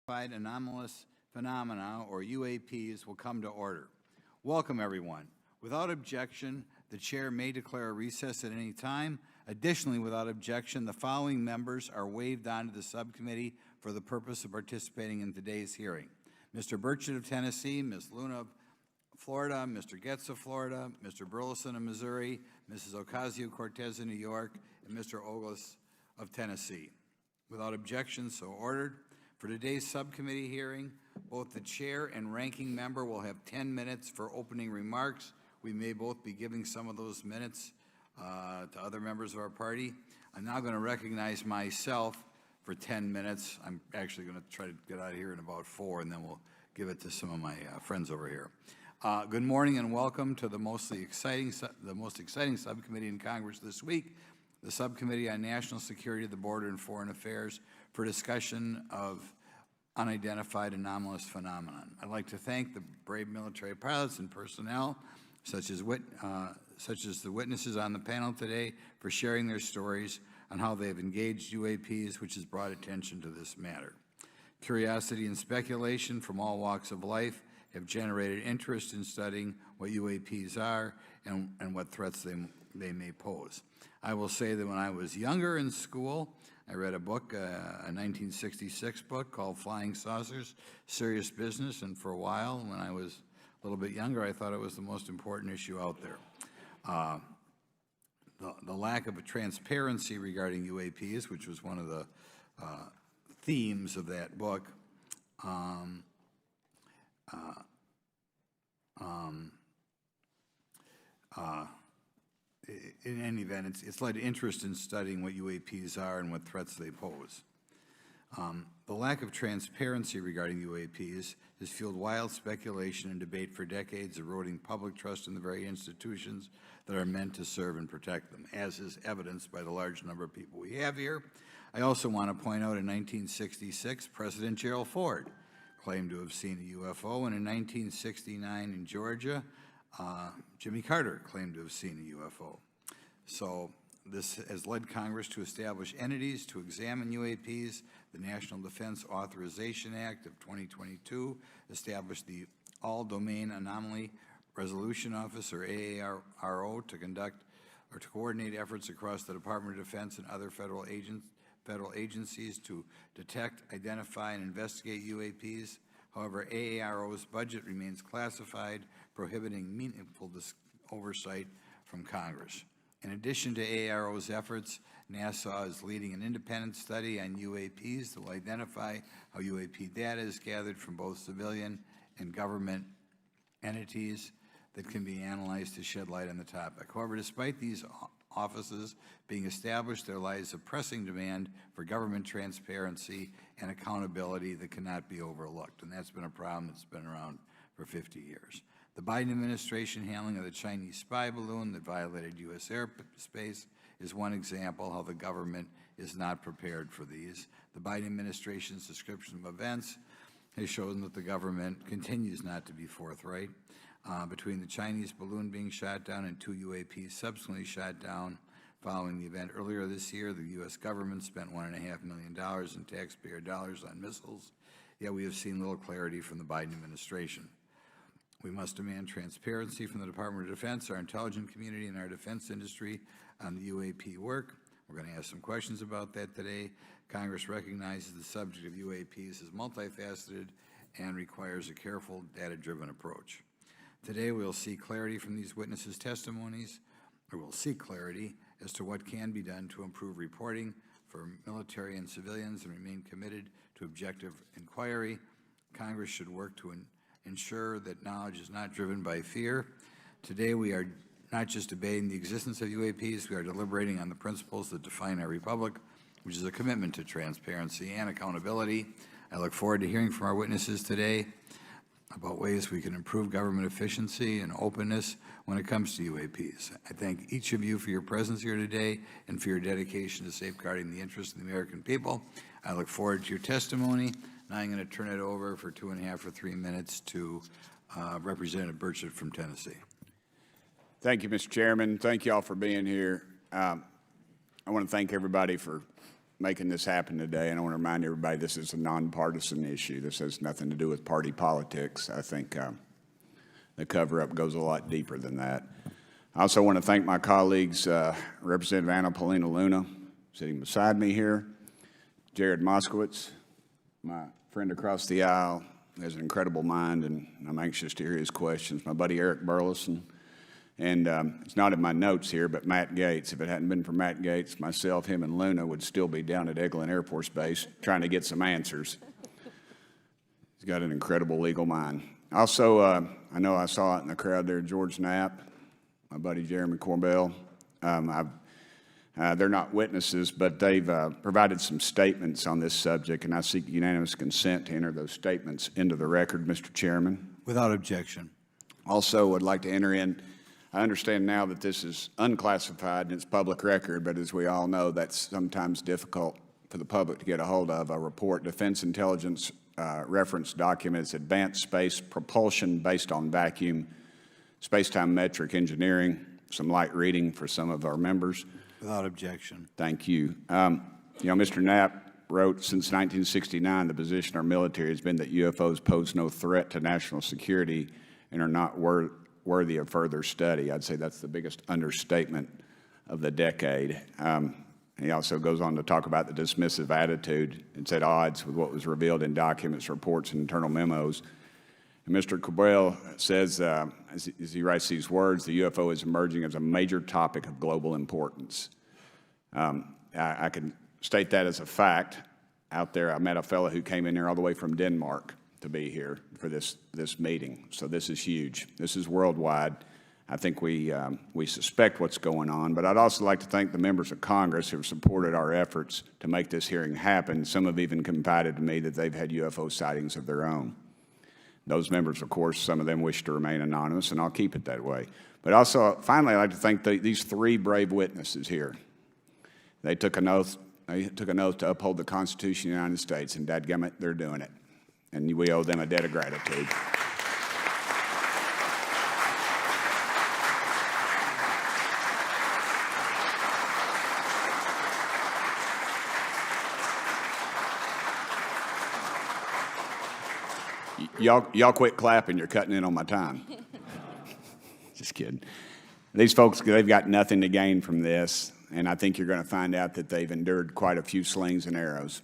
Unidentified Anomalous Phenomena, or UAPs, will come to order. Welcome, everyone. Without objection, the Chair may declare a recess at any time. Additionally, without objection, the following members are waived onto the subcommittee for the purpose of participating in today's hearing. Mr. Burchett of Tennessee, Ms. Luna of Florida, Mr. Getz of Florida, Mr. Burleson of Missouri, Mrs. Ocasio-Cortez of New York, and Mr. Ogles of Tennessee. Without objection, so ordered. For today's subcommittee hearing, both the chair and ranking member will have 10 minutes for opening remarks. We may both be giving some of those minutes to other members of our party. I'm now going to recognize myself for 10 minutes. I'm actually going to try to get out of here in about 4, and then we'll give it to some of my friends over here. Good morning and welcome to the most exciting subcommittee in Congress this week, the Subcommittee on National Security, the Border, and Foreign Affairs, for discussion of unidentified anomalous phenomenon. I'd like to thank the brave military pilots and personnel, such as the witnesses on the panel today, for sharing their stories on how they have engaged UAPs, which has brought attention to this matter. Curiosity and speculation from all walks of life have generated interest in studying what UAPs are and what threats they may pose. I will say that when I was younger in school, I read a book, a 1966 book called Flying Saucers, Serious Business, and for a while, when I was a little bit younger, I thought it was the most important issue out there. The lack of a transparency regarding UAPs, which was one of the themes of that book, in any event, it's led to interest in studying what UAPs are and what threats they pose. The lack of transparency regarding UAPs has fueled wild speculation and debate for decades, eroding public trust in the very institutions that are meant to serve and protect them, as is evidenced by the large number of people we have here. I also want to point out in 1966, President Gerald Ford claimed to have seen a UFO, and in 1969 in Georgia, Jimmy Carter claimed to have seen a UFO. So this has led Congress to establish entities to examine UAPs. The National Defense Authorization Act of 2022 established the All-Domain Anomaly Resolution Office, or AARO, to conduct or to coordinate efforts across the Department of Defense and other federal agencies to detect, identify, and investigate UAPs. However, AARO's budget remains classified, prohibiting meaningful oversight from Congress. In addition to AARO's efforts, NASA is leading an independent study on UAPs that will identify how UAP data is gathered from both civilian and government entities that can be analyzed to shed light on the topic. However, despite these offices being established, there lies a pressing demand for government transparency and accountability that cannot be overlooked, and that's been a problem that's been around for 50 years. The Biden administration handling of the Chinese spy balloon that violated U.S. airspace is one example how the government is not prepared for these. The Biden administration's description of events has shown that the government continues not to be forthright. Between the Chinese balloon being shot down and 2 UAPs subsequently shot down following the event earlier this year, the U.S. government spent $1.5 million in taxpayer dollars on missiles, yet we have seen little clarity from the Biden administration. We must demand transparency from the Department of Defense, our intelligence community, and our defense industry on the UAP work. We're going to ask some questions about that today. Congress recognizes the subject of UAPs is multifaceted and requires a careful, data-driven approach. Today, we'll see clarity from these witnesses' testimonies, or we'll seek clarity as to what can be done to improve reporting for military and civilians and remain committed to objective inquiry. Congress should work to ensure that knowledge is not driven by fear. Today, we are not just debating the existence of UAPs, we are deliberating on the principles that define our republic, which is a commitment to transparency and accountability. I look forward to hearing from our witnesses today about ways we can improve government efficiency and openness when it comes to UAPs. I thank each of you for your presence here today and for your dedication to safeguarding the interests of the American people. I look forward to your testimony. Now I'm going to turn it over for 2.5 or 3 minutes to Representative Burchett from Tennessee. Thank you, Mr. Chairman. Thank you all for being here. I want to thank everybody for making this happen today. And I want to remind everybody this is a nonpartisan issue. This has nothing to do with party politics. I think the cover-up goes a lot deeper than that. I also want to thank my colleagues, Representative Anna Paulina Luna, sitting beside me here, Jared Moskowitz, my friend across the aisle, has an incredible mind, and I'm anxious to hear his questions. My buddy Eric Burleson, and it's not in my notes here, but Matt Gates. If it hadn't been for Matt Gates, myself, him, and Luna would still be down at Eglin Air Force Base trying to get some answers. He's got an incredible legal mind. Also, I know I saw it in the crowd there, George Knapp, my buddy Jeremy Corbell. They're not witnesses, but they've provided some statements on this subject, and I seek unanimous consent to enter those statements into the record, Mr. Chairman. Without objection. Also, would like to enter in, I understand now that this is unclassified and it's public record, but as we all know, that's sometimes difficult for the public to get a hold of. A report, Defense Intelligence reference documents, advanced space propulsion based on vacuum, space-time metric engineering, some light reading for some of our members. Without objection. Thank you. Mr. Knapp wrote, since 1969, the position of our military has been that UFOs pose no threat to national security and are not worthy of further study. I'd say that's the biggest understatement of the decade. He also goes on to talk about the dismissive attitude. It's at odds with what was revealed in documents, reports, and internal memos. And Mr. Cabral says, as he writes these words, the UFO is emerging as a major topic of global importance. I can state that as a fact. Out there, I met a fellow who came in here all the way from Denmark to be here for this meeting. So this is huge. This is worldwide. I think we suspect what's going on, but I'd also like to thank the members of Congress who have supported our efforts to make this hearing happen. Some have even confided to me that they've had UFO sightings of their own. Those members, of course, some of them wish to remain anonymous, and I'll keep it that way. But also, finally, I'd like to thank these three brave witnesses here. They took an oath to uphold the Constitution of the United States, and dadgummit, they're doing it. And we owe them a debt of gratitude. Y'all quit clapping. You're cutting in on my time. Just kidding. These folks, they've got nothing to gain from this, and I think you're going to find out that they've endured quite a few slings and arrows.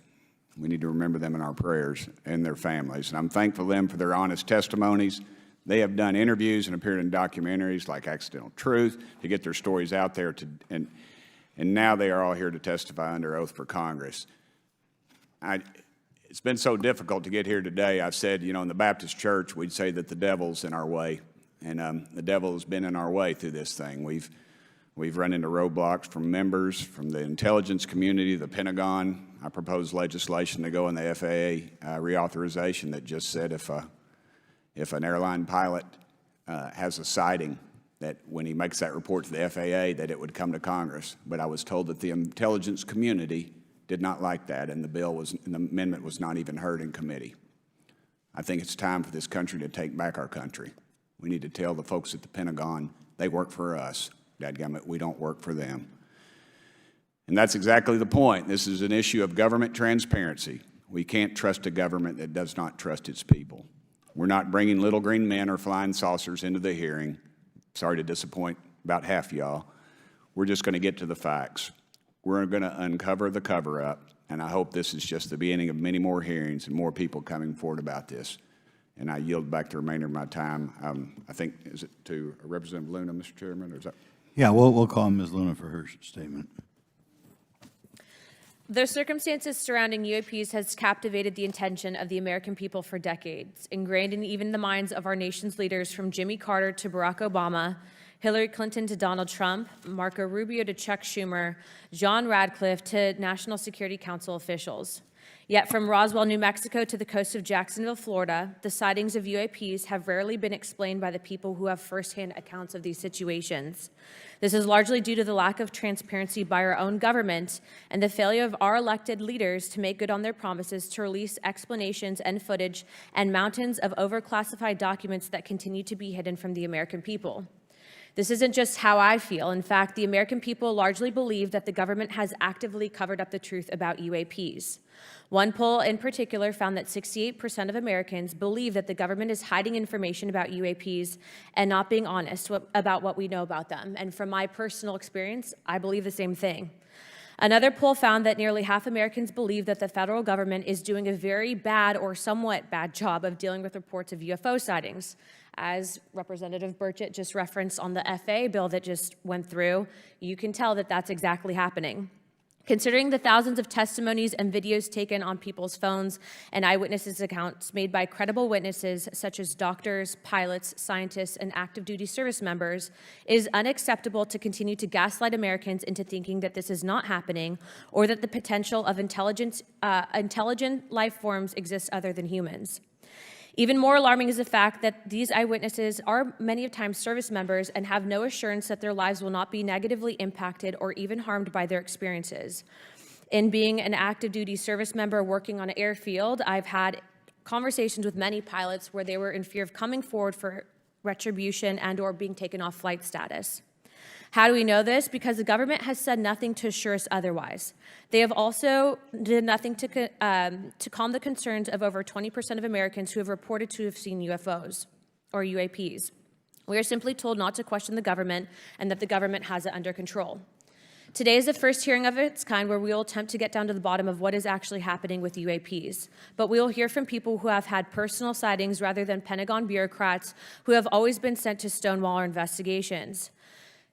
We need to remember them in our prayers and their families. And I'm thankful to them for their honest testimonies. They have done interviews and appeared in documentaries like Accidental Truth to get their stories out there, and now they are all here to testify under oath for Congress. It's been so difficult to get here today. I've said, in the Baptist church, we'd say that the devil's in our way. And the devil has been in our way through this thing. We've run into roadblocks from members, from the intelligence community, the Pentagon. I proposed legislation to go in the FAA reauthorization that just said if an airline pilot has a sighting, that when he makes that report to the FAA, that it would come to Congress. But I was told that the intelligence community did not like that, and the amendment was not even heard in committee. I think it's time for this country to take back our country. We need to tell the folks at the Pentagon they work for us. Dadgummit, we don't work for them. And that's exactly the point. This is an issue of government transparency. We can't trust a government that does not trust its people. We're not bringing little green men or flying saucers into the hearing. Sorry to disappoint about half y'all. We're just going to get to the facts. We're going to uncover the cover-up, and I hope this is just the beginning of many more hearings and more people coming forward about this. And I yield back the remainder of my time. I think, is it to Representative Luna, Mr. Chairman, or is that? Yeah, we'll call Ms. Luna for her statement. The circumstances surrounding UAPs has captivated the attention of the American people for decades, ingrained in even the minds of our nation's leaders from Jimmy Carter to Barack Obama, Hillary Clinton to Donald Trump, Marco Rubio to Chuck Schumer, John Radcliffe to National Security Council officials. Yet from Roswell, New Mexico to the coast of Jacksonville, Florida, the sightings of UAPs have rarely been explained by the people who have firsthand accounts of these situations. This is largely due to the lack of transparency by our own government and the failure of our elected leaders to make good on their promises to release explanations and footage and mountains of overclassified documents that continue to be hidden from the American people. This isn't just how I feel. In fact, the American people largely believe that the government has actively covered up the truth about UAPs. One poll in particular found that 68% of Americans believe that the government is hiding information about UAPs and not being honest about what we know about them. And from my personal experience, I believe the same thing. Another poll found that nearly half Americans believe that the federal government is doing a very bad or somewhat bad job of dealing with reports of UFO sightings. As Representative Burchett just referenced on the FAA bill that just went through, you can tell that that's exactly happening. Considering the thousands of testimonies and videos taken on people's phones and eyewitnesses' accounts made by credible witnesses such as doctors, pilots, scientists, and active duty service members, it is unacceptable to continue to gaslight Americans into thinking that this is not happening or that the potential of intelligent life forms exists other than humans. Even more alarming is the fact that these eyewitnesses are many times service members and have no assurance that their lives will not be negatively impacted or even harmed by their experiences. In being an active duty service member working on an airfield, I've had conversations with many pilots where they were in fear of coming forward for retribution and or being taken off flight status. How do we know this? Because the government has said nothing to assure us otherwise. They have also did nothing to calm the concerns of over 20% of Americans who have reported to have seen UFOs or UAPs. We are simply told not to question the government and that the government has it under control. Today is the first hearing of its kind where we will attempt to get down to the bottom of what is actually happening with UAPs. But we will hear from people who have had personal sightings rather than Pentagon bureaucrats who have always been sent to stonewall our investigations.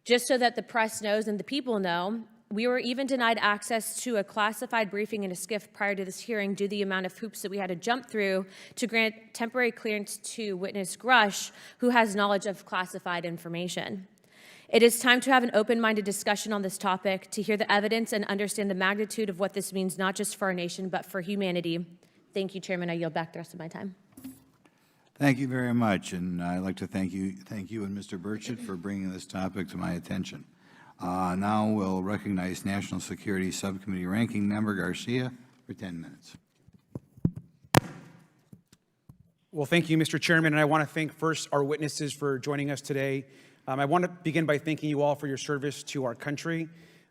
Just so that the press knows and the people know, we were even denied access to a classified briefing in a SCIF prior to this hearing due to the amount of hoops that we had to jump through to grant temporary clearance to witness Grusch, who has knowledge of classified information. It is time to have an open-minded discussion on this topic, to hear the evidence and understand the magnitude of what this means not just for our nation, but for humanity. Thank you, Chairman. I yield back the rest of my time. Thank you very much, and I'd like to thank you and Mr. Burchett for bringing this topic to my attention. Now we'll recognize National Security Subcommittee Ranking Member Garcia for 10 minutes. Well, thank you, Mr. Chairman, and I want to thank first our witnesses for joining us today. I want to begin by thanking you all for your service to our country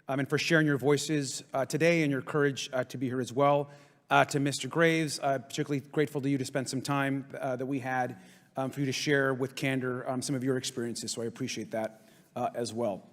and for sharing your voices today and your courage to be here as well. To Mr. Graves, particularly grateful to you to spend some time that we had for you to share with candor some of your experiences, so I appreciate that as well.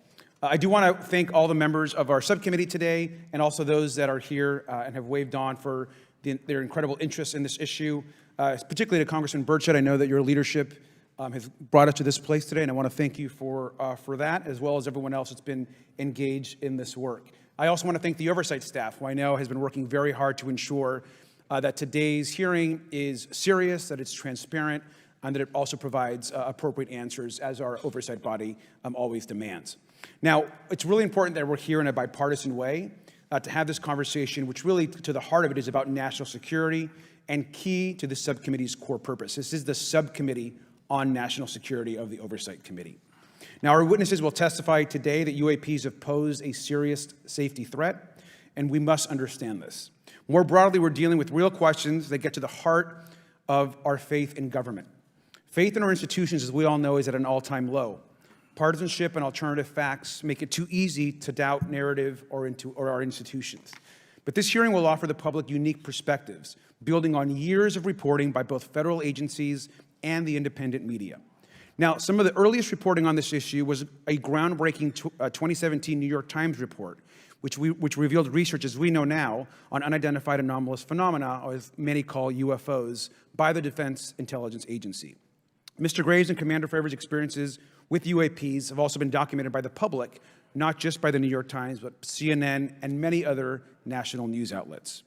I do want to thank all the members of our subcommittee today and also those that are here and have waved on for their incredible interest in this issue, particularly to Congressman Burchett. I know that your leadership has brought us to this place today, and I want to thank you for that, as well as everyone else that's been engaged in this work. I also want to thank the oversight staff, who I know has been working very hard to ensure that today's hearing is serious, that it's transparent, and that it also provides appropriate answers, as our oversight body always demands. Now, it's really important that we're here in a bipartisan way to have this conversation, which really, to the heart of it, is about national security and key to the subcommittee's core purpose. This is the subcommittee on national security of the Oversight Committee. Now, our witnesses will testify today that UAPs have posed a serious safety threat, and we must understand this. More broadly, we're dealing with real questions that get to the heart of our faith in government. Faith in our institutions, as we all know, is at an all-time low. Partisanship and alternative facts make it too easy to doubt narrative or our institutions. But this hearing will offer the public unique perspectives, building on years of reporting by both federal agencies and the independent media. Now, some of the earliest reporting on this issue was a groundbreaking 2017 New York Times report, which revealed research, as we know now, on unidentified anomalous phenomena, or as many call UFOs, by the Defense Intelligence Agency. Mr. Graves and Commander Fravor's experiences with UAPs have also been documented by the public, not just by the New York Times, but CNN and many other national news outlets.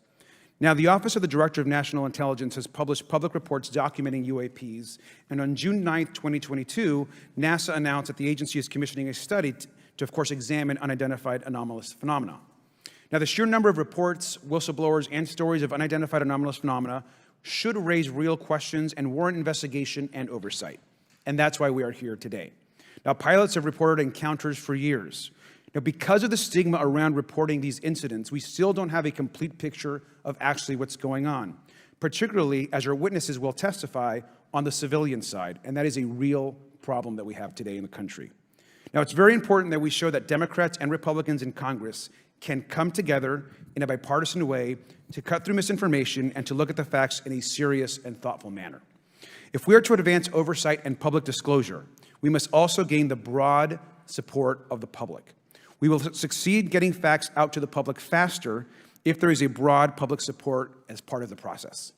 Now, the Office of the Director of National Intelligence has published public reports documenting UAPs, and on June 9th, 2022, NASA announced that the agency is commissioning a study to, of course, examine unidentified anomalous phenomena. Now, the sheer number of reports, whistleblowers, and stories of unidentified anomalous phenomena should raise real questions and warrant investigation and oversight, and that's why we are here today. Now, pilots have reported encounters for years. Now, because of the stigma around reporting these incidents, we still don't have a complete picture of actually what's going on, particularly as our witnesses will testify on the civilian side, and that is a real problem that we have today in the country. Now, it's very important that we show that Democrats and Republicans in Congress can come together in a bipartisan way to cut through misinformation and to look at the facts in a serious and thoughtful manner. If we are to advance oversight and public disclosure, we must also gain the broad support of the public. We will succeed getting facts out to the public faster if there is a broad public support as part of the process.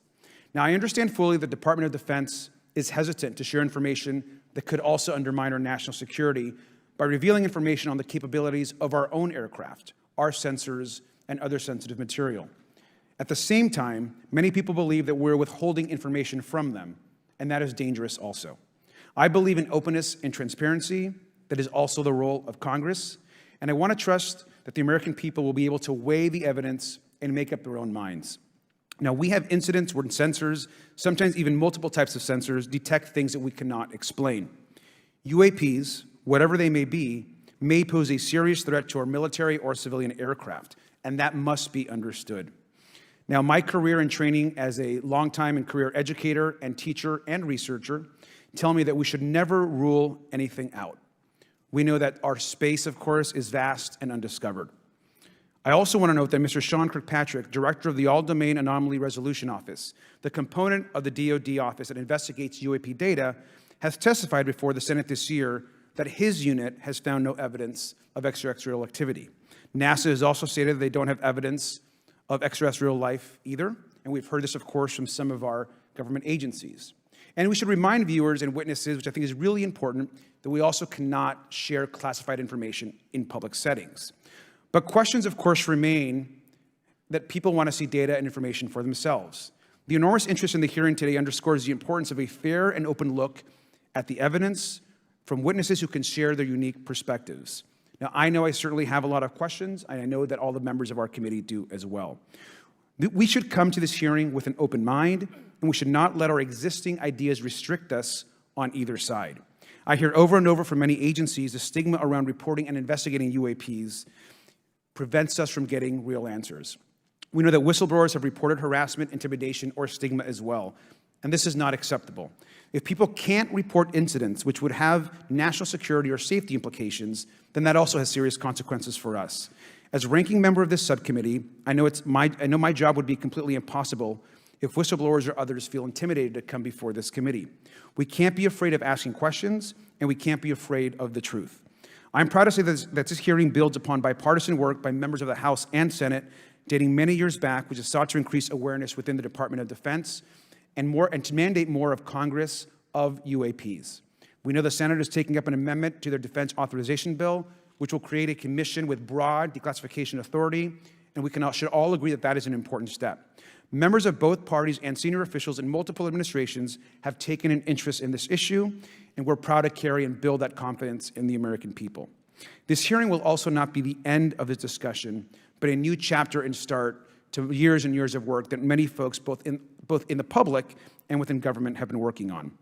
Now, I understand fully the Department of Defense is hesitant to share information that could also undermine our national security by revealing information on the capabilities of our own aircraft, our sensors, and other sensitive material. At the same time, many people believe that we're withholding information from them, and that is dangerous also. I believe in openness and transparency. That is also the role of Congress, and I want to trust that the American people will be able to weigh the evidence and make up their own minds. Now, we have incidents where sensors, sometimes even multiple types of sensors, detect things that we cannot explain. UAPs, whatever they may be, may pose a serious threat to our military or civilian aircraft, and that must be understood. Now, my career and training as a longtime and career educator and teacher and researcher tell me that we should never rule anything out. We know that our space, of course, is vast and undiscovered. I also want to note that Mr. Sean Kirkpatrick, director of the All-Domain Anomaly Resolution Office, the component of the DoD office that investigates UAP data, has testified before the Senate this year that his unit has found no evidence of extraterrestrial activity. NASA has also stated that they don't have evidence of extraterrestrial life either, and we've heard this, of course, from some of our government agencies. And we should remind viewers and witnesses, which I think is really important, that we also cannot share classified information in public settings. But questions, of course, remain that people want to see data and information for themselves. The enormous interest in the hearing today underscores the importance of a fair and open look at the evidence from witnesses who can share their unique perspectives. Now, I know I certainly have a lot of questions, and I know that all the members of our committee do as well. We should come to this hearing with an open mind, and we should not let our existing ideas restrict us on either side. I hear over and over from many agencies the stigma around reporting and investigating UAPs prevents us from getting real answers. We know that whistleblowers have reported harassment, intimidation, or stigma as well, and this is not acceptable. If people can't report incidents which would have national security or safety implications, then that also has serious consequences for us. As ranking member of this subcommittee, I know my job would be completely impossible if whistleblowers or others feel intimidated to come before this committee. We can't be afraid of asking questions, and we can't be afraid of the truth. I'm proud to say that this hearing builds upon bipartisan work by members of the House and Senate dating many years back, which has sought to increase awareness within the Department of Defense and to mandate more of Congress of UAPs. We know the Senate is taking up an amendment to their defense authorization bill, which will create a commission with broad declassification authority, and we should all agree that that is an important step. Members of both parties and senior officials in multiple administrations have taken an interest in this issue, and we're proud to carry and build that confidence in the American people. This hearing will also not be the end of this discussion, but a new chapter and start to years and years of work that many folks, both in the public and within government, have been working on.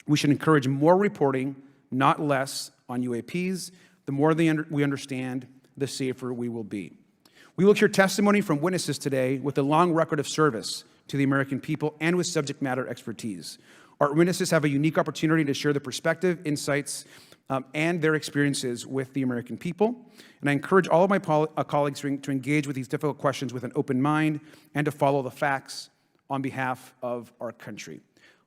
We should encourage more reporting, not less, on UAPs. The more we understand, the safer we will be. We will hear testimony from witnesses today with a long record of service to the American people and with subject matter expertise. Our witnesses have a unique opportunity to share their perspective, insights, and their experiences with the American people. And I encourage all of my colleagues to engage with these difficult questions with an open mind and to follow the facts on behalf of our country.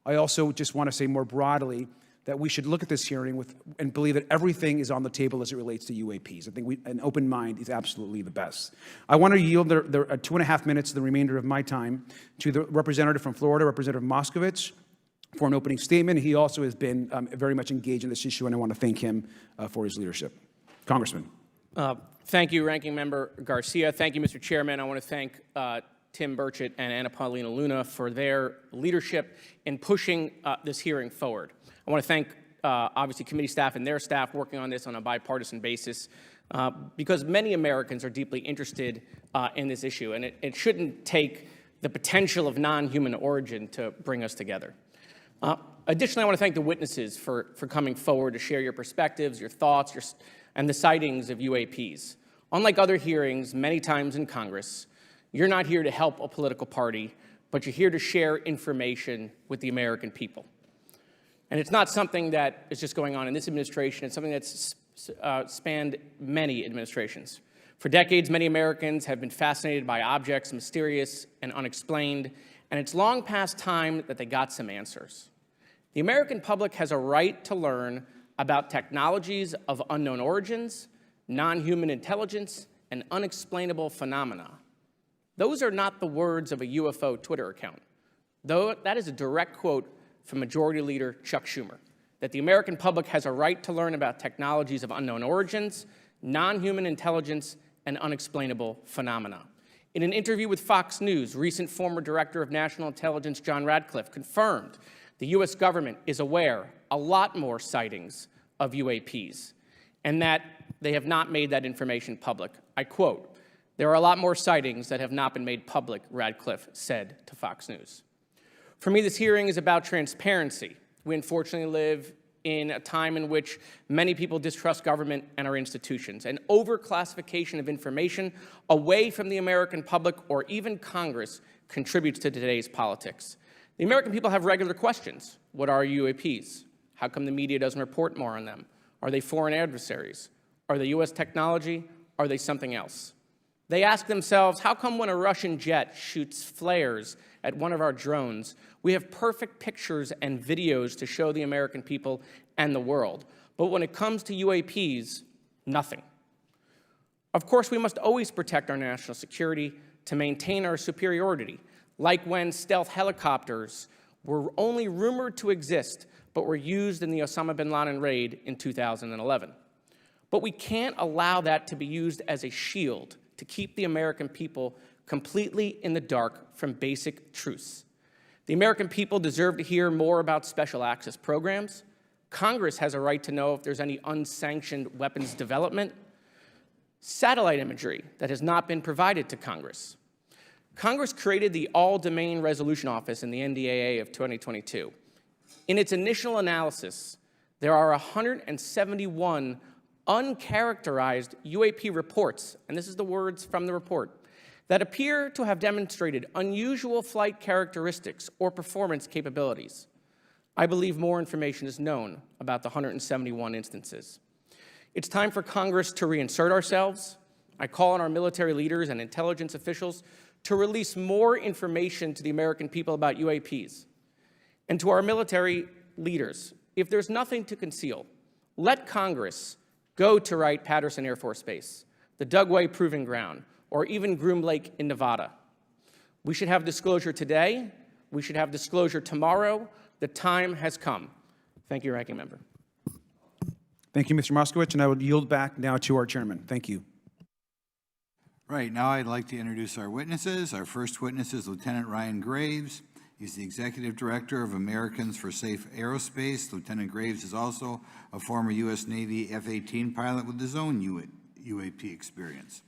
I also just want to say more broadly that we should look at this hearing and believe that everything is on the table as it relates to UAPs. I think an open mind is absolutely the best. I want to yield the 2.5 minutes, the remainder of my time, to the representative from Florida, Representative Moskowitz, for an opening statement. He also has been very much engaged in this issue, and I want to thank him for his leadership. Congressman. Thank you, Ranking Member Garcia. Thank you, Mr. Chairman. I want to thank Tim Burchett and Anna Paulina Luna for their leadership in pushing this hearing forward. I want to thank, obviously, committee staff and their staff working on this on a bipartisan basis because many Americans are deeply interested in this issue, and it shouldn't take the potential of non-human origin to bring us together. Additionally, I want to thank the witnesses for coming forward to share your perspectives, your thoughts, and the sightings of UAPs. Unlike other hearings many times in Congress, you're not here to help a political party, but you're here to share information with the American people. And it's not something that is just going on in this administration. It's something that's spanned many administrations. For decades, many Americans have been fascinated by objects mysterious and unexplained, and it's long past time that they got some answers. The American public has a right to learn about technologies of unknown origins, non-human intelligence, and unexplainable phenomena. Those are not the words of a UFO Twitter account, though that is a direct quote from Majority Leader Chuck Schumer, that the American public has a right to learn about technologies of unknown origins, non-human intelligence, and unexplainable phenomena. In an interview with Fox News, recent former Director of National Intelligence John Radcliffe confirmed the U.S. government is aware a lot more sightings of UAPs, and that they have not made that information public. I quote, "There are a lot more sightings that have not been made public," Radcliffe said to Fox News. For me, this hearing is about transparency. We unfortunately live in a time in which many people distrust government and our institutions, and overclassification of information away from the American public or even Congress contributes to today's politics. The American people have regular questions. What are UAPs? How come the media doesn't report more on them? Are they foreign adversaries? Are they U.S. technology? Are they something else? They ask themselves, how come when a Russian jet shoots flares at one of our drones, we have perfect pictures and videos to show the American people and the world, but when it comes to UAPs, nothing? Of course, we must always protect our national security to maintain our superiority, like when stealth helicopters were only rumored to exist, but were used in the Osama bin Laden raid in 2011. But we can't allow that to be used as a shield to keep the American people completely in the dark from basic truths. The American people deserve to hear more about special access programs. Congress has a right to know if there's any unsanctioned weapons development, satellite imagery that has not been provided to Congress. Congress created the All-Domain Resolution Office in the NDAA of 2022. In its initial analysis, there are 171 uncharacterized UAP reports, and this is the words from the report, that appear to have demonstrated unusual flight characteristics or performance capabilities. I believe more information is known about the 171 instances. It's time for Congress to reinsert ourselves. I call on our military leaders and intelligence officials to release more information to the American people about UAPs. And to our military leaders, if there's nothing to conceal, let Congress go to Wright-Patterson Air Force Base, the Dugway Proving Ground, or even Groom Lake in Nevada. We should have disclosure today. We should have disclosure tomorrow. The time has come. Thank you, Ranking Member. Thank you, Mr. Moskowitz, and I would yield back now to our chairman. Thank you. Right, now I'd like to introduce our witnesses. Our first witness is Lieutenant Ryan Graves. He's the Executive Director of Americans for Safe Aerospace. Lieutenant Graves is also a former U.S. Navy F-18 pilot with his own UAP experience.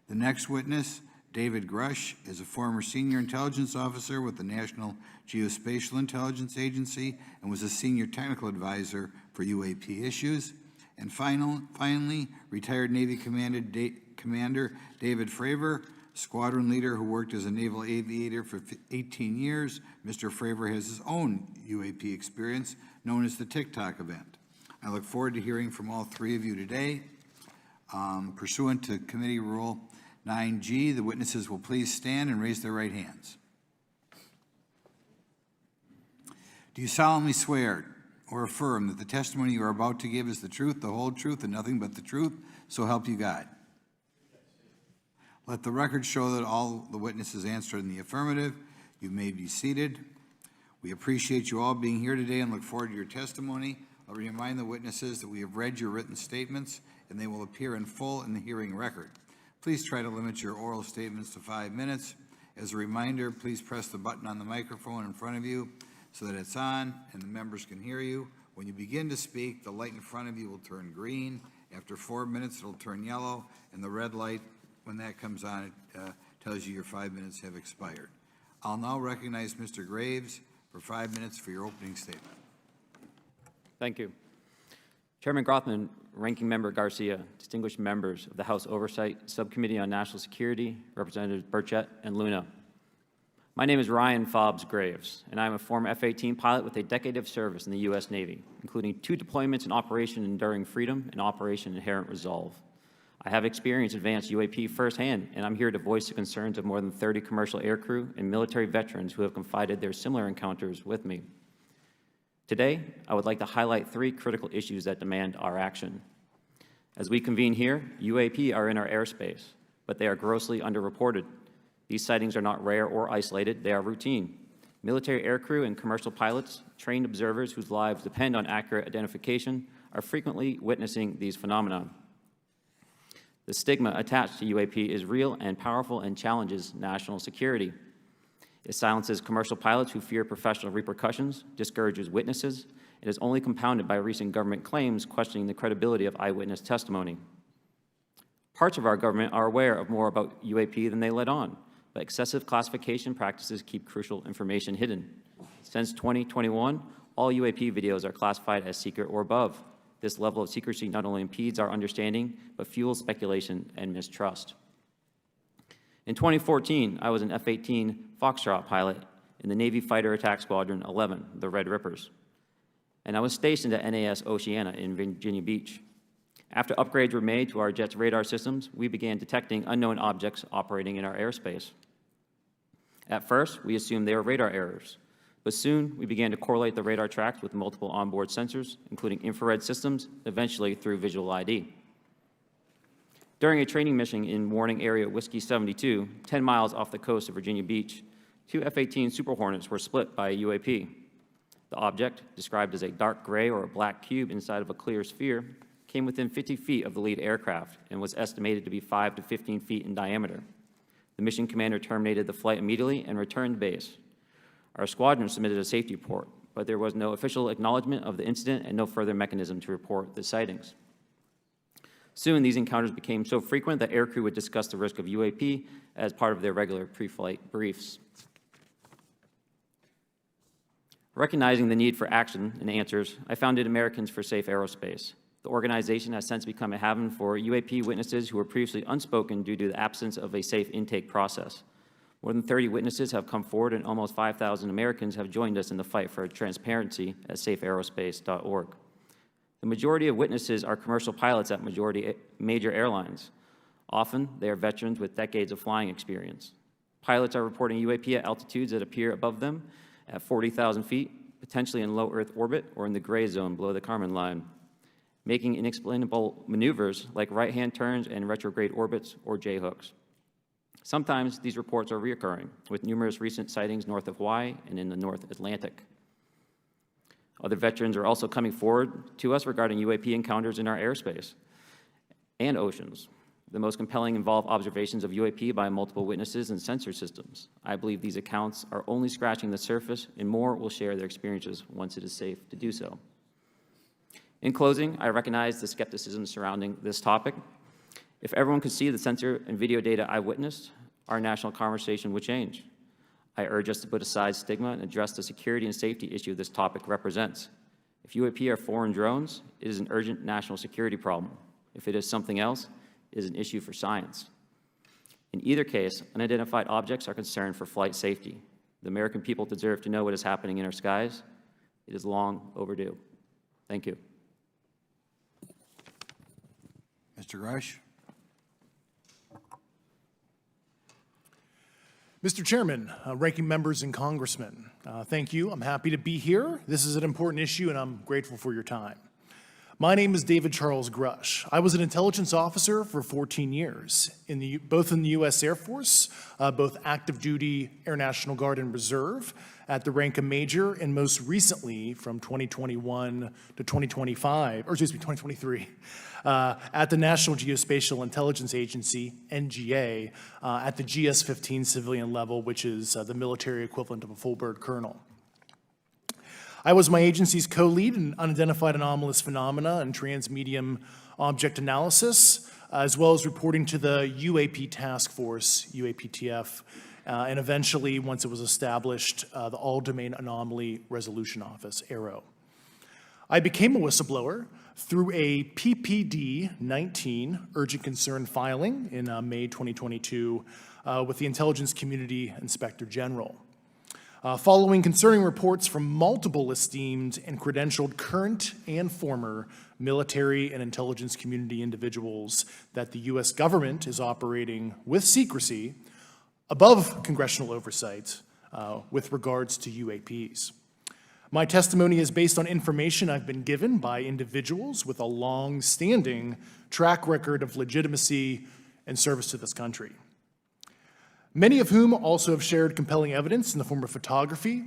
The next witness, David Grusch, is a former senior intelligence officer with the National Geospatial Intelligence Agency and was a senior technical advisor for UAP issues. And finally, retired Navy Commander David Fravor, squadron leader who worked as a naval aviator for 18 years. Mr. Fravor has his own UAP experience, known as the TikTok event. I look forward to hearing from all three of you today. Pursuant to Committee Rule 9G, the witnesses will please stand and raise their right hands. Do you solemnly swear or affirm that the testimony you are about to give is the truth, the whole truth, and nothing but the truth, so help you God? Let the record show that all the witnesses answered in the affirmative. You may be seated. We appreciate you all being here today and look forward to your testimony. I'll remind the witnesses that we have read your written statements and they will appear in full in the hearing record. Please try to limit your oral statements to 5 minutes. As a reminder, please press the button on the microphone in front of you so that it's on and the members can hear you. When you begin to speak, the light in front of you will turn green. After 4 minutes, it'll turn yellow, and the red light, when that comes on, it tells you your 5 minutes have expired. I'll now recognize Mr. Graves for 5 minutes for your opening statement. Thank you. Chairman Grothman, Ranking Member Garcia, distinguished members of the House Oversight Subcommittee on National Security, Representatives Burchett and Luna. My name is Ryan Fobbs Graves, and I'm a former F-18 pilot with a decade of service in the U.S. Navy, including 2 deployments in Operation Enduring Freedom and Operation Inherent Resolve. I have experienced advanced UAP firsthand, and I'm here to voice the concerns of more than 30 commercial aircrew and military veterans who have confided their similar encounters with me. Today, I would like to highlight 3 critical issues that demand our action. As we convene here, UAP are in our airspace, but they are grossly underreported. These sightings are not rare or isolated, they are routine. Military aircrew and commercial pilots, trained observers whose lives depend on accurate identification, are frequently witnessing these phenomena. The stigma attached to UAP is real and powerful and challenges national security. It silences commercial pilots who fear professional repercussions, discourages witnesses, and is only compounded by recent government claims questioning the credibility of eyewitness testimony. Parts of our government are aware of more about UAP than they let on, but excessive classification practices keep crucial information hidden. Since 2021, all UAP videos are classified as secret or above. This level of secrecy not only impedes our understanding, but fuels speculation and mistrust. In 2014, I was an F-18 Foxtrot pilot in the Navy Fighter Attack Squadron 11, the Red Rippers, and I was stationed at NAS Oceana in Virginia Beach. After upgrades were made to our jet's radar systems, we began detecting unknown objects operating in our airspace. At first, we assumed they were radar errors, but soon we began to correlate the radar tracks with multiple onboard sensors, including infrared systems, eventually through visual ID. During a training mission in Warning Area Whiskey 72, 10 miles off the coast of Virginia Beach, 2 F-18 Super Hornets were split by a UAP. The object, described as a dark gray or a black cube inside of a clear sphere, came within 50 feet of the lead aircraft and was estimated to be 5 to 15 feet in diameter. The mission commander terminated the flight immediately and returned to base. Our squadron submitted a safety report, but there was no official acknowledgment of the incident and no further mechanism to report the sightings. Soon, these encounters became so frequent that aircrew would discuss the risk of UAP as part of their regular pre-flight briefs. Recognizing the need for action and answers, I founded Americans for Safe Aerospace. The organization has since become a haven for UAP witnesses who were previously unspoken due to the absence of a safe intake process. More than 30 witnesses have come forward, and almost 5,000 Americans have joined us in the fight for transparency at safeaerospace.org. The majority of witnesses are commercial pilots at major airlines. Often, they are veterans with decades of flying experience. Pilots are reporting UAP at altitudes that appear above them at 40,000 feet, potentially in low Earth orbit or in the gray zone below the Kármán line, making inexplainable maneuvers like right-hand turns and retrograde orbits or J-hooks. Sometimes these reports are reoccurring, with numerous recent sightings north of Hawaii and in the North Atlantic. Other veterans are also coming forward to us regarding UAP encounters in our airspace and oceans. The most compelling involve observations of UAP by multiple witnesses and sensor systems. I believe these accounts are only scratching the surface, and more will share their experiences once it is safe to do so. In closing, I recognize the skepticism surrounding this topic. If everyone could see the sensor and video data I witnessed, our national conversation would change. I urge us to put aside stigma and address the security and safety issue this topic represents. If UAP are foreign drones, it is an urgent national security problem. If it is something else, it is an issue for science. In either case, unidentified objects are concerned for flight safety. The American people deserve to know what is happening in our skies. It is long overdue. Thank you. Mr. Grusch? Mr. Chairman, ranking members and congressmen, thank you. I'm happy to be here. This is an important issue, and I'm grateful for your time. My name is David Charles Grusch. I was an intelligence officer for 14 years, both in the U.S. Air Force, both active duty, Air National Guard, and Reserve, at the rank of major, and most recently from 2021 to 2023, at the National Geospatial Intelligence Agency, NGA, at the GS-15 civilian level, which is the military equivalent of a full bird colonel. I was my agency's co-lead in Unidentified Anomalous Phenomena and Transmedium Object Analysis, as well as reporting to the UAP Task Force, UAPTF, and eventually, once it was established, the All-Domain Anomaly Resolution Office, AARO. I became a whistleblower through a PPD 19 urgent concern filing in May 2022 with the Intelligence Community Inspector General. Following concerning reports from multiple esteemed and credentialed current and former military and intelligence community individuals that the U.S. government is operating with secrecy above congressional oversight with regards to UAPs. My testimony is based on information I've been given by individuals with a long-standing track record of legitimacy and service to this country, many of whom also have shared compelling evidence in the form of photography,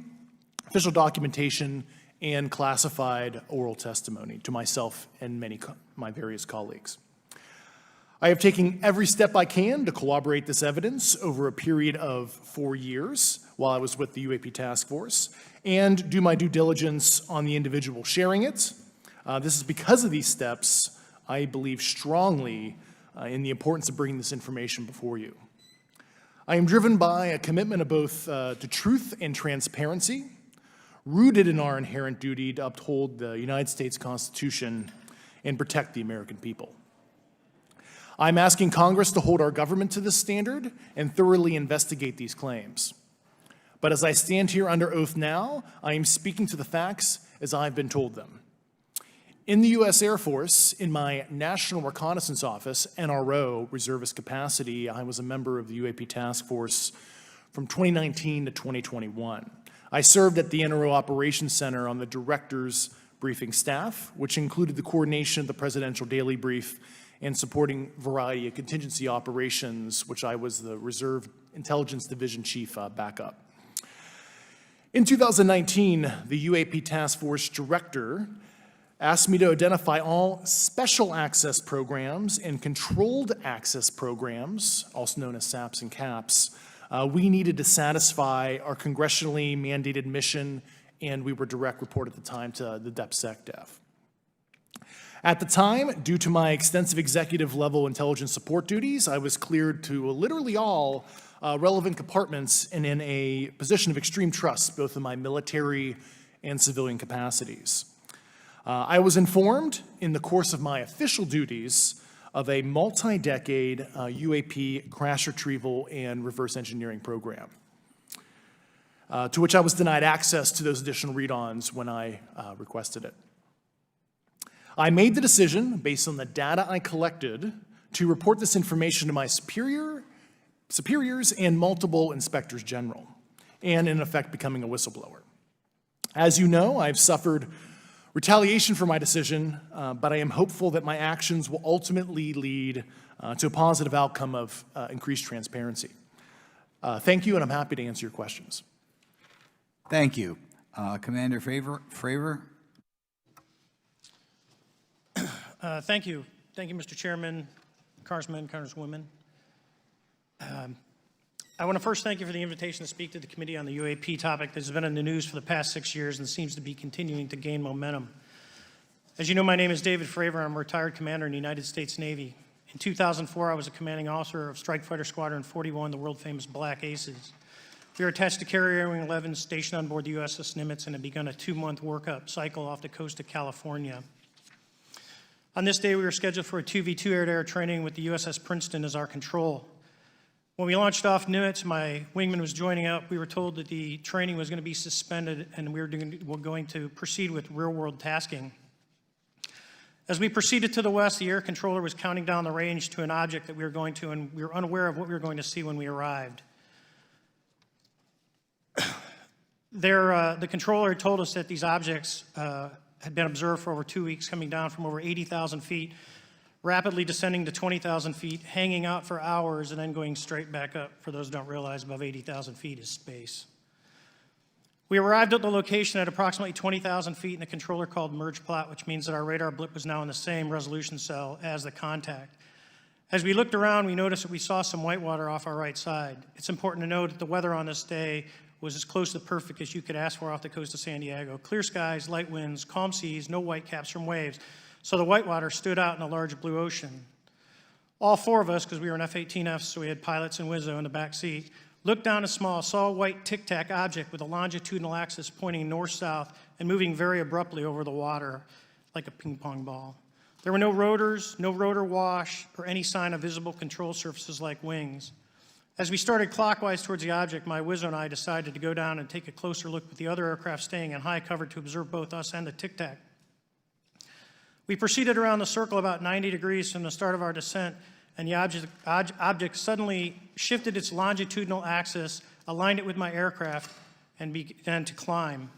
official documentation, and classified oral testimony to myself and my various colleagues. I have taken every step I can to corroborate this evidence over a period of 4 years while I was with the UAP Task Force and do my due diligence on the individual sharing it. This is because of these steps, I believe strongly in the importance of bringing this information before you. I am driven by a commitment of both to truth and transparency, rooted in our inherent duty to uphold the United States Constitution and protect the American people. I'm asking Congress to hold our government to this standard and thoroughly investigate these claims. But as I stand here under oath now, I am speaking to the facts as I've been told them. In the U.S. Air Force, in my National Reconnaissance Office, NRO, reservist capacity, I was a member of the UAP Task Force from 2019 to 2021. I served at the NRO Operations Center on the Director's Briefing staff, which included the coordination of the Presidential Daily Brief and supporting variety of contingency operations, which I was the Reserve Intelligence Division Chief backup. In 2019, the UAP Task Force Director asked me to identify all special access programs and controlled access programs, also known as SAPs and CAPs, we needed to satisfy our congressionally mandated mission, and we were direct report at the time to the DepSecDef. At the time, due to my extensive executive level intelligence support duties, I was cleared to literally all relevant compartments and in a position of extreme trust, both in my military and civilian capacities. I was informed in the course of my official duties of a multi-decade UAP crash retrieval and reverse engineering program, to which I was denied access to those additional read-ons when I requested it. I made the decision, based on the data I collected, to report this information to my superiors and multiple inspectors general, and in effect becoming a whistleblower. As you know, I've suffered retaliation for my decision, but I am hopeful that my actions will ultimately lead to a positive outcome of increased transparency. Thank you, and I'm happy to answer your questions. Thank you. Commander Fravor? Thank you. Thank you, Mr. Chairman, Congressmen, Congresswomen. I want to first thank you for the invitation to speak to the committee on the UAP topic that has been in the news for the past 6 years and seems to be continuing to gain momentum. As you know, my name is David Fravor. I'm a retired commander in the United States Navy. In 2004, I was a commanding officer of Strike Fighter Squadron 41, the world-famous Black Aces. We were attached to Carrier Wing 11, stationed on board the USS Nimitz, and had begun a 2-month workup cycle off the coast of California. On this day, we were scheduled for a 2v2 air-to-air training with the USS Princeton as our control. When we launched off Nimitz, my wingman was joining up. We were told that the training was going to be suspended and we were going to proceed with real-world tasking. As we proceeded to the west, the air controller was counting down the range to an object that we were going to, and we were unaware of what we were going to see when we arrived. The controller had told us that these objects had been observed for over 2 weeks, coming down from over 80,000 feet, rapidly descending to 20,000 feet, hanging out for hours, and then going straight back up. For those who don't realize, above 80,000 feet is space. We arrived at the location at approximately 20,000 feet, and the controller called merge plot, which means that our radar blip was now in the same resolution cell as the contact. As we looked around, we noticed that we saw some whitewater off our right side. It's important to note that the weather on this day was as close to perfect as you could ask for off the coast of San Diego. Clear skies, light winds, calm seas, no whitecaps from waves. So the whitewater stood out in a large blue ocean. All 4 of us, because we were in F-18Fs, so we had pilots and Wizzo in the back seat, looked down a small, saw a white tic-tac object with a longitudinal axis pointing north-south and moving very abruptly over the water like a ping-pong ball. There were no rotors, no rotor wash, or any sign of visible control surfaces like wings. As we started clockwise towards the object, my wizzo and I decided to go down and take a closer look with the other aircraft staying in high cover to observe both us and the Tic Tac. We proceeded around the circle about 90 degrees from the start of our descent, and the object suddenly shifted its longitudinal axis, aligned it with my aircraft, and began to climb.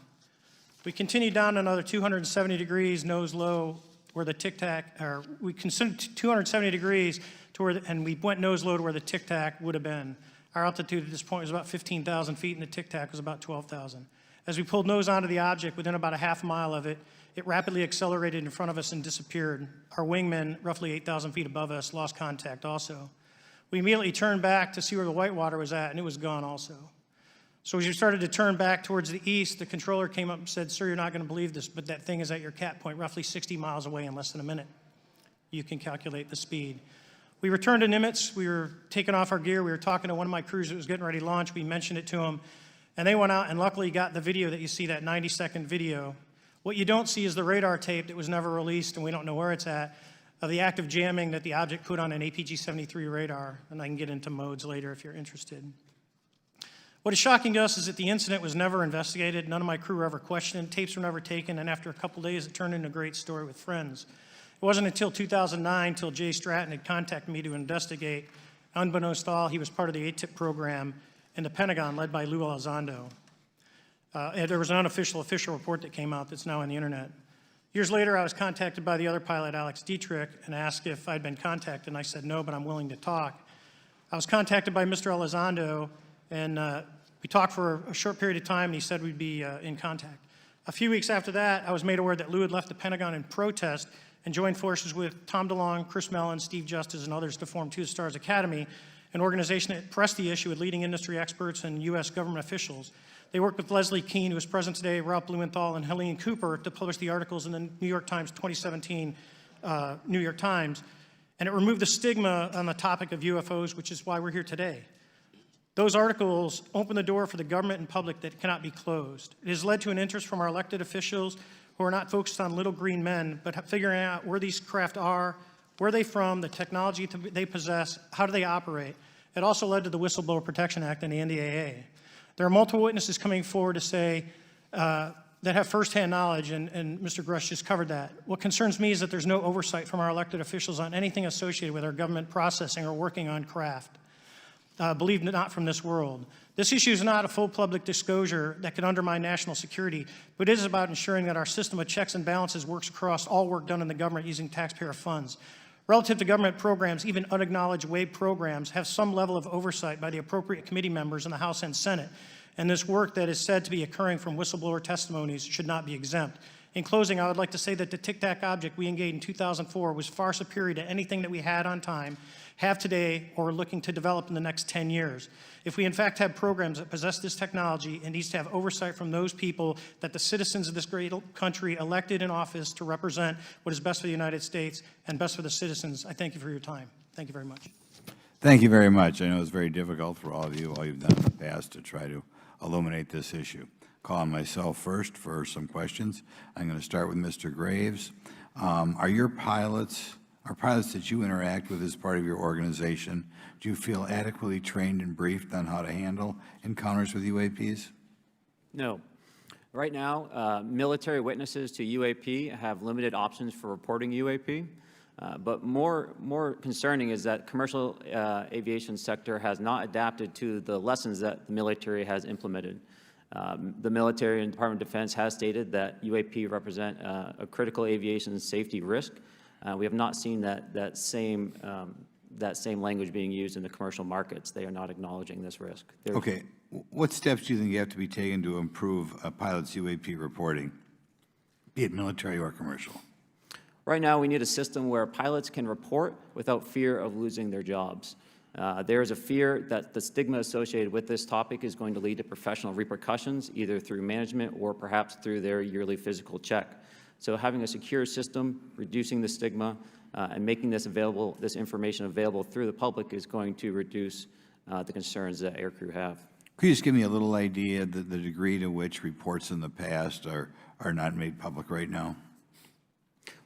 We continued down another 270 degrees, nose low, where the Tic Tac, or we considered 270 degrees to where, and we went nose low to where the Tic Tac would have been. Our altitude at this point was about 15,000 feet, and the Tic Tac was about 12,000. As we pulled nose onto the object, within about a half mile of it, it rapidly accelerated in front of us and disappeared. Our wingmen, roughly 8,000 feet above us, lost contact also. We immediately turned back to see where the whitewater was at, and it was gone also. So as we started to turn back towards the east, the controller came up and said, "Sir, you're not going to believe this, but that thing is at your cap point, roughly 60 miles away in less than a minute. You can calculate the speed." We returned to Nimitz. We were taking off our gear. We were talking to one of my crews that was getting ready to launch. We mentioned it to them, and they went out and luckily got the video that you see, that 90-second video. What you don't see is the radar tape that was never released, and we don't know where it's at, of the active jamming that the object put on an APG-73 radar, and I can get into modes later if you're interested. What is shocking to us is that the incident was never investigated. None of my crew were ever questioned. Tapes were never taken, and after a couple days, it turned into a great story with friends. It wasn't until 2009 until Jay Stratton had contacted me to investigate. Unbeknownst to all, he was part of the ATIP program in the Pentagon led by Lou Elizondo. There was an unofficial official report that came out that's now on the internet. Years later, I was contacted by the other pilot, Alex Dietrich, and asked if I'd been contacted, and I said no, but I'm willing to talk. I was contacted by Mr. Elizondo, and we talked for a short period of time, and he said we'd be in contact. A few weeks after that, I was made aware that Lou had left the Pentagon in protest and joined forces with Tom DeLonge, Chris Mellon, Steve Justice, and others to form Two Stars Academy, an organization that pressed the issue with leading industry experts and U.S. government officials. They worked with Leslie Keene, who is present today, Ralph Blumenthal, and Helene Cooper to publish the articles in the New York Times 2017 New York Times, and it removed the stigma on the topic of UFOs, which is why we're here today. Those articles open the door for the government and public that cannot be closed. It has led to an interest from our elected officials who are not focused on little green men, but figuring out where these craft are, where they're from, the technology they possess, how do they operate. It also led to the Whistleblower Protection Act and the NDAA. There are multiple witnesses coming forward to say that have firsthand knowledge, and Mr. Grusch just covered that. What concerns me is that there's no oversight from our elected officials on anything associated with our government processing or working on craft. Believe it not from this world. This issue is not a full public disclosure that could undermine national security, but it is about ensuring that our system of checks and balances works across all work done in the government using taxpayer funds. Relative to government programs, even unacknowledged WAVE programs have some level of oversight by the appropriate committee members in the House and Senate, and this work that is said to be occurring from whistleblower testimonies should not be exempt. In closing, I would like to say that the Tic Tac object we engaged in 2004 was far superior to anything that we had on time, have today, or are looking to develop in the next 10 years. If we in fact have programs that possess this technology, it needs to have oversight from those people that the citizens of this great country elected in office to represent what is best for the United States and best for the citizens. I thank you for your time. Thank you very much. Thank you very much. I know it's very difficult for all of you, all you've done in the past to try to illuminate this issue. Call on myself first for some questions. I'm going to start with Mr. Graves. Are pilots that you interact with as part of your organization, do you feel adequately trained and briefed on how to handle encounters with UAPs? No. Right now, military witnesses to UAP have limited options for reporting UAP. But more concerning is that commercial aviation sector has not adapted to the lessons that the military has implemented. The military and Department of Defense has stated that UAP represent a critical aviation safety risk. We have not seen that same language being used in the commercial markets. They are not acknowledging this risk. Okay. What steps do you think you have to be taken to improve a pilot's UAP reporting, be it military or commercial? Right now, we need a system where pilots can report without fear of losing their jobs. There is a fear that the stigma associated with this topic is going to lead to professional repercussions, either through management or perhaps through their yearly physical check. So having a secure system, reducing the stigma, and making this information available through the public is going to reduce the concerns that aircrew have. Could you just give me a little idea of the degree to which reports in the past are not made public right now?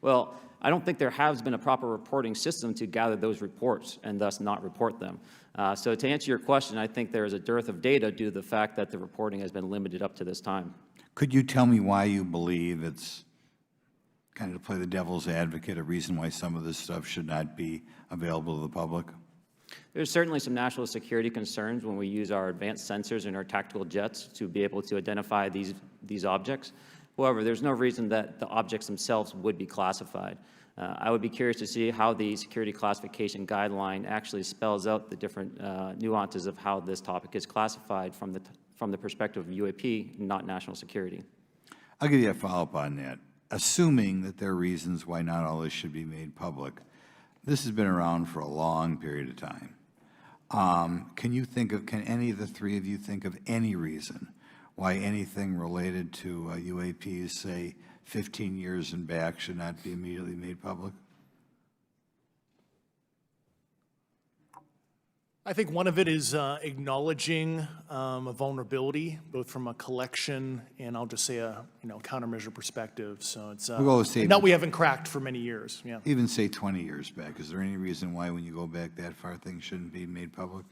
Well, I don't think there has been a proper reporting system to gather those reports and thus not report them. So to answer your question, I think there is a dearth of data due to the fact that the reporting has been limited up to this time. Could you tell me why you believe it's, kind of to play the devil's advocate, a reason why some of this stuff should not be available to the public? There's certainly some national security concerns when we use our advanced sensors in our tactical jets to be able to identify these objects. However, there's no reason that the objects themselves would be classified. I would be curious to see how the security classification guideline actually spells out the different nuances of how this topic is classified from the perspective of UAP, not national security. I'll give you a follow-up on that. Assuming that there are reasons why not all this should be made public, this has been around for a long period of time. Can any of the three of you think of any reason why anything related to UAPs, say 15 years and back, should not be immediately made public? I think one of it is acknowledging a vulnerability, both from a collection and I'll just say a countermeasure perspective. So it's We'll go with say- a nut we haven't cracked for many years. Yeah. Even say 20 years back. Is there any reason why when you go back that far, things shouldn't be made public?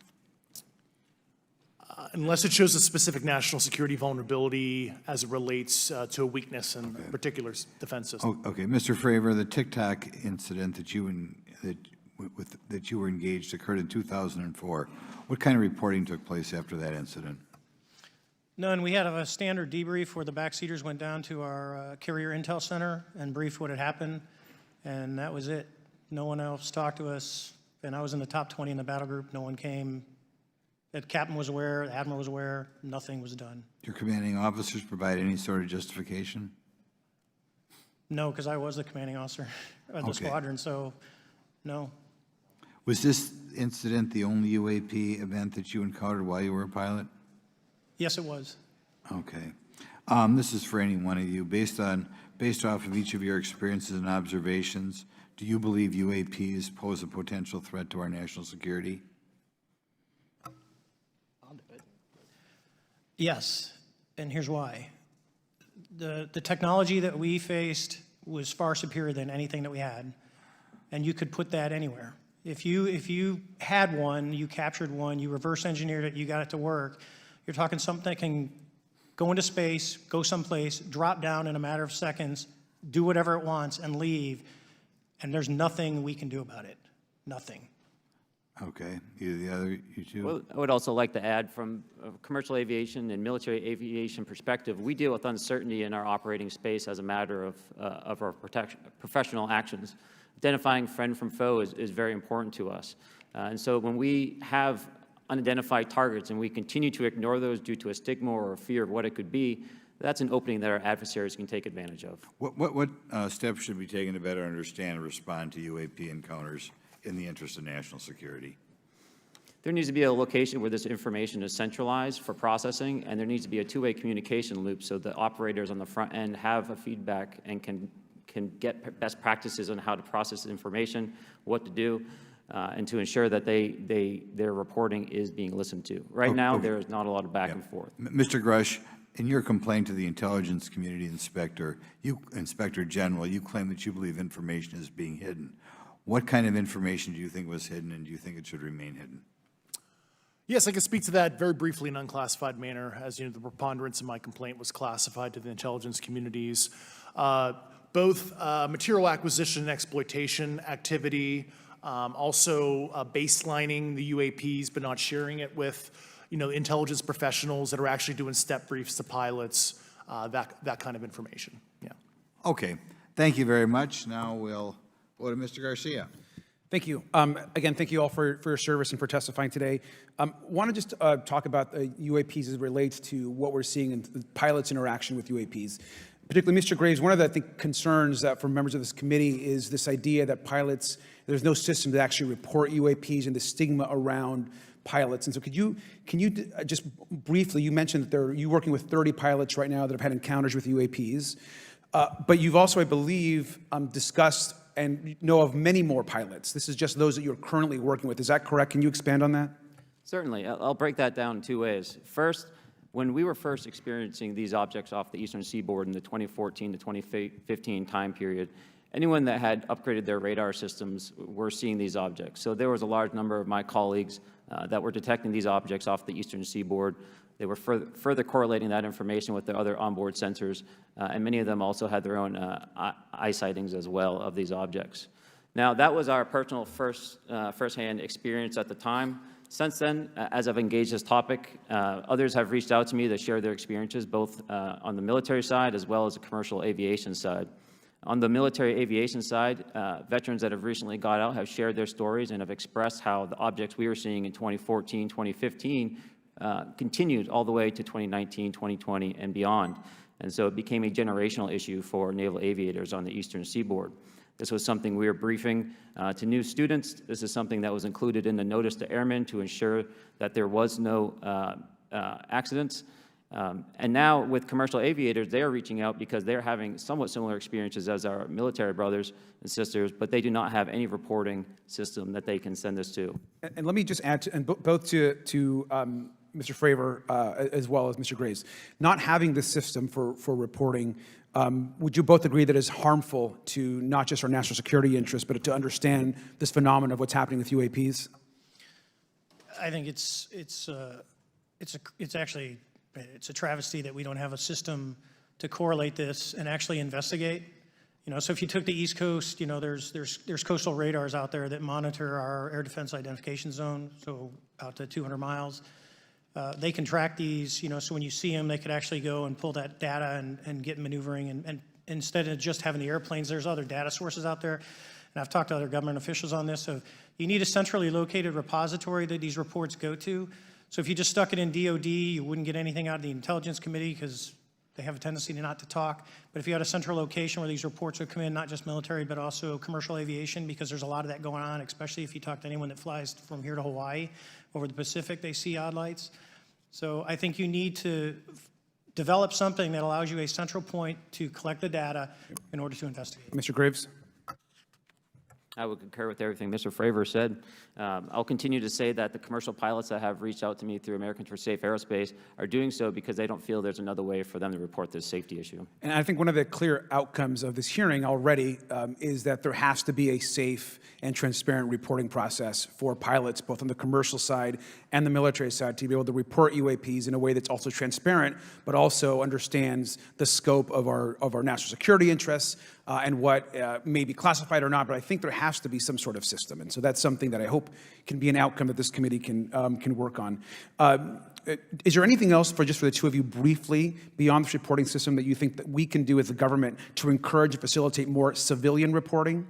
Unless it shows a specific national security vulnerability as it relates to a weakness in a particular defense system. Okay, Mr. Fravor, the TikTok incident that you were engaged occurred in 2004. What kind of reporting took place after that incident? None. We had a standard debrief where the backseaters went down to our carrier intel center and briefed what had happened, and that was it. No one else talked to us, and I was in the top 20 in the battle group. No one came. The captain was aware, the admiral was aware, nothing was done. Did your commanding officers provide any sort of justification? No, because I was the commanding officer of the Okay. squadron, so no. Was this incident the only UAP event that you encountered while you were a pilot? Yes, it was. Okay. This is for any one of you. Based off of each of your experiences and observations, do you believe UAPs pose a potential threat to our national security? Yes, and here's why. The technology that we faced was far superior than anything that we had, and you could put that anywhere. If you had one, you captured one, you reverse engineered it, you got it to work, you're talking something that can go into space, go someplace, drop down in a matter of seconds, do whatever it wants, and leave, and there's nothing we can do about it. Nothing. Okay. You two? Well, I would also like to add, from a commercial aviation and military aviation perspective, we deal with uncertainty in our operating space as a matter of our professional actions. Identifying friend from foe is very important to us. And so when we have unidentified targets and we continue to ignore those due to a stigma or a fear of what it could be, that's an opening that our adversaries can take advantage of. What steps should be taken to better understand and respond to UAP encounters in the interest of national security? There needs to be a location where this information is centralized for processing, and there needs to be a two-way communication loop so the operators on the front end have a feedback and can get best practices on how to process information, what to do, and to ensure that their reporting is being listened to. Right now, okay. there is not a lot of back and forth. Mr. Grusch, in your complaint to the Intelligence Community Inspector General, you claim that you believe information is being hidden. What kind of information do you think was hidden, and do you think it should remain hidden? Yes, I can speak to that very briefly in an unclassified manner. As you know, the preponderance of my complaint was classified to the intelligence communities. Both material acquisition and exploitation activity, also baselining the UAPs but not sharing it with intelligence professionals that are actually doing step briefs to pilots, that kind of information. Yeah. Okay. Thank you very much. Now we'll go to Mr. Garcia. Thank you. Again, thank you all for your service and for testifying today. Want to just talk about UAPs as it relates to what we're seeing in the pilots' interaction with UAPs. Particularly, Mr. Graves, one of the, I think, concerns that for members of this committee is this idea that pilots, there's no system to actually report UAPs and the stigma around pilots. And so can you just briefly, you mentioned that you're working with 30 pilots right now that have had encounters with UAPs, but you've also, I believe, discussed and know of many more pilots. This is just those that you're currently working with. Is that correct? Can you expand on that? Certainly. I'll break that down in two ways. First, when we were first experiencing these objects off the eastern seaboard in the 2014 to 2015 time period, anyone that had upgraded their radar systems were seeing these objects. So there was a large number of my colleagues that were detecting these objects off the eastern seaboard. They were further correlating that information with the other onboard sensors, and many of them also had their own eye sightings as well of these objects. Now, that was our personal firsthand experience at the time. Since then, as I've engaged this topic, others have reached out to me to share their experiences, both on the military side as well as the commercial aviation side. On the military aviation side, veterans that have recently got out have shared their stories and have expressed how the objects we were seeing in 2014, 2015 continued all the way to 2019, 2020, and beyond. And so it became a generational issue for naval aviators on the eastern seaboard. This was something we were briefing to new students. This is something that was included in the notice to airmen to ensure that there was no accidents. And now with commercial aviators, they are reaching out because they're having somewhat similar experiences as our military brothers and sisters, but they do not have any reporting system that they can send us to. And let me just add, both to Mr. Fravor as well as Mr. Graves, not having this system for reporting, would you both agree that it's harmful to not just our national security interests, but to understand this phenomenon of what's happening with UAPs? I think it's actually a travesty that we don't have a system to correlate this and actually investigate. You know, so if you took the East Coast, you know, there's coastal radars out there that monitor our air defense identification zone, so out to 200 miles. They can track these, you know, so when you see them, they could actually go and pull that data and get maneuvering. And instead of just having the airplanes, there's other data sources out there. And I've talked to other government officials on this. So you need a centrally located repository that these reports go to. So if you just stuck it in DOD, you wouldn't get anything out of the Intelligence Committee because they have a tendency to not to talk. But if you had a central location where these reports would come in, not just military, but also commercial aviation, because there's a lot of that going on, especially if you talk to anyone that flies from here to Hawaii, over the Pacific, they see odd lights. So I think you need to develop something that allows you a central point to collect the data in order to investigate. Mr. Graves? I would concur with everything Mr. Fravor said. I'll continue to say that the commercial pilots that have reached out to me through Americans for Safe Aerospace are doing so because they don't feel there's another way for them to report this safety issue. And I think one of the clear outcomes of this hearing already is that there has to be a safe and transparent reporting process for pilots, both on the commercial side and the military side, to be able to report UAPs in a way that's also transparent, but also understands the scope of our national security interests and what may be classified or not. But I think there has to be some sort of system. And so that's something that I hope can be an outcome that this committee can work on. Is there anything else for the two of you briefly beyond this reporting system that you think that we can do as a government to encourage and facilitate more civilian reporting?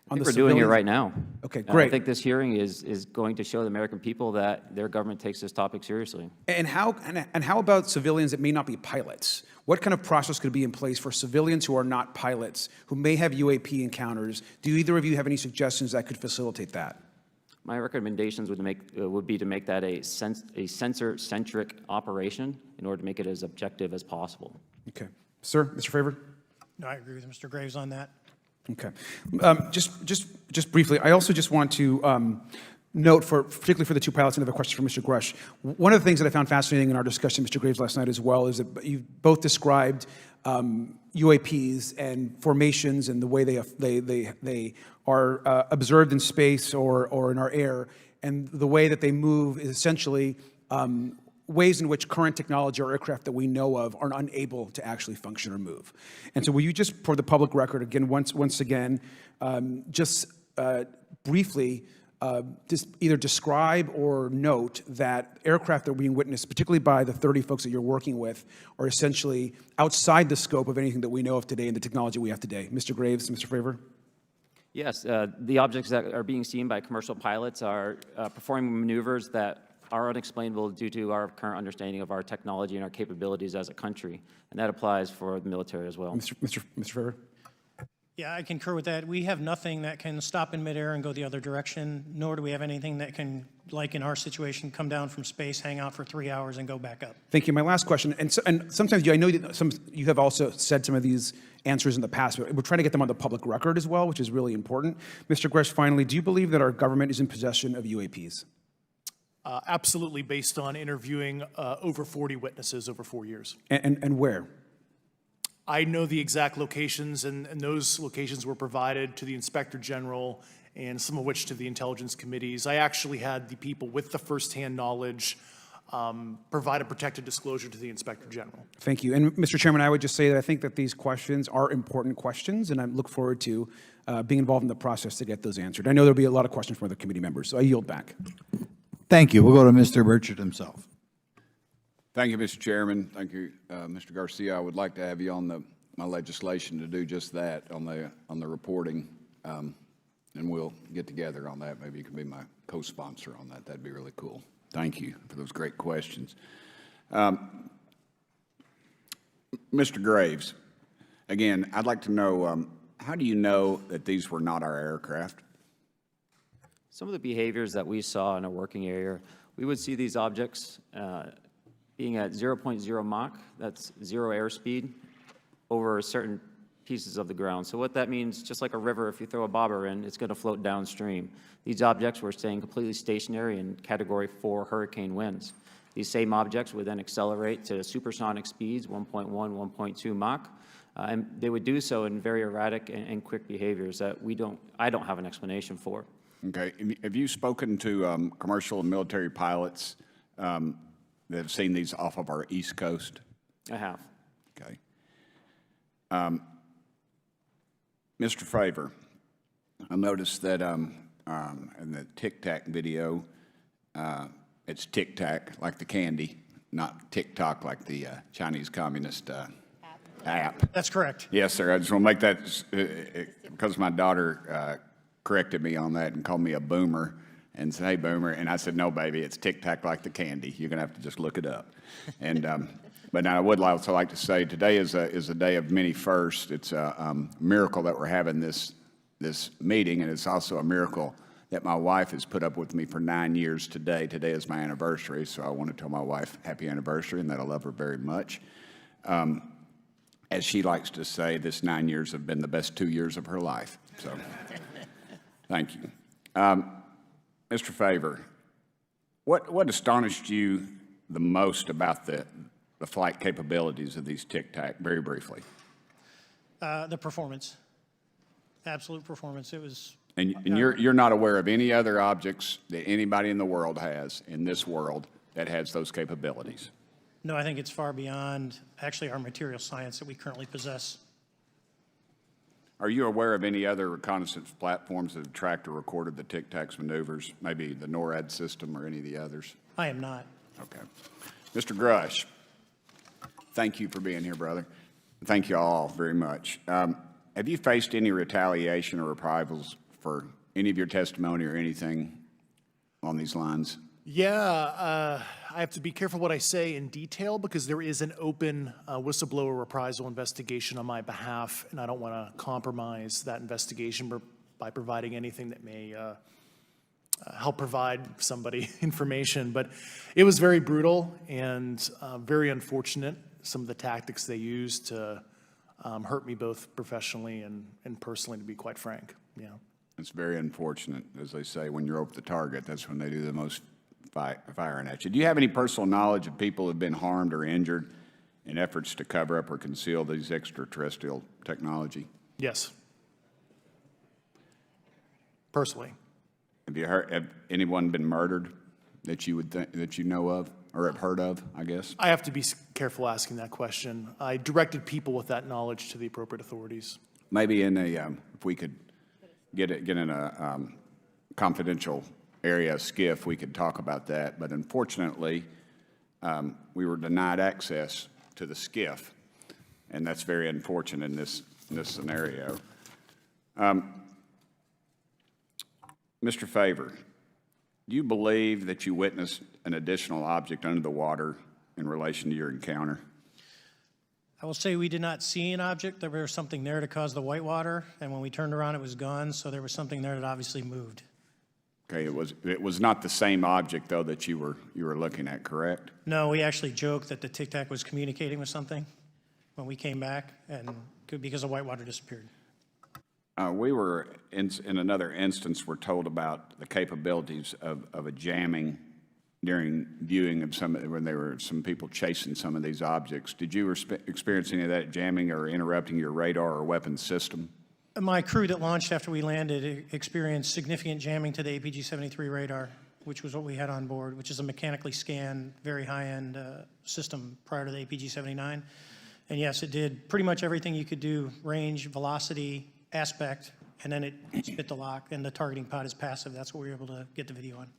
I think we're doing it right now. Okay, great. I think this hearing is going to show the American people that their government takes this topic seriously. And how about civilians that may not be pilots? What kind of process could be in place for civilians who are not pilots, who may have UAP encounters? Do either of you have any suggestions that could facilitate that? My recommendations would be to make that a sensor-centric operation in order to make it as objective as possible. Okay. Sir, Mr. Fravor? No, I agree with Mr. Graves on that. Okay. Just briefly, I also just want to note, particularly for the two pilots, and I have a question for Mr. Grusch. One of the things that I found fascinating in our discussion, Mr. Graves, last night as well, is that you both described UAPs and formations and the way they are observed in space or in our air, and the way that they move is essentially ways in which current technology or aircraft that we know of are unable to actually function or move. And so will you just, for the public record, again, once again, just briefly just either describe or note that aircraft that are being witnessed, particularly by the 30 folks that you're working with, are essentially outside the scope of anything that we know of today and the technology we have today. Mr. Graves, Mr. Fravor? Yes, the objects that are being seen by commercial pilots are performing maneuvers that are unexplainable due to our current understanding of our technology and our capabilities as a country, and that applies for the military as well. Mr. Fravor? Yeah, I concur with that. We have nothing that can stop in midair and go the other direction, nor do we have anything that can, like in our situation, come down from space, hang out for 3 hours, and go back up. Thank you. My last question, and sometimes I know that you have also said some of these answers in the past, but we're trying to get them on the public record as well, which is really important. Mr. Grusch, finally, do you believe that our government is in possession of UAPs? Absolutely, based on interviewing over 40 witnesses over 4 years. And where? I know the exact locations, and those locations were provided to the Inspector General and some of which to the intelligence committees. I actually had the people with the firsthand knowledge provide a protected disclosure to the Inspector General. Thank you. And Mr. Chairman, I would just say that I think that these questions are important questions, and I look forward to being involved in the process to get those answered. I know there'll be a lot of questions from other committee members, so I yield back. Thank you. We'll go to Mr. Burchett himself. Thank you, Mr. Chairman. Thank you, Mr. Garcia. I would like to have you on my legislation to do just that on the reporting, and we'll get together on that. Maybe you can be my co-sponsor on that. That'd be really cool. Thank you for those great questions. Mr. Graves, again, I'd like to know, how do you know that these were not our aircraft? Some of the behaviors that we saw in a working area, we would see these objects being at 0.0 Mach, that's 0 airspeed, over certain pieces of the ground. So what that means, just like a river, if you throw a bobber in, it's going to float downstream. These objects were staying completely stationary in Category 4 hurricane winds. These same objects would then accelerate to supersonic speeds, 1.1, 1.2 Mach, and they would do so in very erratic and quick behaviors that I don't have an explanation for. Okay. Have you spoken to commercial and military pilots that have seen these off of our East Coast? I have. Okay. Mr. Fravor, I noticed that in the Tic Tac video, it's Tic Tac like the candy, not TikTok like the Chinese Communist app. That's correct. Yes, sir. I just want to make that because my daughter corrected me on that and called me a boomer and said, "Hey, boomer," and I said, "No, baby, it's Tic Tac like the candy. You're gonna have to just look it up." And but now I would also like to say today is a day of many firsts. It's a miracle that we're having this meeting, and it's also a miracle that my wife has put up with me for 9 years today. Today is my anniversary, so I want to tell my wife happy anniversary and that I love her very much. As she likes to say, this 9 years have been the best 2 years of her life. So, thank you. Mr. Fravor, what astonished you the most about the flight capabilities of these Tic Tac, very briefly? The performance, absolute performance. It was. And you're not aware of any other objects that anybody in the world has, in this world, that has those capabilities? No, I think it's far beyond actually our material science that we currently possess. Are you aware of any other reconnaissance platforms that have tracked or recorded the Tic Tac's maneuvers, maybe the NORAD system or any of the others? I am not. Okay. Mr. Grusch, thank you for being here, brother. Thank you all very much. Have you faced any retaliation or reprisals for any of your testimony or anything on these lines? Yeah, I have to be careful what I say in detail because there is an open whistleblower reprisal investigation on my behalf, and I don't want to compromise that investigation by providing anything that may help provide somebody information. But it was very brutal and very unfortunate, some of the tactics they used to hurt me both professionally and personally, to be quite frank. Yeah. It's very unfortunate, as they say, when you're over the target, that's when they do the most firing at you. Do you have any personal knowledge of people who have been harmed or injured in efforts to cover up or conceal these extraterrestrial technology? Yes. Personally. Have anyone been murdered that you would that you know of or have heard of, I guess? I have to be careful asking that question. I directed people with that knowledge to the appropriate authorities. Maybe in a, if we could get in a confidential area, SCIF, we could talk about that. But unfortunately, we were denied access to the SCIF, and that's very unfortunate in this scenario. Mr. Fravor, do you believe that you witnessed an additional object under the water in relation to your encounter? I will say we did not see an object. There was something there to cause the whitewater, and when we turned around, it was gone. So there was something there that obviously moved. Okay, it was not the same object though that you were looking at, correct? No, we actually joked that the Tic Tac was communicating with something when we came back, and because the whitewater disappeared. We were in another instance. We're told about the capabilities of a jamming during viewing of when there were some people chasing some of these objects. Did you experience any of that jamming or interrupting your radar or weapons system? My crew that launched after we landed experienced significant jamming to the APG-73 radar, which was what we had on board, which is a mechanically scanned, very high-end system prior to the APG-79. And yes, it did pretty much everything you could do: range, velocity, aspect, and then it spit the lock, and the targeting pod is passive. That's what we were able to get the video on.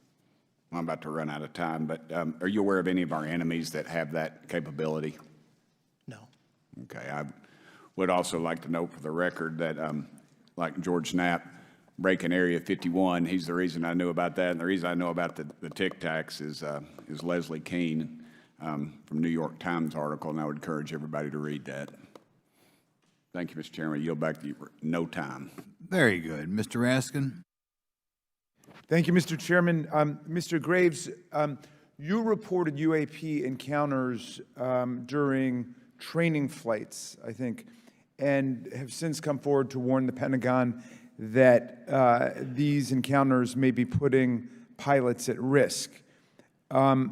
I'm about to run out of time, but are you aware of any of our enemies that have that capability? No. Okay, I would also like to note for the record that, like George Knapp, breaking Area 51, he's the reason I knew about that, and the reason I know about the Tic Tacs is Leslie Keene from New York Times article, and I would encourage everybody to read that. Thank you, Mr. Chairman. I yield back to you for no time. Very good. Mr. Raskin? Thank you, Mr. Chairman. Mr. Graves, you reported UAP encounters during training flights, I think, and have since come forward to warn the Pentagon that these encounters may be putting pilots at risk. My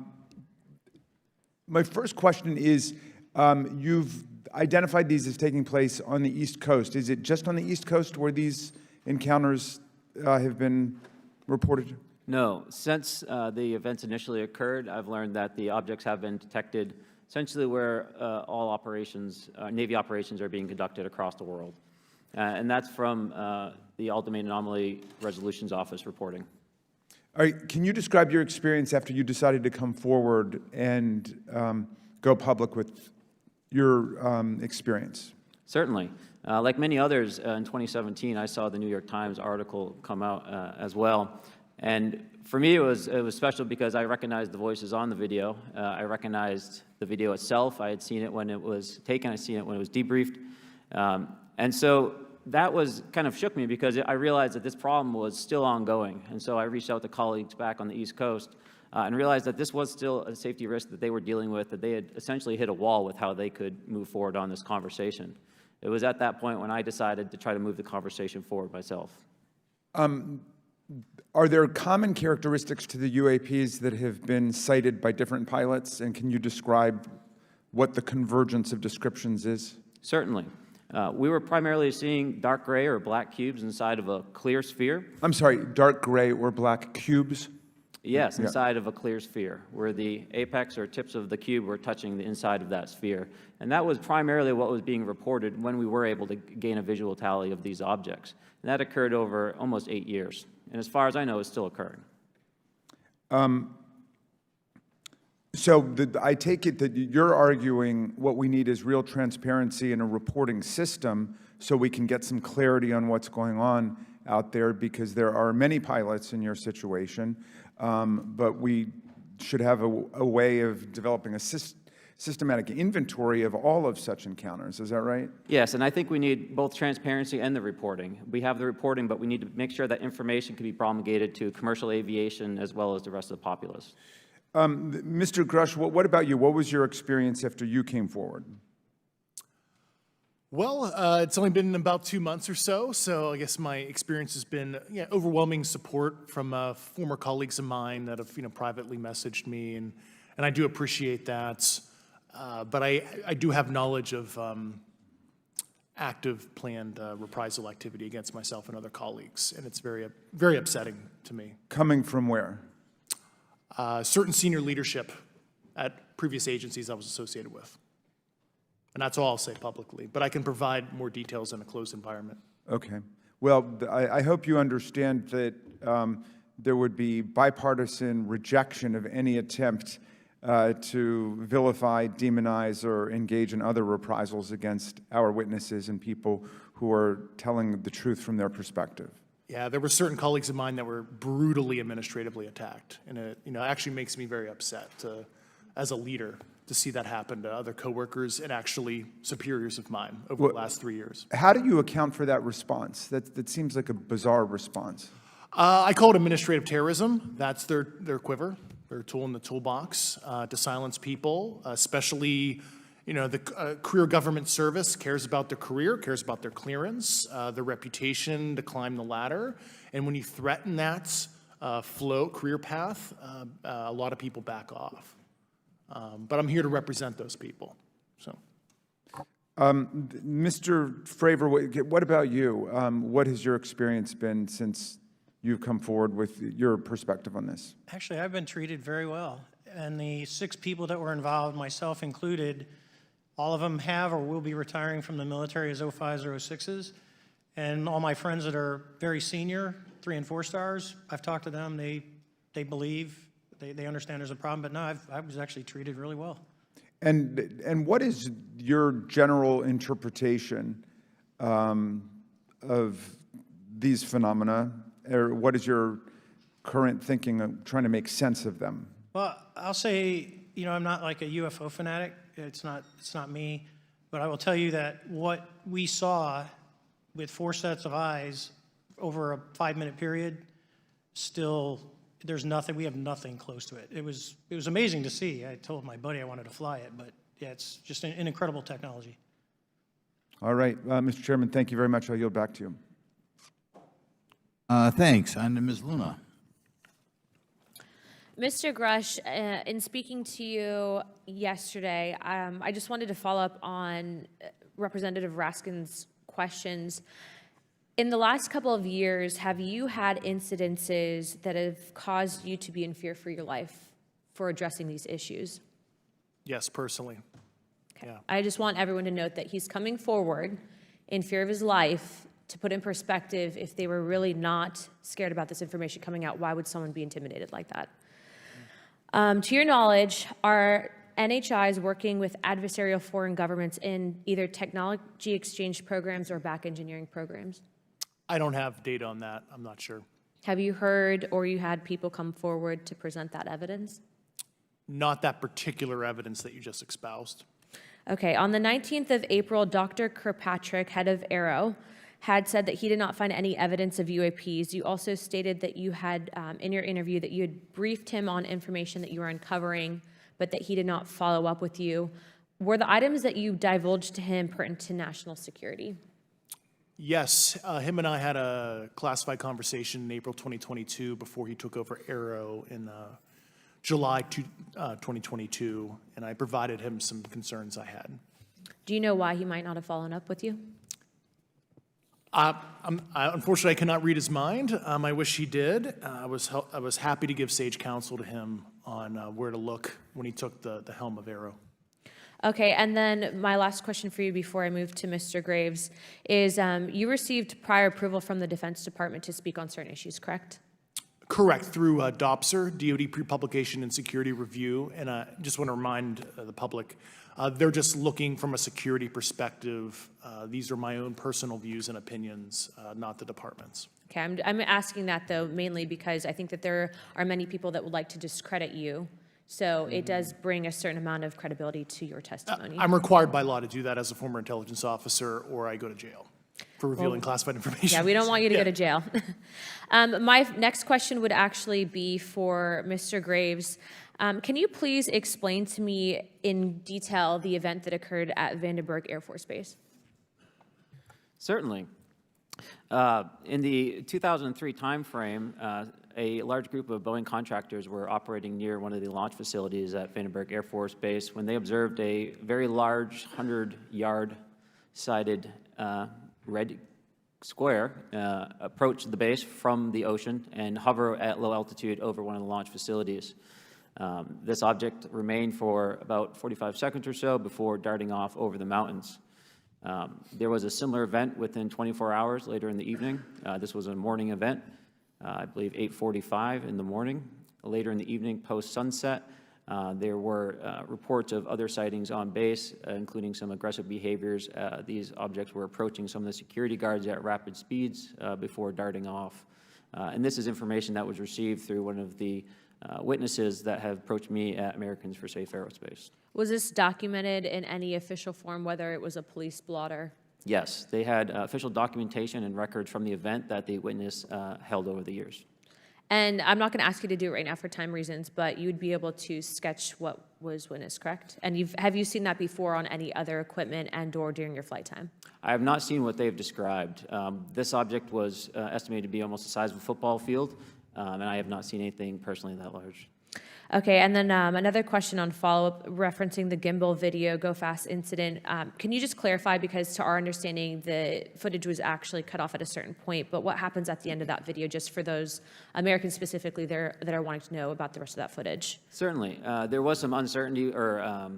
first question is, you've identified these as taking place on the East Coast. Is it just on the East Coast where these encounters have been reported? No. Since the events initially occurred, I've learned that the objects have been detected essentially where all operations, Navy operations, are being conducted across the world. And that's from the Ultimate Anomaly Resolutions Office reporting. All right, can you describe your experience after you decided to come forward and go public with your experience? Certainly. Like many others, in 2017, I saw the New York Times article come out as well. And for me, it was special because I recognized the voices on the video. I recognized the video itself. I had seen it when it was taken. I seen it when it was debriefed. And so that was kind of shook me because I realized that this problem was still ongoing. And so I reached out to colleagues back on the East Coast and realized that this was still a safety risk that they were dealing with, that they had essentially hit a wall with how they could move forward on this conversation. It was at that point when I decided to try to move the conversation forward myself. Are there common characteristics to the UAPs that have been cited by different pilots, and can you describe what the convergence of descriptions is? Certainly. We were primarily seeing dark gray or black cubes inside of a clear sphere. I'm sorry, dark gray or black cubes? Yes, inside of a clear sphere, where the apex or tips of the cube were touching the inside of that sphere. And that was primarily what was being reported when we were able to gain a visual tally of these objects. And that occurred over almost 8 years. And as far as I know, it's still occurring. I take it that you're arguing what we need is real transparency in a reporting system so we can get some clarity on what's going on out there, because there are many pilots in your situation, but we should have a way of developing a systematic inventory of all of such encounters. Is that right? Yes, and I think we need both transparency and the reporting. We have the reporting, but we need to make sure that information can be promulgated to commercial aviation as well as the rest of the populace. Mr. Grusch, what about you? What was your experience after you came forward? Well, it's only been about 2 months or so, so I guess my experience has been overwhelming support from former colleagues of mine that have privately messaged me, and I do appreciate that. But I do have knowledge of active planned reprisal activity against myself and other colleagues, and it's very, very upsetting to me. Coming from where? Certain senior leadership at previous agencies I was associated with. And that's all I'll say publicly, but I can provide more details in a closed environment. Okay. Well, I hope you understand that there would be bipartisan rejection of any attempt to vilify, demonize, or engage in other reprisals against our witnesses and people who are telling the truth from their perspective. Yeah, there were certain colleagues of mine that were brutally administratively attacked, and it actually makes me very upset as a leader to see that happen to other coworkers and actually superiors of mine over the last 3 years. How do you account for that response? That seems like a bizarre response. I call it administrative terrorism. That's their quiver, their tool in the toolbox to silence people, especially the career government service cares about their career, cares about their clearance, their reputation to climb the ladder. And when you threaten that career path, a lot of people back off. But I'm here to represent those people. So, Mr. Fravor, what about you? What has your experience been since you've come forward with your perspective on this? Actually, I've been treated very well. And the 6 people that were involved, myself included, all of them have or will be retiring from the military as 05s or 06s. And all my friends that are very senior, 3 and 4 stars, I've talked to them. They believe, they understand there's a problem. But no, I was actually treated really well. And what is your general interpretation of these phenomena, or what is your current thinking of trying to make sense of them? Well, I'll say, I'm not like a UFO fanatic. It's not me. But I will tell you that what we saw with 4 sets of eyes over a 5-minute period, still, there's nothing, we have nothing close to it. It was amazing to see. I told my buddy I wanted to fly it, but yeah, it's just an incredible technology. All right, Mr. Chairman, thank you very much. I'll yield back to you. Thanks. On to Ms. Luna. Mr. Grusch, in speaking to you yesterday, I just wanted to follow up on Representative Raskin's questions. In the last couple of years, have you had incidences that have caused you to be in fear for your life for addressing these issues? Yes, personally. Okay. Yeah. I just want everyone to note that he's coming forward in fear of his life. To put in perspective, if they were really not scared about this information coming out, why would someone be intimidated like that? To your knowledge, are NHIs working with adversarial foreign governments in either technology exchange programs or back engineering programs? I don't have data on that. I'm not sure. Have you heard or you had people come forward to present that evidence? Not that particular evidence that you just espoused. Okay, on the 19th of April, Dr. Kirkpatrick, head of AARO, had said that he did not find any evidence of UAPs. You also stated that you had, in your interview, that you had briefed him on information that you were uncovering, but that he did not follow up with you. Were the items that you divulged to him pertinent to national security? Yes, him and I had a classified conversation in April 2022 before he took over AARO in July 2022, and I provided him some concerns I had. Do you know why he might not have followed up with you? Unfortunately, I cannot read his mind. I wish he did. I was happy to give sage counsel to him on where to look when he took the helm of AARO. Okay, and then my last question for you before I move to Mr. Graves is you received prior approval from the Defense Department to speak on certain issues, correct? Correct, through DOPSR, DoD Pre-Publication and Security Review, and I just want to remind the public, they're just looking from a security perspective. These are my own personal views and opinions, not the department's. Okay, I'm asking that though mainly because I think that there are many people that would like to discredit you. So it does bring a certain amount of credibility to your testimony. I'm required by law to do that as a former intelligence officer, or I go to jail for revealing classified information. Yeah, we don't want you to go to jail. My next question would actually be for Mr. Graves. Can you please explain to me in detail the event that occurred at Vandenberg Air Force Base? Certainly. In the 2003 timeframe, a large group of Boeing contractors were operating near one of the launch facilities at Vandenberg Air Force Base when they observed a very large 100-yard sided red square approach the base from the ocean and hover at low altitude over one of the launch facilities. This object remained for about 45 seconds or so before darting off over the mountains. There was a similar event within 24 hours later in the evening. This was a morning event, I believe 8:45 in the morning. Later in the evening, post-sunset, there were reports of other sightings on base, including some aggressive behaviors. These objects were approaching some of the security guards at rapid speeds before darting off. And this is information that was received through one of the witnesses that have approached me at Americans for Safe Aerospace. Was this documented in any official form, whether it was a police blotter? Yes, they had official documentation and records from the event that the witness held over the years. And I'm not going to ask you to do it right now for time reasons, but you'd be able to sketch what was witnessed, correct? And have you seen that before on any other equipment and or during your flight time? I have not seen what they've described. This object was estimated to be almost the size of a football field, and I have not seen anything personally that large. Okay, and then another question on follow-up referencing the gimbal video Go Fast incident. Can you just clarify, because to our understanding, the footage was actually cut off at a certain point, but what happens at the end of that video, just for those Americans specifically that are wanting to know about the rest of that footage? Certainly. There was some uncertainty or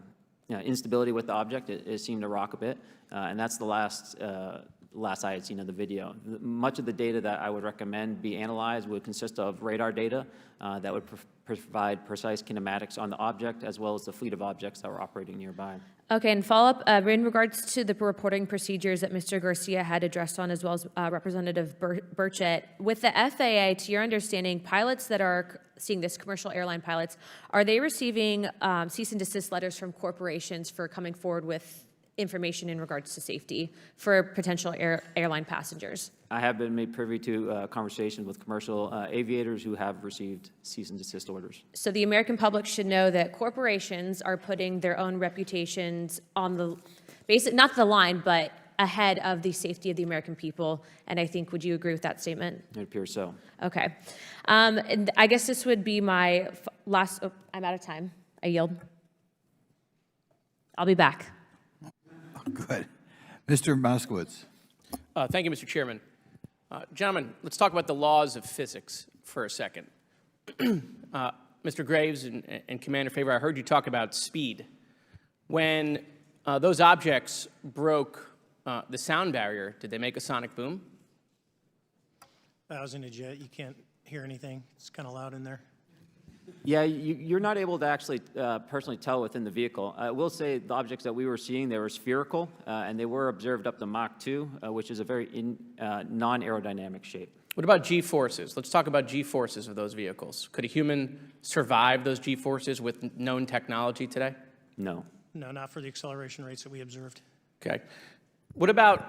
instability with the object. It seemed to rock a bit, and that's the last I had seen of the video. Much of the data that I would recommend be analyzed would consist of radar data that would provide precise kinematics on the object, as well as the fleet of objects that were operating nearby. Okay, and follow-up, in regards to the reporting procedures that Mr. Garcia had addressed on, as well as Representative Burchett, with the FAA, to your understanding, pilots that are seeing this, commercial airline pilots, are they receiving cease and desist letters from corporations for coming forward with information in regards to safety for potential airline passengers? I have been made privy to conversations with commercial aviators who have received cease and desist orders. So the American public should know that corporations are putting their own reputations on the not the line, but ahead of the safety of the American people. And I think, would you agree with that statement? It appears so. Okay. And I guess this would be my last, I'm out of time. I yield. I'll be back. Good. Mr. Moskowitz. Thank you, Mr. Chairman. Gentlemen, let's talk about the laws of physics for a second. Mr. Graves and Commander Fravor, I heard you talk about speed. When those objects broke the sound barrier, did they make a sonic boom? I was in a jet. You can't hear anything. It's kind of loud in there. Yeah, you're not able to actually personally tell within the vehicle. I will say the objects that we were seeing, they were spherical, and they were observed up to Mach 2, which is a very non-aerodynamic shape. What about G-forces? Let's talk about G-forces of those vehicles. Could a human survive those G-forces with known technology today? No. No, not for the acceleration rates that we observed. Okay. What about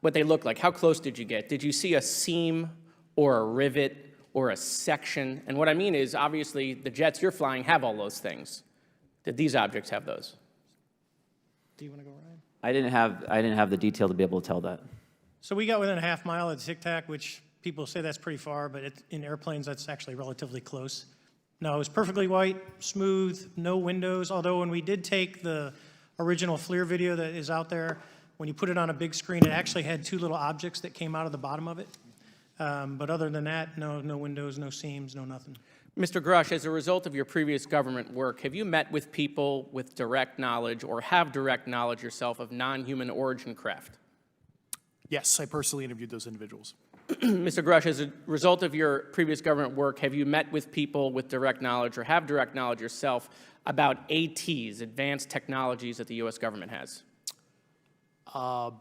what they look like? How close did you get? Did you see a seam or a rivet or a section? And what I mean is, obviously, the jets you're flying have all those things. Did these objects have those? Do you want to go, Ryan? I didn't have the detail to be able to tell that. So we got within a half mile of Tic Tac, which people say that's pretty far, but in airplanes, that's actually relatively close. No, it was perfectly white, smooth, no windows, although when we did take the original FLIR video that is out there, when you put it on a big screen, it actually had two little objects that came out of the bottom of it. But other than that, no windows, no seams, no nothing. Mr. Grusch, as a result of your previous government work, have you met with people with direct knowledge or have direct knowledge yourself of non-human origin craft? Yes, I personally interviewed those individuals. Mr. Grusch, as a result of your previous government work, have you met with people with direct knowledge or have direct knowledge yourself about ATs, advanced technologies that the U.S. government has?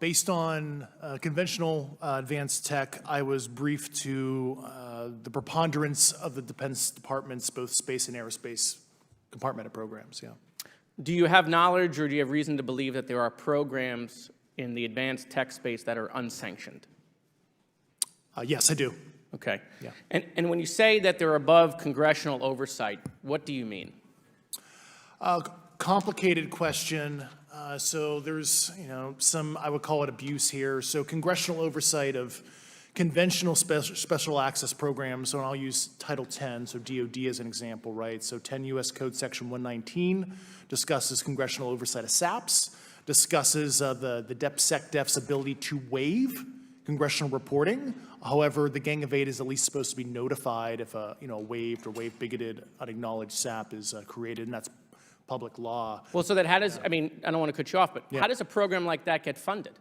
Based on conventional advanced tech, I was briefed to the preponderance of the Defense Department's both space and aerospace compartmented programs, yeah. Do you have knowledge or do you have reason to believe that there are programs in the advanced tech space that are unsanctioned? Yes, I do. Okay. Yeah. And when you say that they're above congressional oversight, what do you mean? Complicated question. So there's, some, I would call it abuse here. So congressional oversight of conventional special access programs, so I'll use Title 10, so DOD as an example, right? So 10 U.S. Code Section 119 discusses congressional oversight of SAPs, discusses the DepSecDef's ability to waive congressional reporting. However, the Gang of Eight is at least supposed to be notified if a waived or waive-bigoted unacknowledged SAP is created, and that's public law. Well, so that how does, I don't want to cut you off, but how does a program like that get funded?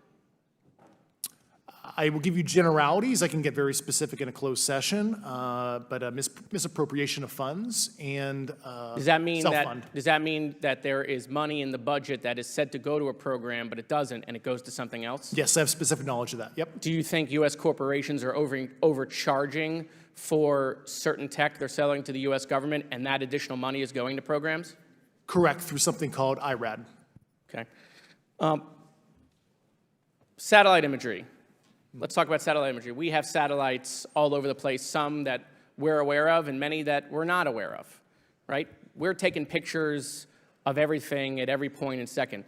I will give you generalities. I can get very specific in a closed session, but misappropriation of funds and Does that mean self-fund. that there is money in the budget that is said to go to a program, but it doesn't, and it goes to something else? Yes, I have specific knowledge of that. Yep. Do you think U.S. corporations are overcharging for certain tech they're selling to the U.S. government, and that additional money is going to programs? Correct, through something called IRAD. Okay. Satellite imagery. Let's talk about satellite imagery. We have satellites all over the place, some that we're aware of and many that we're not aware of, right? We're taking pictures of everything at every point and second.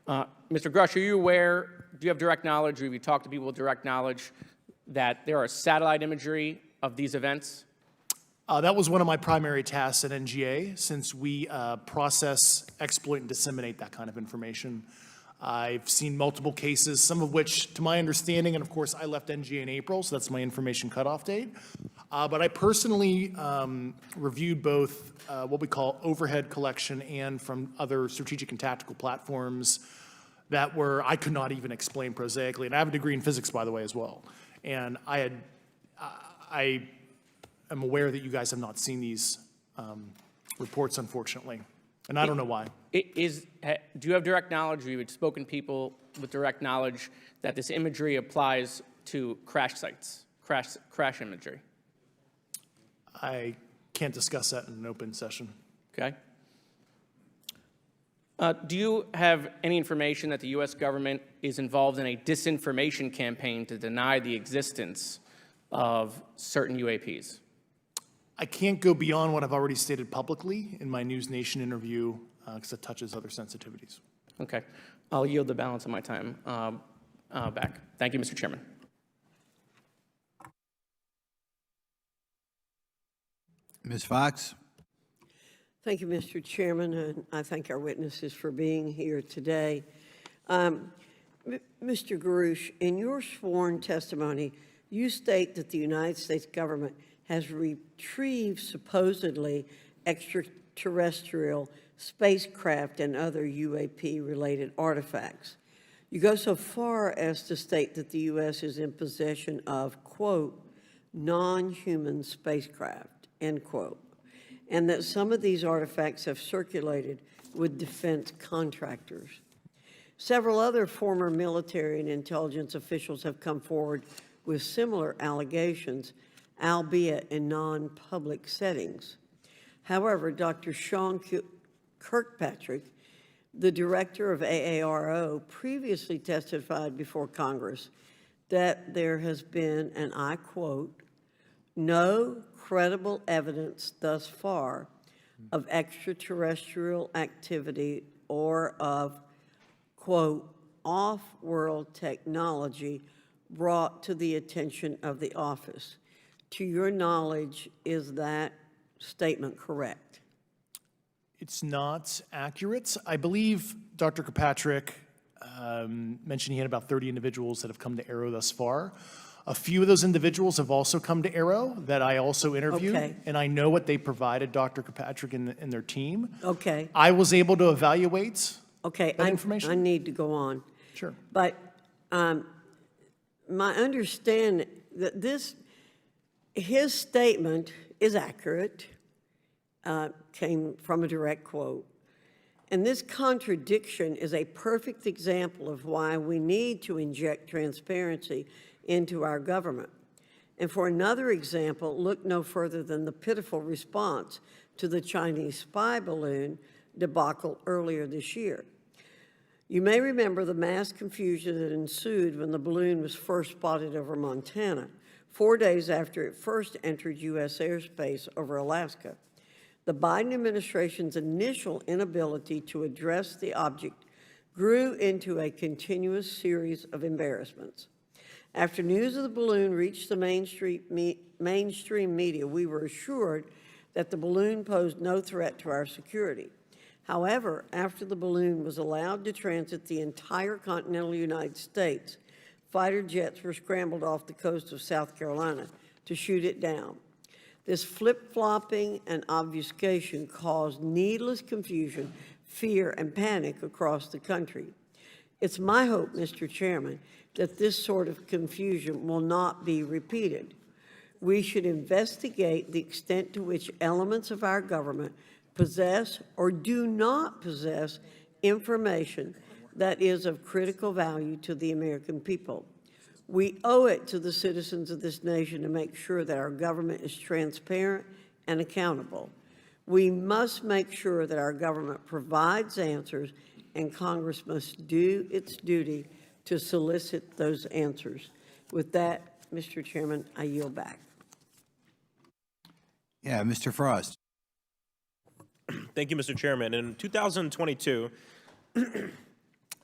Mr. Grusch, are you aware, do you have direct knowledge, or have you talked to people with direct knowledge that there are satellite imagery of these events? That was one of my primary tasks at NGA, since we process, exploit, and disseminate that kind of information. I've seen multiple cases, some of which, to my understanding, and of course, I left NGA in April, so that's my information cutoff date. But I personally reviewed both what we call overhead collection and from other strategic and tactical platforms that I could not even explain prosaically. And I have a degree in physics, by the way, as well. And I am aware that you guys have not seen these reports, unfortunately. And I don't know why. Do you have direct knowledge, or you've spoken to people with direct knowledge that this imagery applies to crash sites, crash imagery? I can't discuss that in an open session. Okay. Do you have any information that the U.S. government is involved in a disinformation campaign to deny the existence of certain UAPs? I can't go beyond what I've already stated publicly in my News Nation interview because it touches other sensitivities. Okay. I'll yield the balance of my time back. Thank you, Mr. Chairman. Ms. Fox? Thank you, Mr. Chairman, and I thank our witnesses for being here today. Mr. Grusch, in your sworn testimony, you state that the United States government has retrieved supposedly extraterrestrial spacecraft and other UAP-related artifacts. You go so far as to state that the U.S. is in possession of, quote, non-human spacecraft, end quote, and that some of these artifacts have circulated with defense contractors. Several other former military and intelligence officials have come forward with similar allegations, albeit in non-public settings. However, Dr. Sean Kirkpatrick, the director of AARO, previously testified before Congress that there has been, and I quote, no credible evidence thus far of extraterrestrial activity or of, quote, off-world technology brought to the attention of the office. To your knowledge, is that statement correct? It's not accurate. I believe Dr. Kirkpatrick mentioned he had about 30 individuals that have come to AARO thus far. A few of those individuals have also come to AARO that I also interviewed, Okay. and I know what they provided Dr. Kirkpatrick and their team. Okay. I was able to evaluate Okay, that information. I need to go on. Sure. But my understanding that his statement is accurate, came from a direct quote. And this contradiction is a perfect example of why we need to inject transparency into our government. And for another example, look no further than the pitiful response to the Chinese spy balloon debacle earlier this year. You may remember the mass confusion that ensued when the balloon was first spotted over Montana, 4 days after it first entered U.S. airspace over Alaska. The Biden administration's initial inability to address the object grew into a continuous series of embarrassments. After news of the balloon reached the mainstream media, we were assured that the balloon posed no threat to our security. However, after the balloon was allowed to transit the entire continental United States, fighter jets were scrambled off the coast of South Carolina to shoot it down. This flip-flopping and obfuscation caused needless confusion, fear, and panic across the country. It's my hope, Mr. Chairman, that this sort of confusion will not be repeated. We should investigate the extent to which elements of our government possess or do not possess information that is of critical value to the American people. We owe it to the citizens of this nation to make sure that our government is transparent and accountable. We must make sure that our government provides answers, and Congress must do its duty to solicit those answers. With that, Mr. Chairman, I yield back. Yeah, Mr. Frost. Thank you, Mr. Chairman. In 2022,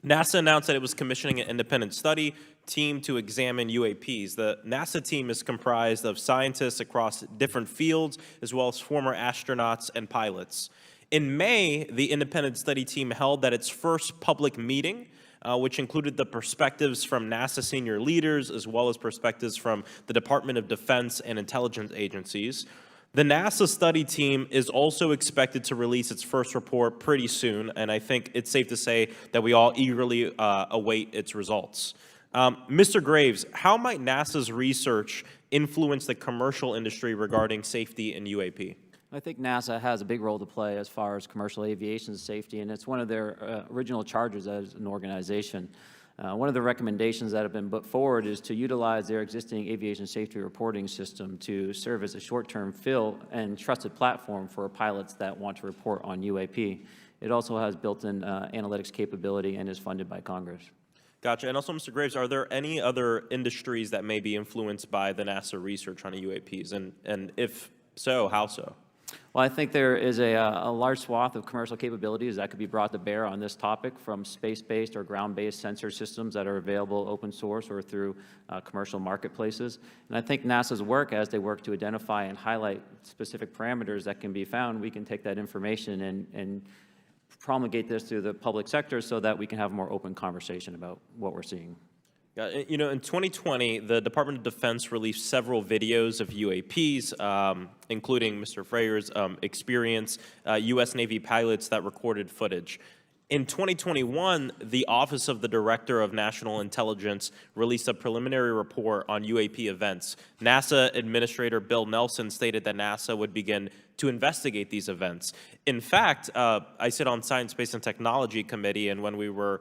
NASA announced that it was commissioning an independent study team to examine UAPs. The NASA team is comprised of scientists across different fields, as well as former astronauts and pilots. In May, the independent study team held its first public meeting, which included the perspectives from NASA senior leaders, as well as perspectives from the Department of Defense and intelligence agencies. The NASA study team is also expected to release its first report pretty soon, and I think it's safe to say that we all eagerly await its results. Mr. Graves, how might NASA's research influence the commercial industry regarding safety in UAP? I think NASA has a big role to play as far as commercial aviation safety, and it's one of their original charges as an organization. One of the recommendations that have been put forward is to utilize their existing aviation safety reporting system to serve as a short-term fill and trusted platform for pilots that want to report on UAP. It also has built-in analytics capability and is funded by Congress. Gotcha. And also, Mr. Graves, are there any other industries that may be influenced by the NASA research on UAPs? And if so, how so? Well, I think there is a large swath of commercial capabilities that could be brought to bear on this topic, from space-based or ground-based sensor systems that are available open source or through commercial marketplaces. And I think NASA's work, as they work to identify and highlight specific parameters that can be found, we can take that information and promulgate this through the public sector so that we can have a more open conversation about what we're seeing. You know, in 2020, the Department of Defense released several videos of UAPs, including Mr. Fravor's experience, U.S. Navy pilots that recorded footage. In 2021, the Office of the Director of National Intelligence released a preliminary report on UAP events. NASA Administrator Bill Nelson stated that NASA would begin to investigate these events. In fact, I sit on Science, Space, and Technology Committee, and when we were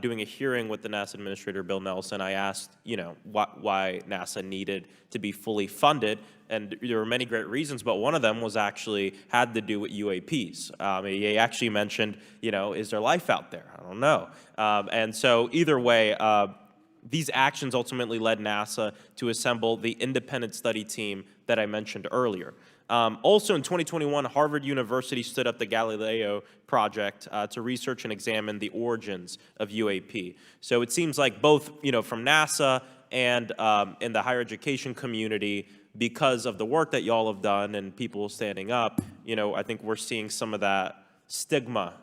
doing a hearing with the NASA Administrator Bill Nelson, I asked, you know, why NASA needed to be fully funded, and there were many great reasons, but one of them was actually had to do with UAPs. He actually mentioned, you know, is there life out there? I don't know. And so either way, these actions ultimately led NASA to assemble the independent study team that I mentioned earlier. Also in 2021, Harvard University stood up the Galileo project to research and examine the origins of UAP. So it seems like both, you know, from NASA and in the higher education community, because of the work that y'all have done and people standing up, you know, I think we're seeing some of that stigma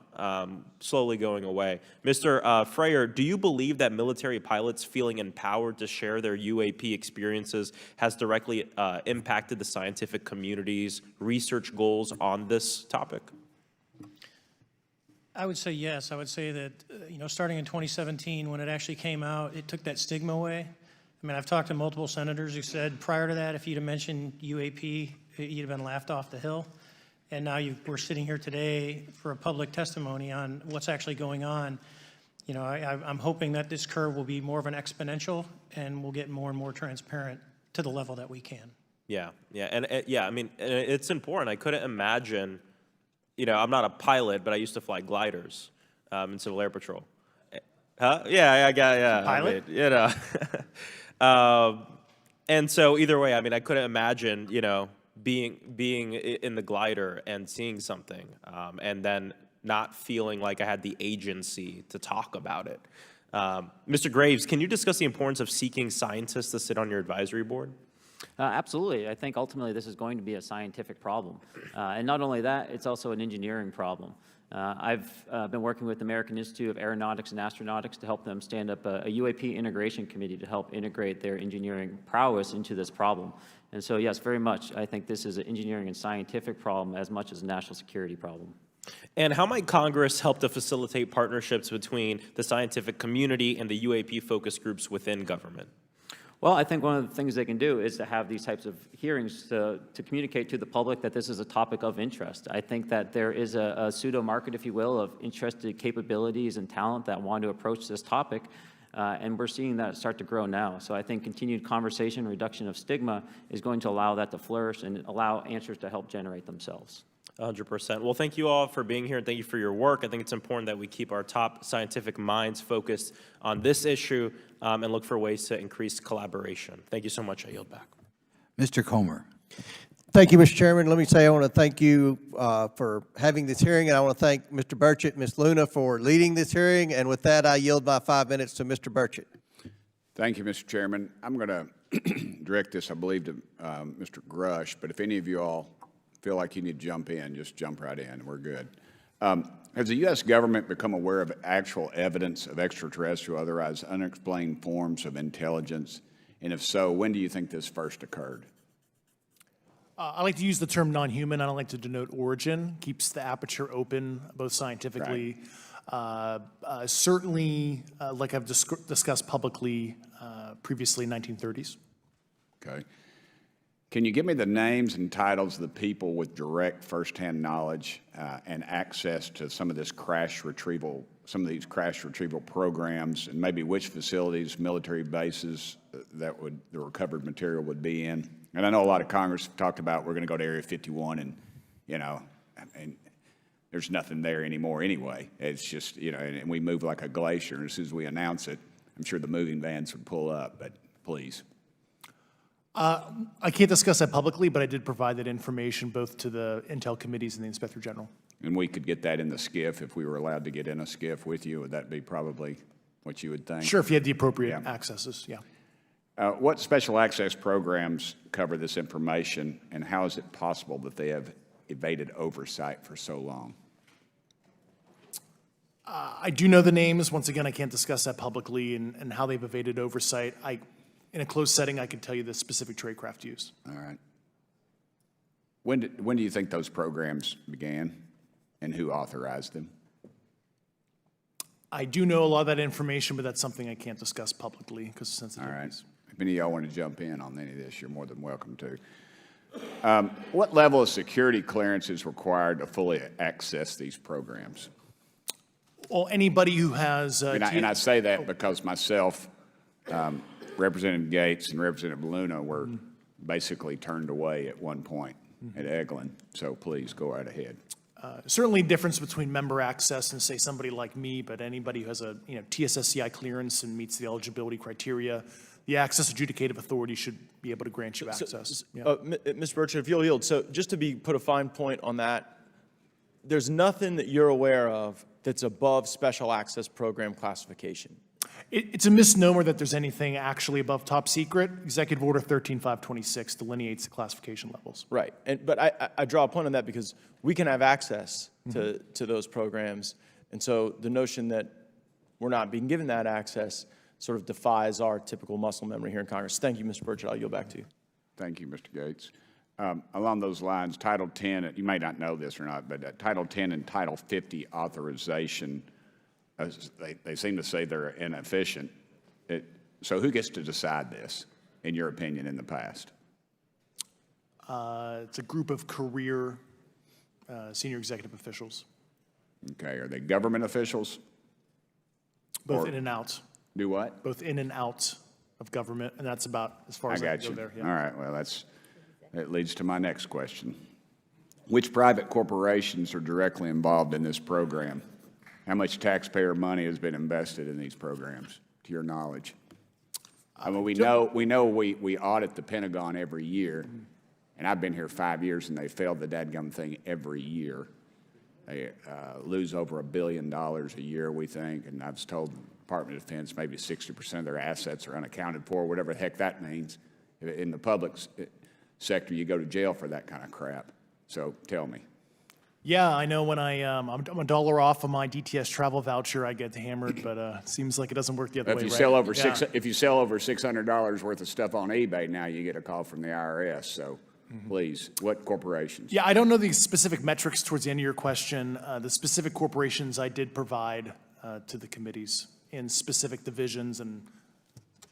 slowly going away. Mr. Fravor, do you believe that military pilots feeling empowered to share their UAP experiences has directly impacted the scientific community's research goals on this topic? I would say yes. I would say that, you know, starting in 2017, when it actually came out, it took that stigma away. I mean, I've talked to multiple senators who said prior to that, if you'd have mentioned UAP, you'd have been laughed off the hill. And now we're sitting here today for a public testimony on what's actually going on. You know, I'm hoping that this curve will be more of an exponential and we'll get more and more transparent to the level that we can. Yeah, I mean, it's important. I couldn't imagine, you know, I'm not a pilot, but I used to fly gliders in Civil Air Patrol. Huh? Yeah. Pilot? I mean, you know. And so either way, I mean, I couldn't imagine, you know, being in the glider and seeing something, and then not feeling like I had the agency to talk about it. Mr. Graves, can you discuss the importance of seeking scientists to sit on your advisory board? Absolutely. I think ultimately this is going to be a scientific problem. And not only that, it's also an engineering problem. I've been working with the American Institute of Aeronautics and Astronautics to help them stand up a UAP integration committee to help integrate their engineering prowess into this problem. And so, yes, very much, I think this is an engineering and scientific problem as much as a national security problem. And how might Congress help to facilitate partnerships between the scientific community and the UAP focus groups within government? Well, I think one of the things they can do is to have these types of hearings to communicate to the public that this is a topic of interest. I think that there is a pseudo-market, if you will, of interested capabilities and talent that want to approach this topic, and we're seeing that start to grow now. So I think continued conversation, reduction of stigma is going to allow that to flourish and allow answers to help generate themselves. 100%. Well, thank you all for being here, and thank you for your work. I think it's important that we keep our top scientific minds focused on this issue and look for ways to increase collaboration. Thank you so much. I yield back. Mr. Comer. Thank you, Mr. Chairman. Let me say I want to thank you for having this hearing, and I want to thank Mr. Burchett and Ms. Luna for leading this hearing. And with that, I yield my 5 minutes to Mr. Burchett. Thank you, Mr. Chairman. I'm going to direct this, I believe, to Mr. Grusch, but if any of you all feel like you need to jump in, just jump right in. We're good. Has the U.S. government become aware of actual evidence of extraterrestrial, otherwise unexplained forms of intelligence? And if so, when do you think this first occurred? I like to use the term non-human. I don't like to denote origin. Keeps the aperture open, both scientifically. Certainly, like I've discussed publicly previously, 1930s. Okay. Can you give me the names and titles of the people with direct firsthand knowledge and access to some of these crash retrieval programs, and maybe which facilities, military bases that the recovered material would be in? And I know a lot of Congress have talked about we're going to go to Area 51, and and there's nothing there anymore anyway. It's just and we move like a glacier. And as soon as we announce it, I'm sure the moving vans would pull up. But please. I can't discuss that publicly, but I did provide that information both to the Intel committees and the Inspector General. And we could get that in the SCIF if we were allowed to get in a SCIF with you. Would that be probably what you would think? Sure, if you had the appropriate accesses, yeah. What special access programs cover this information, and how is it possible that they have evaded oversight for so long? I do know the names. Once again, I can't discuss that publicly and how they've evaded oversight. In a closed setting, I can tell you the specific tradecraft used. All right. When do you think those programs began, and who authorized them? I do know a lot of that information, but that's something I can't discuss publicly because of sensitivities. All right. If any of y'all want to jump in on any of this, you're more than welcome to. What level of security clearance is required to fully access these programs? Well, anybody who has... and I say that because myself, Representative Gates and Representative Luna were basically turned away at one point at Eglin. So please go right ahead. Certainly difference between member access and, say, somebody like me, but anybody who has a TSSCI clearance and meets the eligibility criteria, the access adjudicative authority should be able to grant you access. Mr. Burchett, if you'll yield, so just to put a fine point on that, there's nothing that you're aware of that's above special access program classification. It's a misnomer that there's anything actually above top secret. Executive Order 13526 delineates the classification levels. Right, but I draw a point on that because we can have access to those programs, and so the notion that we're not being given that access sort of defies our typical muscle memory here in Congress. Thank you, Mr. Burchett. I'll yield back to you. Thank you, Mr. Gates. Along those lines, Title 10, you may not know this or not, but Title 10 and Title 50 authorization, they seem to say they're inefficient. So who gets to decide this, in your opinion, in the past? It's a group of career senior executive officials. Okay, are they government officials? Both in and out. Do what? Both in and out of government, and that's about as far as I can go there. Yeah. All right, well, that leads to my next question. Which private corporations are directly involved in this program? How much taxpayer money has been invested in these programs, to your knowledge? I mean, we know we audit the Pentagon every year, and I've been here 5 years, and they failed the dadgum thing every year. They lose over $1 billion a year, we think, and I've told the Department of Defense maybe 60% of their assets are unaccounted for, whatever the heck that means. In the public sector, you go to jail for that kind of crap. So tell me. Yeah, I know when I'm $1 off of my DTS travel voucher, I get hammered, but it seems like it doesn't work the other way, If you right? if you sell over $600 worth of stuff on eBay now, you get a call from the IRS. So please, what corporations? Yeah, I don't know the specific metrics towards the end of your question. The specific corporations I did provide to the committees in specific divisions, and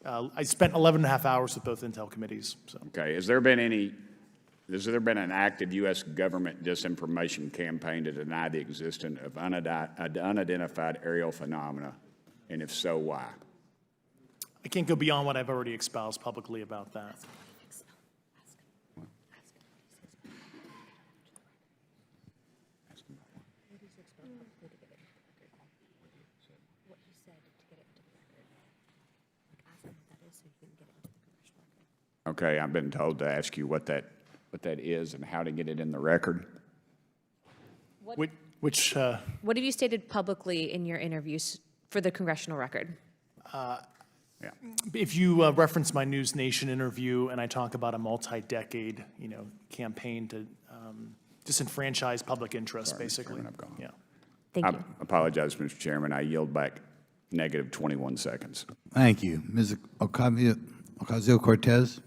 I spent 11 and a half hours with both Intel committees. So. Okay, has there been an active U.S. government disinformation campaign to deny the existence of unidentified aerial phenomena? And if so, why? I can't go beyond what I've already espoused publicly about that. Okay, I've been told to ask you what that what that is and how to get it in the record. What have you stated publicly in your interviews for the congressional record? If you reference my News Nation interview and I talk about a multi-decade, campaign to disenfranchise public interest, basically. Chairman, I've gone. Yeah. Thank I you. apologize, Mr. Chairman. I yield back negative 21 seconds. Thank you. Ms. Ocasio-Cortez?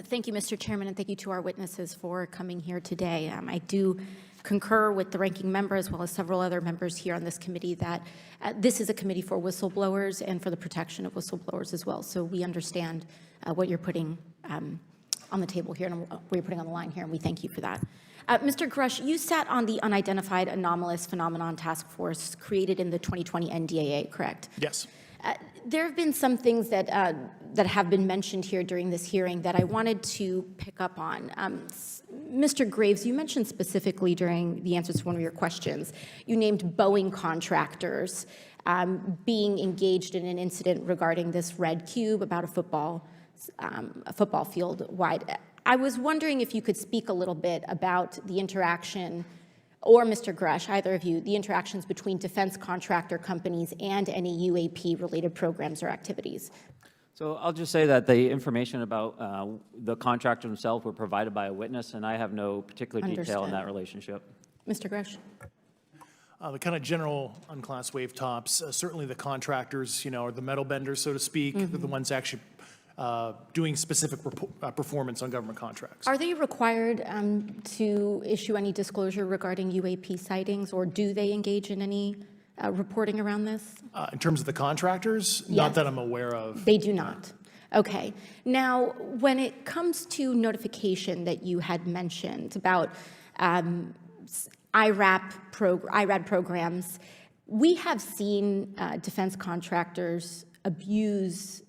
Thank you, Mr. Chairman, and thank you to our witnesses for coming here today. I do concur with the ranking member as well as several other members here on this committee that this is a committee for whistleblowers and for the protection of whistleblowers as well. So we understand what you're putting on the table here and what you're putting on the line here, and we thank you for that. Mr. Grusch, you sat on the Unidentified Anomalous Phenomenon Task Force created in the 2020 NDAA, correct? Yes. There have been some things that have been mentioned here during this hearing that I wanted to pick up on. Mr. Graves, you mentioned specifically during the answers to one of your questions, you named Boeing contractors being engaged in an incident regarding this red cube about a football field wide. I was wondering if you could speak a little bit about the interaction, or Mr. Grusch, either of you, the interactions between defense contractor companies and any UAP-related programs or activities. So I'll just say that the information about the contractor themselves were provided by a witness, and I have no particular detail in that relationship. Mr. Grusch. The kind of general unclassed wave tops, certainly the contractors, are the metal benders, so to speak. They're the ones actually doing specific performance on government contracts. Are they required to issue any disclosure regarding UAP sightings, or do they engage in any reporting around this? In terms of the contractors, Yes. not that I'm aware of. They do not. Okay. Now, when it comes to notification that you had mentioned about IRAD programs, we have seen defense contractors abuse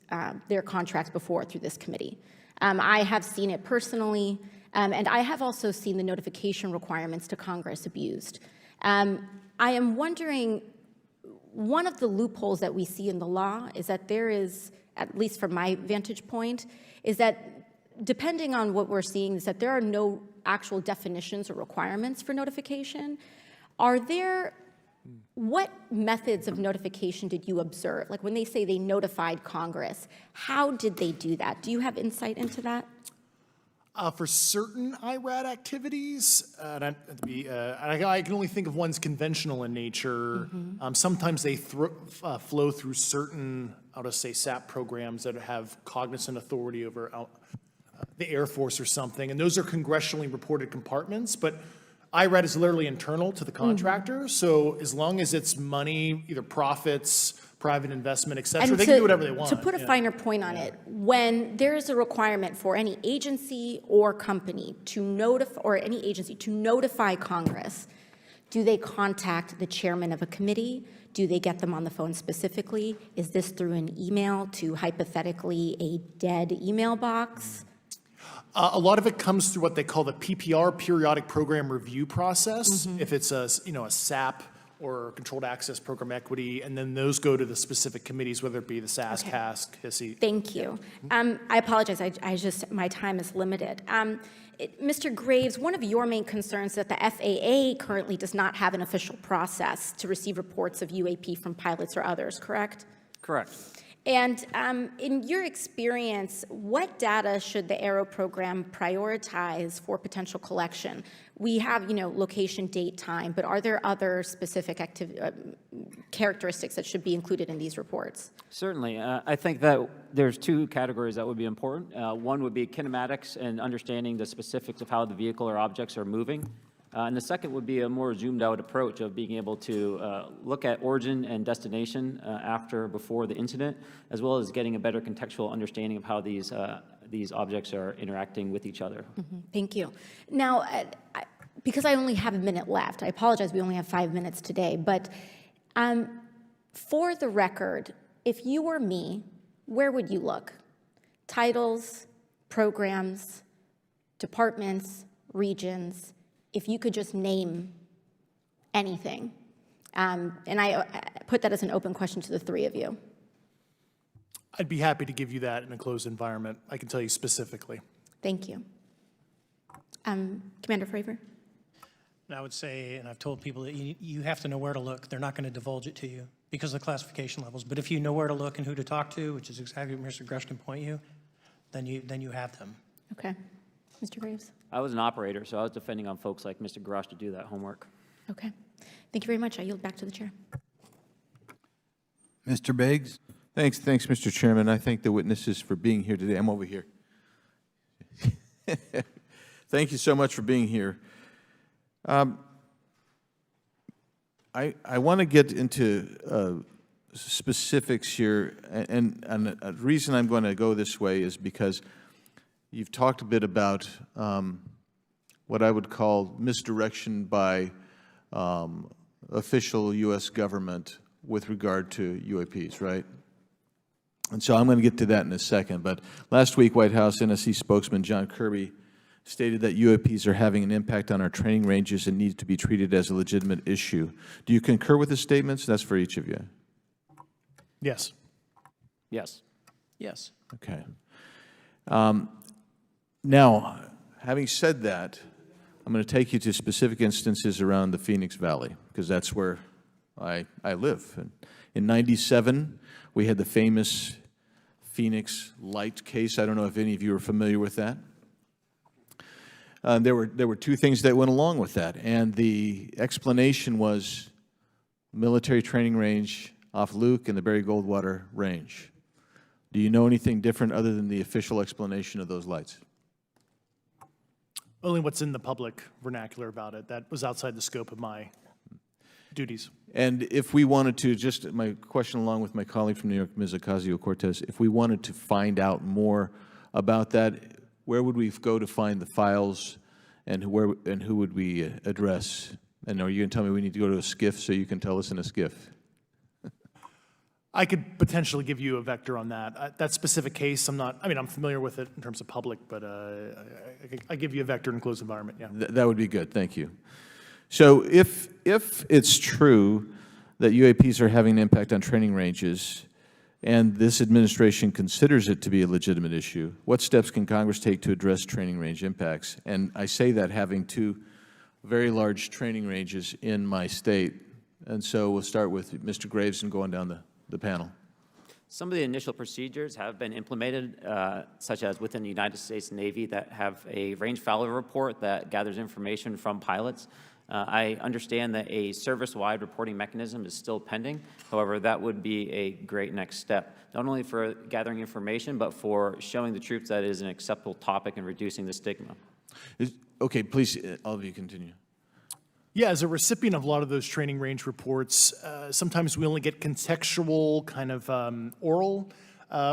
their contracts before through this committee. I have seen it personally, and I have also seen the notification requirements to Congress abused. I am wondering, one of the loopholes that we see in the law is that there is, at least from my vantage point, is that depending on what we're seeing, is that there are no actual definitions or requirements for notification. What methods of notification did you observe? Like when they say they notified Congress, how did they do that? Do you have insight into that? For certain IRAD activities, I can only think of ones conventional in nature. Sometimes they flow through certain, I'll just say, SAP programs that have cognizant authority over the Air Force or something, and those are congressionally reported compartments, but IRAD is literally internal to the contractor, so as long as it's money, either profits, private investment, et cetera, they can do whatever they want. To put a finer point on it, when there is a requirement for any agency or company to notify, or any agency to notify Congress, do they contact the chairman of a committee? Do they get them on the phone specifically? Is this through an email to hypothetically a dead email box? A lot of it comes through what they call the PPR, Periodic Program Review Process, if it's a SAP or Controlled Access Program Equity, and then those go to the specific committees, whether it be the SAS, CASC, HISI. Thank you. I apologize, my time is limited. Mr. Graves, one of your main concerns is that the FAA currently does not have an official process to receive reports of UAP from pilots or others, correct? Correct. And in your experience, what data should the AERO program prioritize for potential collection? We have, location, date, time, but are there other specific characteristics that should be included in these reports? Certainly. I think that there's two categories that would be important. One would be kinematics and understanding the specifics of how the vehicle or objects are moving. And the second would be a more zoomed out approach of being able to look at origin and destination before the incident, as well as getting a better contextual understanding of how these objects are interacting with each other. Thank you. Now, because I only have a minute left, I apologize, we only have 5 minutes today, but for the record, if you were me, where would you look? Titles, programs, departments, regions, if you could just name anything. And I put that as an open question to the three of you. I'd be happy to give you that in a closed environment. I can tell you specifically. Thank you. Commander Fravor? And I would say, and I've told people that you have to know where to look. They're not going to divulge it to you because of the classification levels. But if you know where to look and who to talk to, which is exactly what Mr. Grusch can point you, then you have them. Okay. Mr. Graves? I was an operator, so I was depending on folks like Mr. Grusch to do that homework. Okay. Thank you very much. I yield back to the chair. Mr. Biggs? Thanks, Mr. Chairman. I thank the witnesses for being here today. I'm over here. Thank you so much for being here. I want to get into specifics here, and a reason I'm going to go this way is because you've talked a bit about what I would call misdirection by official U.S. government with regard to UAPs, right? And so I'm going to get to that in a second. But last week, White House NSC spokesman John Kirby stated that UAPs are having an impact on our training ranges and need to be treated as a legitimate issue. Do you concur with the statements? That's for each of you. Yes. Yes. Yes. Okay. Now, having said that, I'm going to take you to specific instances around the Phoenix Valley, because that's where I live. And in '97, we had the famous Phoenix Light case. I don't know if any of you are familiar with that. There were two things that went along with that, and the explanation was military training range off Luke and the Barry Goldwater Range. Do you know anything different other than the official explanation of those lights? Only what's in the public vernacular about it. That was outside the scope of my duties. And if we wanted to, just my question along with my colleague from New York, Ms. Ocasio-Cortez, if we wanted to find out more about that, where would we go to find the files, and who would we address? And are you going to tell me we need to go to a SCIF so you can tell us in a SCIF? I could potentially give you a vector on that. That specific case, I'm familiar with it in terms of public, but I give you a vector in closed environment, yeah. That would be good, thank you. So if it's true that UAPs are having an impact on training ranges, and this administration considers it to be a legitimate issue, what steps can Congress take to address training range impacts? And I say that having two very large training ranges in my state. And so we'll start with Mr. Graves and go on down the panel. Some of the initial procedures have been implemented, such as within the United States Navy, that have a range failure report that gathers information from pilots. I understand that a service-wide reporting mechanism is still pending. However, that would be a great next step, not only for gathering information, but for showing the troops that it is an acceptable topic and reducing the stigma. Okay, please, all of you continue. Yeah, as a recipient of a lot of those training range reports, sometimes we only get contextual kind of oral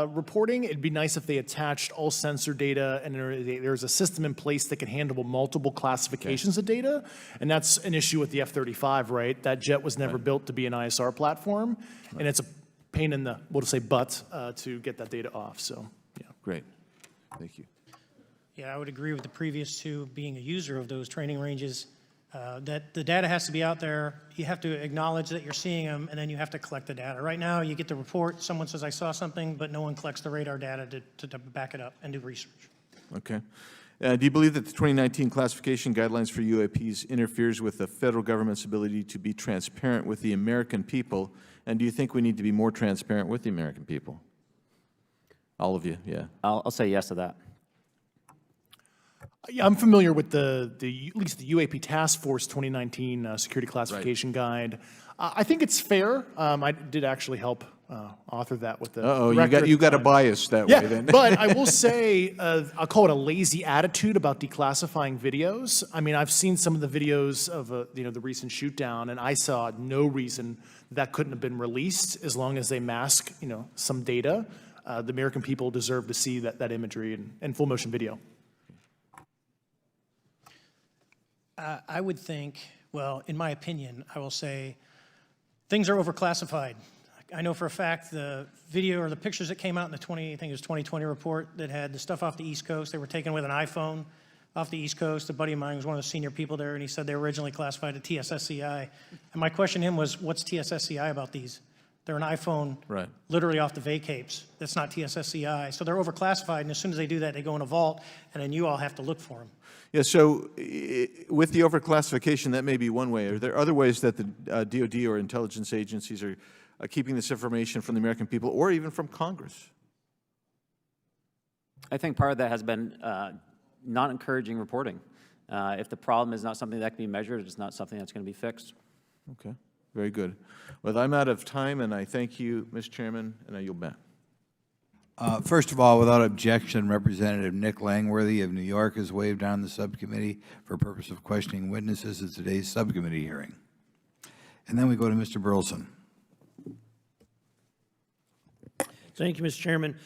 reporting. It'd be nice if they attached all sensor data and there's a system in place that can handle multiple classifications of data. And that's an issue with the F-35, right? That jet was never built to be an ISR platform. And it's a pain in the, we'll just say, butt to get that data off. So, yeah. Great. Thank you. Yeah, I would agree with the previous two. Being a user of those training ranges, that the data has to be out there. You have to acknowledge that you're seeing them, and then you have to collect the data. Right now, you get the report, someone says, I saw something, but no one collects the radar data to back it up and do research. Okay. Do you believe that the 2019 classification guidelines for UAPs interferes with the federal government's ability to be transparent with the American people? And do you think we need to be more transparent with the American people? All of you, yeah. I'll say yes to that. Yeah, I'm familiar with at least the UAP Task Force 2019 Security Classification Guide. I think it's fair. I did actually help author that with the director. You got a bias that way then. But I will say, I'll call it a lazy attitude about declassifying videos. I mean, I've seen some of the videos of the recent shoot down, and I saw no reason that couldn't have been released as long as they mask some data. The American people deserve to see that imagery and full motion video. I would think, well, in my opinion, I will say things are overclassified. I know for a fact the video or the pictures that came out in the 2020 report that had the stuff off the East Coast, they were taken with an iPhone off the East Coast. A buddy of mine was one of the senior people there, and he said they were originally classified at TSSCI. And my question to him was, what's TSSCI about these? They're an iPhone Right. literally off the vacapes. That's not TSSCI. So they're overclassified, and as soon as they do that, they go in a vault, and then you all have to look for them. Yeah, so with the overclassification, that may be one way. Are there other ways that the DOD or intelligence agencies are keeping this information from the American people or even from Congress? I think part of that has been not encouraging reporting. If the problem is not something that can be measured, it's not something that's going to be fixed. Okay, very good. Well, I'm out of time, and I thank you, Mr. Chairman, and I yield back. First of all, without objection, Representative Nick Langworthy of New York has waived on the subcommittee for purpose of questioning witnesses at today's subcommittee hearing. And then we go to Mr. Burleson. Thank you, Mr. Chairman.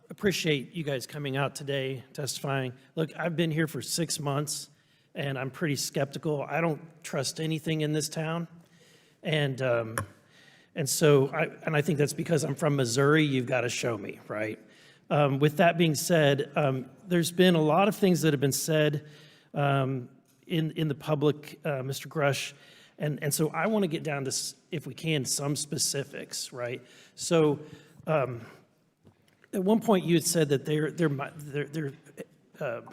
Appreciate you guys coming out today, testifying. Look, I've been here for 6 months, and I'm pretty skeptical. I don't trust anything in this town. And so I think that's because I'm from Missouri. You've got to show me, right? With that being said, there's been a lot of things that have been said in the public, Mr. Grusch, and so I want to get down to, if we can, some specifics, right? So at one point you had said that there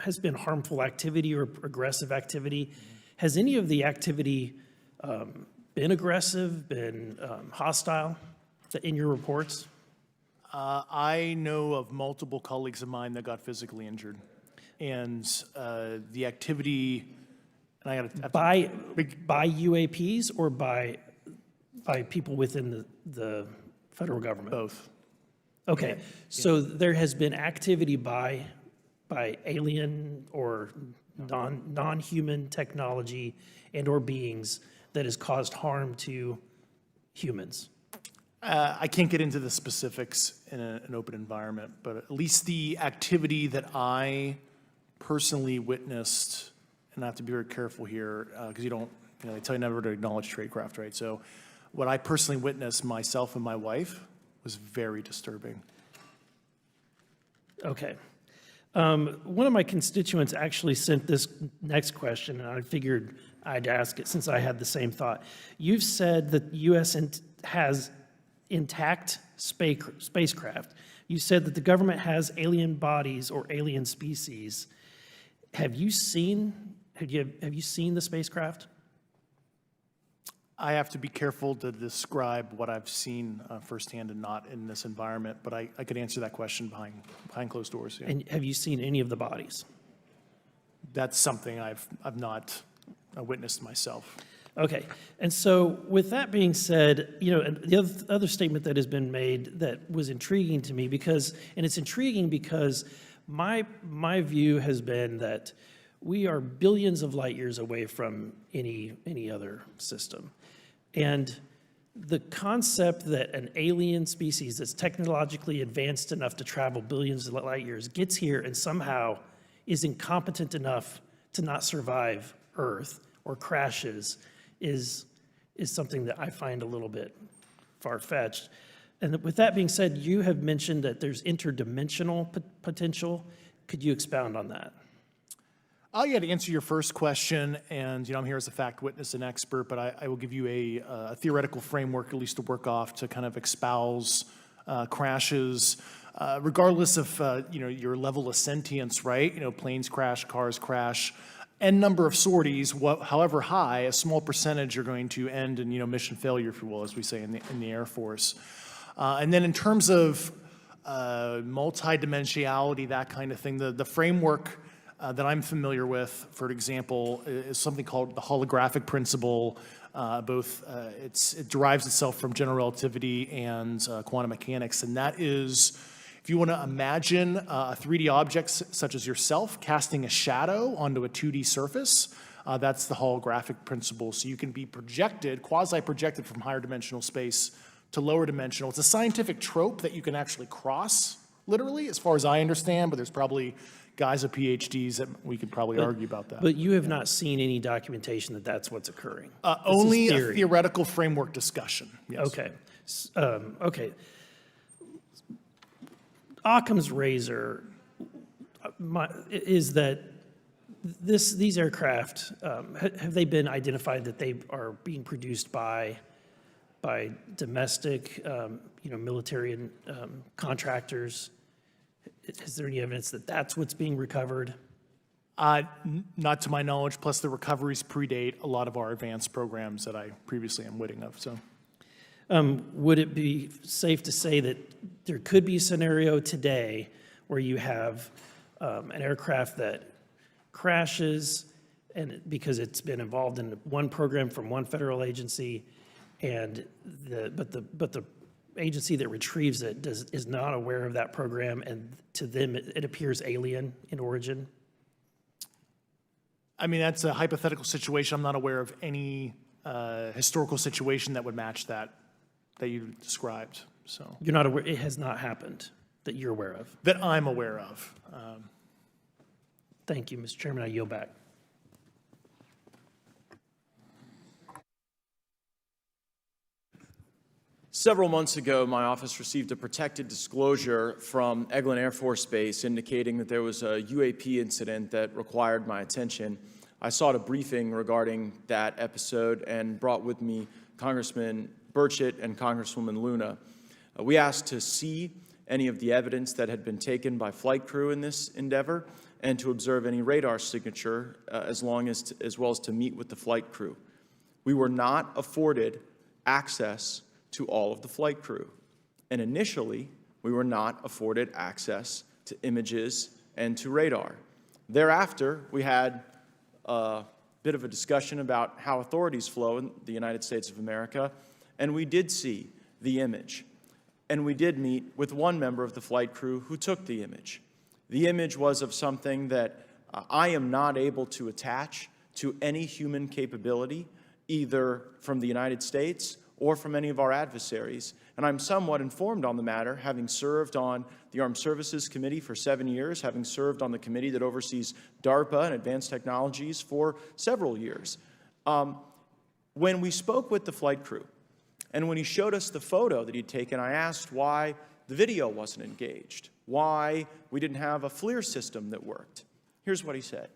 has been harmful activity or aggressive activity. Has any of the activity been aggressive, been hostile in your reports? I know of multiple colleagues of mine that got physically injured. And the activity, and I got by UAPs or by people within the federal government? Both. Okay, so there has been activity by alien or non-human technology and or beings that has caused harm to humans. I can't get into the specifics in an open environment, but at least the activity that I personally witnessed, and I have to be very careful here because they tell you never to acknowledge tradecraft, right? So what I personally witnessed, myself and my wife, was very disturbing. Okay. One of my constituents actually sent this next question, and I figured I'd ask it since I had the same thought. You've said that the U.S. has intact spacecraft. You said that the government has alien bodies or alien species. Have you seen the spacecraft? I have to be careful to describe what I've seen firsthand and not in this environment, but I could answer that question behind closed doors. Yeah. And have you seen any of the bodies? That's something I've not witnessed myself. Okay, and so with that being said, and the other statement that has been made that was intriguing to me it's intriguing because my view has been that we are billions of light years away from any other system. And the concept that an alien species that's technologically advanced enough to travel billions of light years gets here and somehow is incompetent enough to not survive Earth or crashes is something that I find a little bit far-fetched. And with that being said, you have mentioned that there's interdimensional potential. Could you expound on that? Yeah, to answer your first question, and I'm here as a fact witness and expert, but I will give you a theoretical framework at least to work off to kind of espouse crashes, regardless of your level of sentience, right? Planes crash, cars crash, n number of sorties, however high, a small percentage are going to end in mission failure, if you will, as we say in the Air Force. And then in terms of multidimensionality, that kind of thing, the framework that I'm familiar with, for example, is something called the holographic principle. It derives itself from general relativity and quantum mechanics, and that is, if you want to imagine a 3D object such as yourself casting a shadow onto a 2D surface, that's the holographic principle. So you can be projected, quasi-projected from higher dimensional space to lower dimensional. It's a scientific trope that you can actually cross, literally, as far as I understand, but there's probably guys with PhDs that we could probably argue about that. But you have not seen any documentation that that's what's occurring? Only a theoretical framework discussion, yes. Okay. Okay. Occam's razor is that these aircraft, have they been identified that they are being produced by by domestic, military and contractors? Is there any evidence that that's what's being recovered? Not to my knowledge, plus the recoveries predate a lot of our advanced programs that I previously am witting of, so. Would it be safe to say that there could be a scenario today where you have an aircraft that crashes and because it's been involved in one program from one federal agency, and but the agency that retrieves it is not aware of that program, and to them it appears alien in origin? I mean, that's a hypothetical situation. I'm not aware of any historical situation that would match that you described, so. You're not aware, it has not happened that you're aware of? That I'm aware of. Thank you, Mr. Chairman, I yield back. Several months ago, my office received a protected disclosure from Eglin Air Force Base indicating that there was a UAP incident that required my attention. I sought a briefing regarding that episode and brought with me Congressman Burchett and Congresswoman Luna. We asked to see any of the evidence that had been taken by flight crew in this endeavor and to observe any radar signature as well as to meet with the flight crew. We were not afforded access to all of the flight crew. And initially, we were not afforded access to images and to radar. Thereafter, we had a bit of a discussion about how authorities flow in the United States of America, and we did see the image. And we did meet with one member of the flight crew who took the image. The image was of something that I am not able to attach to any human capability, either from the United States or from any of our adversaries. And I'm somewhat informed on the matter, having served on the Armed Services Committee for 7 years, having served on the committee that oversees DARPA and advanced technologies for several years. When we spoke with the flight crew, and when he showed us the photo that he'd taken, I asked why the video wasn't engaged, why we didn't have a FLIR system that worked. Here's what he said.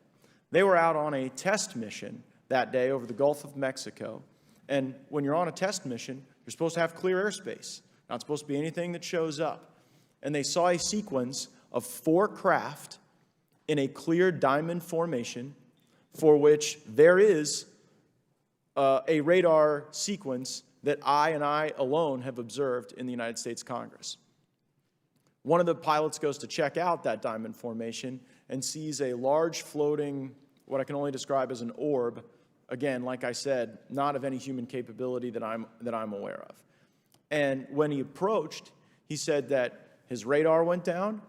They were out on a test mission that day over the Gulf of Mexico. And when you're on a test mission, you're supposed to have clear airspace. Not supposed to be anything that shows up. And they saw a sequence of 4 craft in a clear diamond formation for which there is a radar sequence that I alone have observed in the United States Congress. One of the pilots goes to check out that diamond formation and sees a large floating, what I can only describe as an orb. Again, like I said, not of any human capability that I'm aware of. And when he approached, he said that his radar went down,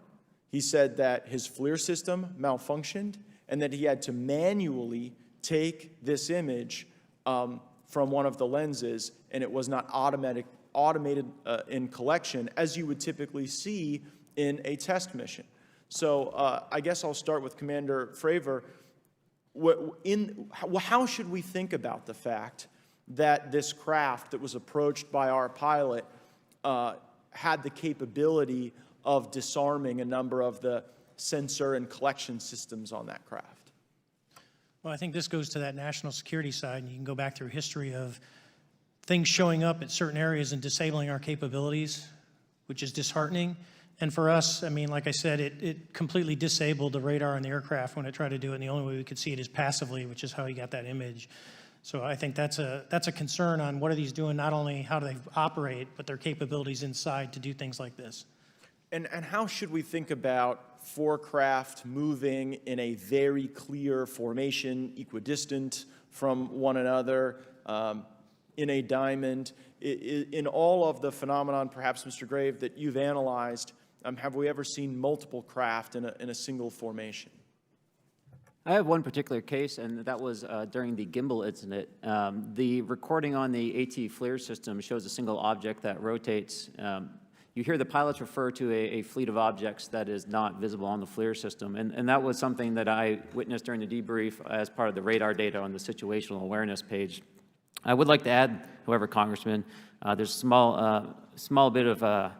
he said that his FLIR system malfunctioned, and that he had to manually take this image from one of the lenses, and it was not automated in collection, as you would typically see in a test mission. So I guess I'll start with Commander Fravor. How should we think about the fact that this craft that was approached by our pilot had the capability of disarming a number of the sensor and collection systems on that craft? Well, I think this goes to that national security side, and you can go back through history of things showing up at certain areas and disabling our capabilities, which is disheartening. And for us, I mean, like I said, it completely disabled the radar on the aircraft when it tried to do it, and the only way we could see it is passively, which is how you got that image. So I think that's a concern on what are these doing, not only how do they operate, but their capabilities inside to do things like this. And how should we think about 4 craft moving in a very clear formation, equidistant from one another, in a diamond? In all of the phenomenon, perhaps, Mr. Grave, that you've analyzed, have we ever seen multiple craft in a single formation? I have one particular case, and that was during the gimbal incident. The recording on the AT FLIR system shows a single object that rotates. You hear the pilots refer to a fleet of objects that is not visible on the FLIR system, and that was something that I witnessed during the debrief as part of the radar data on the situational awareness page. I would like to add, however, Congressman, there's a small bit of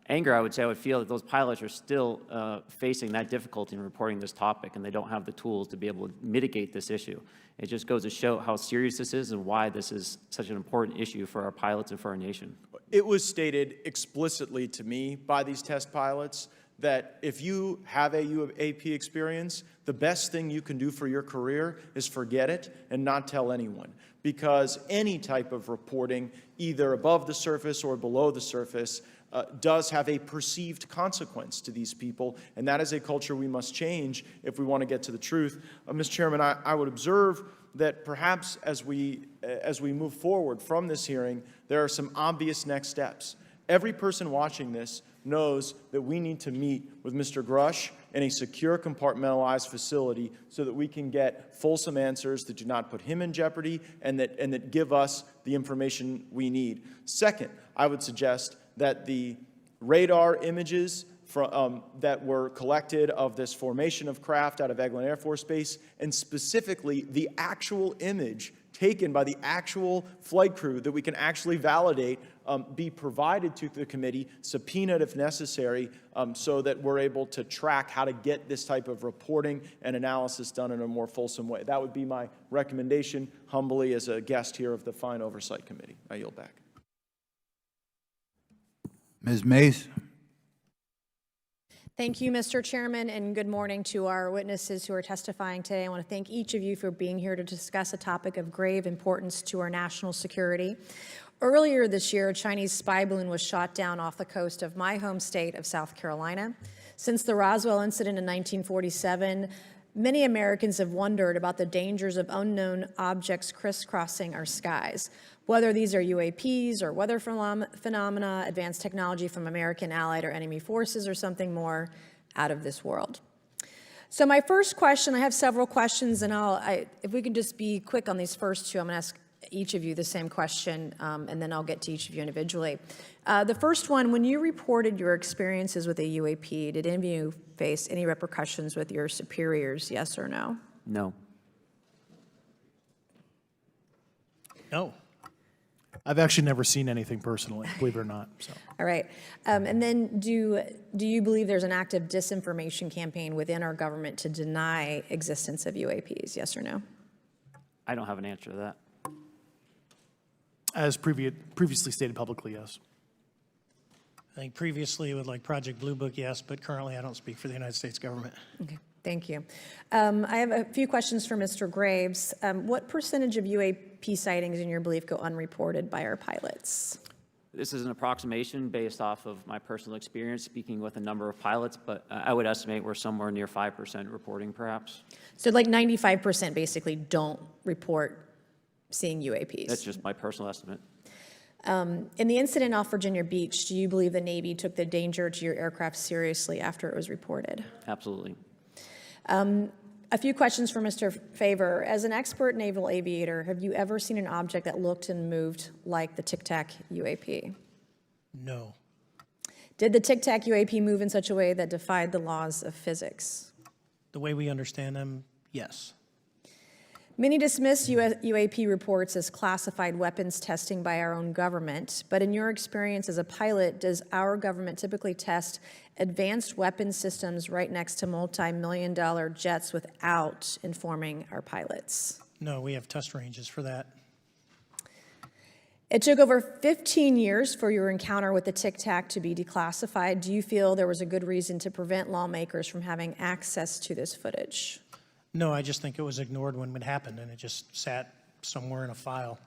anger, I would say I would feel that those pilots are still facing that difficulty in reporting this topic, and they don't have the tools to be able to mitigate this issue. It just goes to show how serious this is and why this is such an important issue for our pilots and for our nation. It was stated explicitly to me by these test pilots that if you have a UAP experience, the best thing you can do for your career is forget it and not tell anyone. Because any type of reporting, either above the surface or below the surface, does have a perceived consequence to these people, and that is a culture we must change if we want to get to the truth. Mr. Chairman, I would observe that perhaps as we move forward from this hearing, there are some obvious next steps. Every person watching this knows that we need to meet with Mr. Grusch in a secure, compartmentalized facility so that we can get fulsome answers that do not put him in jeopardy and that give us the information we need. Second, I would suggest that the radar images that were collected of this formation of craft out of Eglin Air Force Base, and specifically the actual image taken by the actual flight crew that we can actually validate, be provided to the committee, subpoenaed if necessary, so that we're able to track how to get this type of reporting and analysis done in a more fulsome way. That would be my recommendation, humbly, as a guest here of the Fine Oversight Committee. I yield back. Ms. Mays? Thank you, Mr. Chairman, and good morning to our witnesses who are testifying today. I want to thank each of you for being here to discuss a topic of grave importance to our national security. Earlier this year, a Chinese spy balloon was shot down off the coast of my home state of South Carolina. Since the Roswell incident in 1947, many Americans have wondered about the dangers of unknown objects crisscrossing our skies. Whether these are UAPs or weather phenomena, advanced technology from American allied or enemy forces, or something more out of this world. So my first question, I have several questions, and if we can just be quick on these first two, I'm going to ask each of you the same question, and then I'll get to each of you individually. The first one, when you reported your experiences with a UAP, did any of you face any repercussions with your superiors, yes or no? No. No. I've actually never seen anything personally, believe it or not. So. All right. And then do you believe there's an active disinformation campaign within our government to deny existence of UAPs, yes or no? I don't have an answer to that. As previously stated publicly, yes. I think previously with like Project Blue Book, yes, but currently I don't speak for the United States government. Okay, thank you. I have a few questions for Mr. Graves. What percentage of UAP sightings, in your belief, go unreported by our pilots? This is an approximation based off of my personal experience speaking with a number of pilots, but I would estimate we're somewhere near 5% reporting, perhaps. So like 95% basically don't report seeing UAPs? That's just my personal estimate. In the incident off Virginia Beach, do you believe the Navy took the danger to your aircraft seriously after it was reported? Absolutely. A few questions for Mr. Fravor. As an expert naval aviator, have you ever seen an object that looked and moved like the Tic Tac UAP? No. Did the Tic Tac UAP move in such a way that defied the laws of physics? The way we understand them, yes. Many dismiss UAP reports as classified weapons testing by our own government, but in your experience as a pilot, does our government typically test advanced weapon systems right next to multi-million-dollar jets without informing our pilots? No, we have test ranges for that. It took over 15 years for your encounter with the Tic Tac to be declassified. Do you feel there was a good reason to prevent lawmakers from having access to this footage? No, I just think it was ignored when it happened, and it just sat somewhere in a file.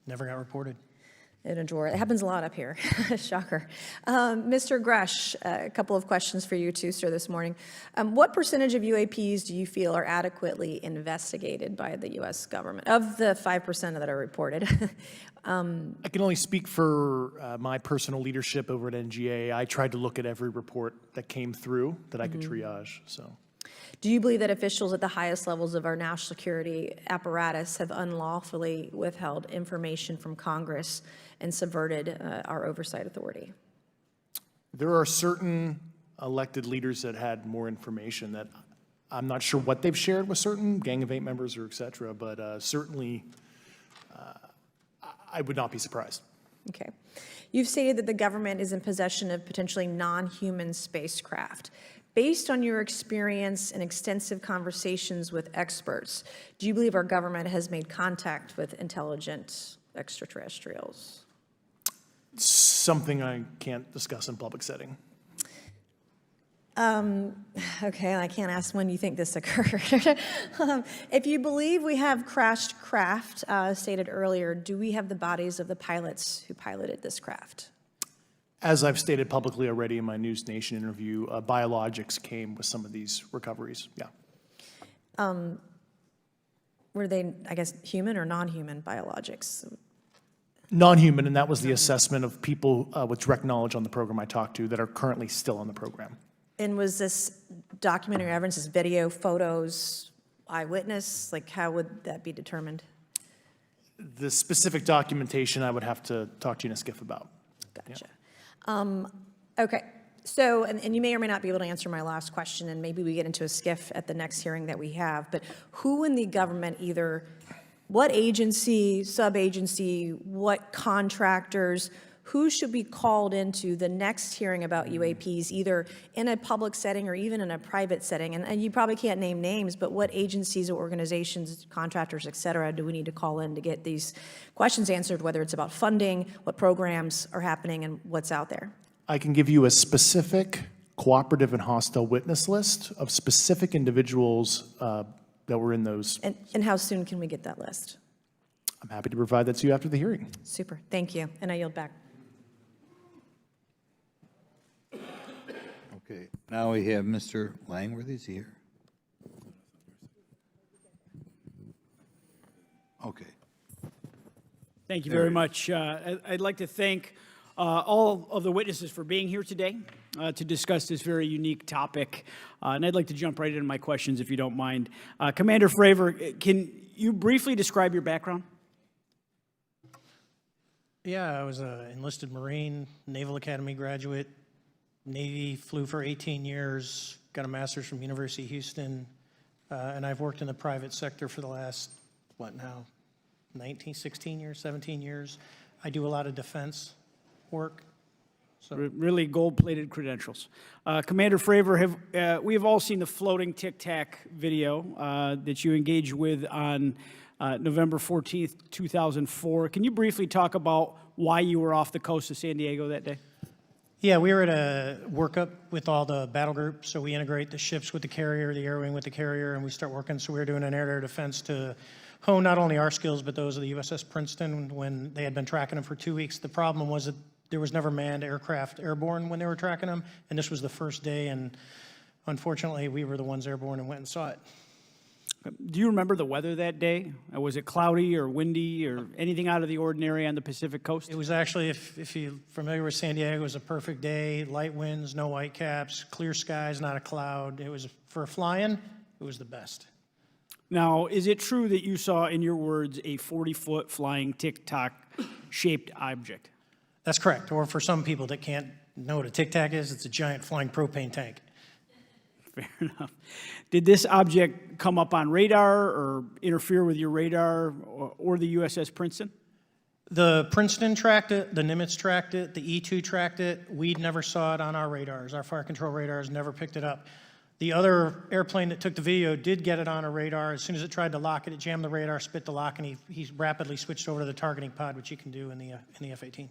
Never got reported. In a drawer. It happens a lot up here. Shocker. Mr. Grusch, a couple of questions for you too, sir, this morning. What percentage of UAPs do you feel are adequately investigated by the U.S. government, of the 5% that are reported? I can only speak for my personal leadership over at NGA. I tried to look at every report that came through that I could triage. So. Do you believe that officials at the highest levels of our national security apparatus have unlawfully withheld information from Congress and subverted our oversight authority? There are certain elected leaders that had more information that I'm not sure what they've shared with certain Gang of Eight members or et cetera, but certainly I would not be surprised. Okay. You've stated that the government is in possession of potentially non-human spacecraft. Based on your experience and extensive conversations with experts, do you believe our government has made contact with intelligent extraterrestrials? Something I can't discuss in public setting. Okay, I can't ask when you think this occurred. If you believe we have crashed craft, stated earlier, do we have the bodies of the pilots who piloted this craft? As I've stated publicly already in my News Nation interview, biologics came with some of these recoveries, yeah. Were they, I guess, human or non-human biologics? Non-human, and that was the assessment of people with direct knowledge on the program I talked to that are currently still on the program. And was this documentary evidence, this video, photos, eyewitness? Like, how would that be determined? The specific documentation I would have to talk to you in a skiff about. Gotcha. Okay, so, and you may or may not be able to answer my last question, and maybe we get into a skiff at the next hearing that we have, but who in the government, either what agency, sub-agency, what contractors, who should be called into the next hearing about UAPs, either in a public setting or even in a private setting? And you probably can't name names, but what agencies or organizations, contractors, et cetera, do we need to call in to get these questions answered, whether it's about funding, what programs are happening, and what's out there? I can give you a specific cooperative and hostile witness list of specific individuals that were in those. And how soon can we get that list? I'm happy to provide that to you after the hearing. Super, thank you, and I yield back. Okay, now we have Mr. Langworthy. Is he here? Okay. Thank you very much. I'd like to thank all of the witnesses for being here today to discuss this very unique topic. And I'd like to jump right into my questions, if you don't mind. Commander Fravor, can you briefly describe your background? Yeah, I was an enlisted Marine, Naval Academy graduate, Navy, flew for 18 years, got a master's from University of Houston, and I've worked in the private sector for the last, 16 years, 17 years. I do a lot of defense work. So. Really gold-plated credentials. Commander Fravor, we have all seen the floating Tic Tac video that you engaged with on November 14th, 2004. Can you briefly talk about why you were off the coast of San Diego that day? Yeah, we were at a workup with all the battle groups, so we integrate the ships with the carrier, the air wing with the carrier, and we start working. So we were doing an air-to-air defense to hone not only our skills, but those of the USS Princeton when they had been tracking them for 2 weeks. The problem was that there was never manned aircraft airborne when they were tracking them, and this was the first day, and unfortunately, we were the ones airborne and went and saw it. Do you remember the weather that day? Was it cloudy or windy or anything out of the ordinary on the Pacific coast? It was actually, if you're familiar with San Diego, it was a perfect day, light winds, no whitecaps, clear skies, not a cloud. It was, for flying, it was the best. Now, is it true that you saw, in your words, a 40-foot flying Tic-Tac shaped object? That's correct. Or for some people that can't know what a Tic-Tac is, it's a giant flying propane tank. Fair enough. Did this object come up on radar or interfere with your radar or the USS Princeton? The Princeton tracked it, the Nimitz tracked it, the E-2 tracked it. We never saw it on our radars. Our fire control radars never picked it up. The other airplane that took the video did get it on a radar. As soon as it tried to lock it, it jammed the radar, spit the lock, and he rapidly switched over to the targeting pod, which you can do in the F-18.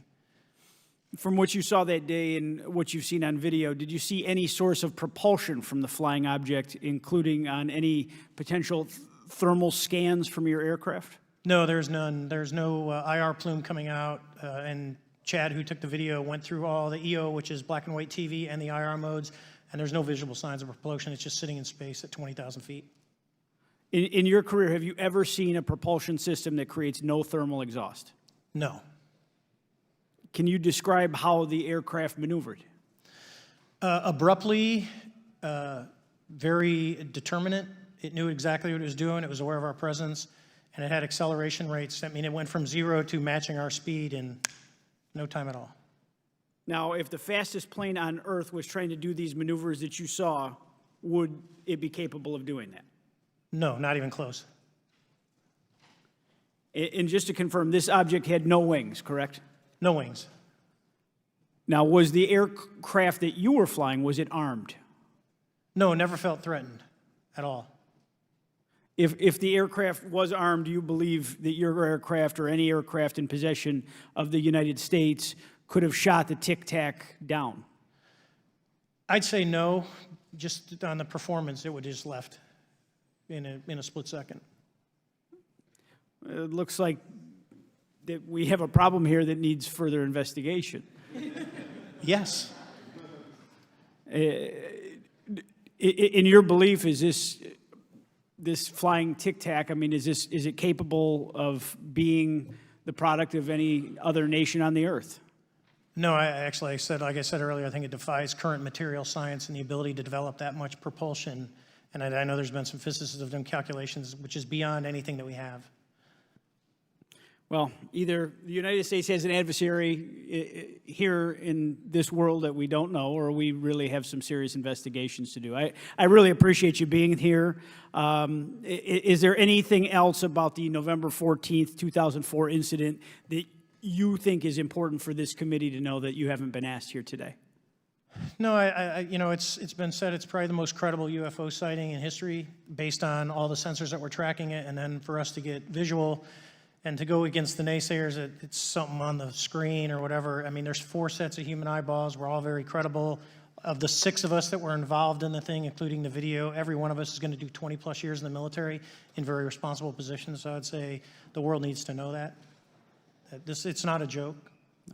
From what you saw that day and what you've seen on video, did you see any source of propulsion from the flying object, including on any potential thermal scans from your aircraft? No, there's none. There's no IR plume coming out, and Chad, who took the video, went through all the EO, which is black and white TV, and the IR modes, and there's no visible signs of propulsion. It's just sitting in space at 20,000 feet. In your career, have you ever seen a propulsion system that creates no thermal exhaust? No. Can you describe how the aircraft maneuvered? Abruptly, very determinate. It knew exactly what it was doing. It was aware of our presence, and it had acceleration rates. I mean, it went from 0 to matching our speed in no time at all. Now, if the fastest plane on Earth was trying to do these maneuvers that you saw, would it be capable of doing that? No, not even close. And just to confirm, this object had no wings, correct? No wings. Now, was the aircraft that you were flying, was it armed? No, never felt threatened at all. If the aircraft was armed, do you believe that your aircraft or any aircraft in possession of the United States could have shot the Tic Tac down? I'd say no. Just on the performance, it would have just left in a split second. It looks like that we have a problem here that needs further investigation. Yes. In your belief, is this flying Tic Tac, I mean, is it capable of being the product of any other nation on the earth? No, like I said earlier, I think it defies current material science and the ability to develop that much propulsion. And I know there's been some physicists who've done calculations, which is beyond anything that we have. Well, either the United States has an adversary here in this world that we don't know, or we really have some serious investigations to do. I really appreciate you being here. Is there anything else about the November 14th, 2004 incident that you think is important for this committee to know that you haven't been asked here today? No, it's been said it's probably the most credible UFO sighting in history based on all the sensors that were tracking it, and then for us to get visual and to go against the naysayers that it's something on the screen or whatever. I mean, there's 4 sets of human eyeballs. We're all very credible. Of the 6 of us that were involved in the thing, including the video, every one of us is going to do 20 plus years in the military in very responsible positions. So I'd say the world needs to know that. It's not a joke.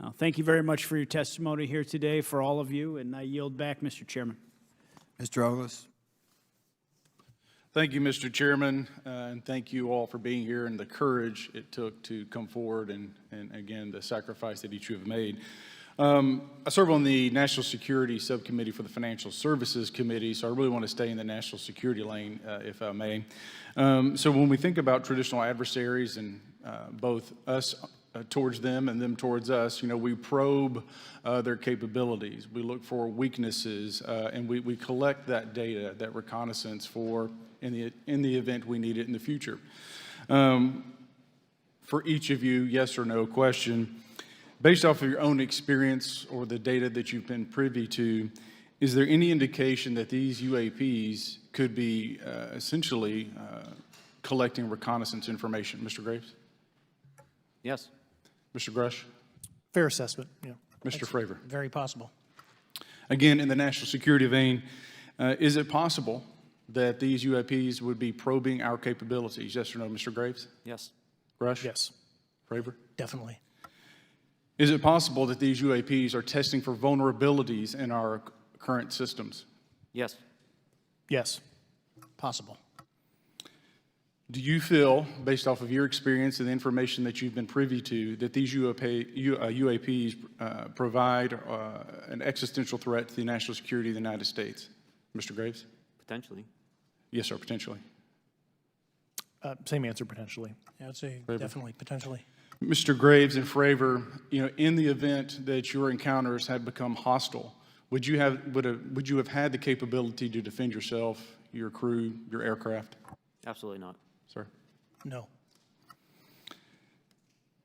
Well, thank you very much for your testimony here today for all of you, and I yield back, Mr. Chairman. Mr. Douglas. Thank you, Mr. Chairman, and thank you all for being here and the courage it took to come forward and again, the sacrifice that each of you have made. I serve on the National Security Subcommittee for the Financial Services Committee, so I really want to stay in the national security lane, if I may. So when we think about traditional adversaries and both us towards them and them towards us, we probe their capabilities. We look for weaknesses, and we collect that data, that reconnaissance for in the event we need it in the future. For each of you, yes or no question, based off of your own experience or the data that you've been privy to, is there any indication that these UAPs could be essentially collecting reconnaissance information? Mr. Graves? Yes. Mr. Grusch? Fair assessment, yeah. Mr. Fravor? Very possible. Again, in the national security vein, is it possible that these UAPs would be probing our capabilities? Yes or no, Mr. Graves? Yes. Grusch? Yes. Fravor? Definitely. Is it possible that these UAPs are testing for vulnerabilities in our current systems? Yes. Yes. Possible. Do you feel, based off of your experience and the information that you've been privy to, that these UAPs provide an existential threat to the national security of the United States? Mr. Graves? Potentially. Yes, sir, potentially. Same answer, potentially. Yeah, I'd say Fravor? definitely, potentially. Mr. Graves and Fravor, in the event that your encounters had become hostile, would you have had the capability to defend yourself, your crew, your aircraft? Absolutely not. Sir? No.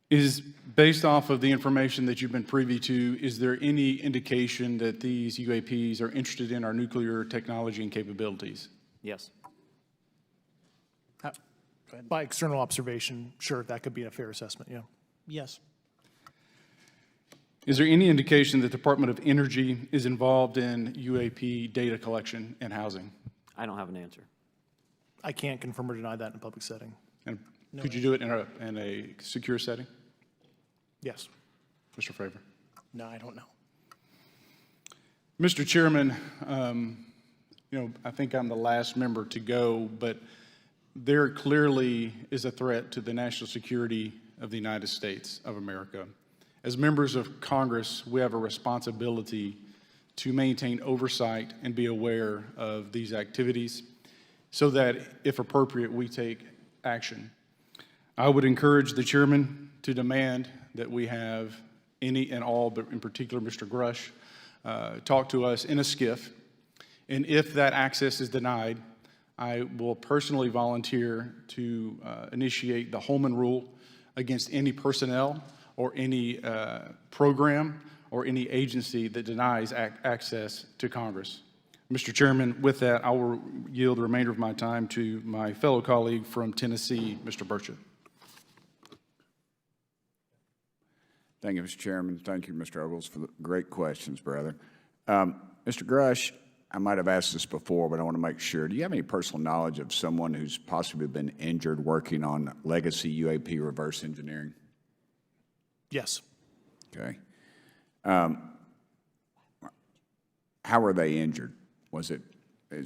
Is, based off of the information that you've been privy to, is there any indication that these UAPs are interested in our nuclear technology and capabilities? Yes. By external observation, sure, that could be a fair assessment, yeah. Yes. Is there any indication that the Department of Energy is involved in UAP data collection and housing? I don't have an answer. I can't confirm or deny that in a public setting. And could you do it in a secure setting? Yes. Mr. Fravor? No, I don't know. Mr. Chairman, I think I'm the last member to go, but there clearly is a threat to the national security of the United States of America. As members of Congress, we have a responsibility to maintain oversight and be aware of these activities so that, if appropriate, we take action. I would encourage the chairman to demand that we have any and all, but in particular Mr. Grusch, talk to us in a skiff. And if that access is denied, I will personally volunteer to initiate the Holman Rule against any personnel or any program or any agency that denies access to Congress. Mr. Chairman, with that, I will yield the remainder of my time to my fellow colleague from Tennessee, Mr. Burchett. Thank you, Mr. Chairman. Thank you, Mr. Ogles, for the great questions, brother. Mr. Grusch, I might have asked this before, but I want to make sure. Do you have any personal knowledge of someone who's possibly been injured working on legacy UAP reverse engineering? Yes. Okay. How were they injured? Is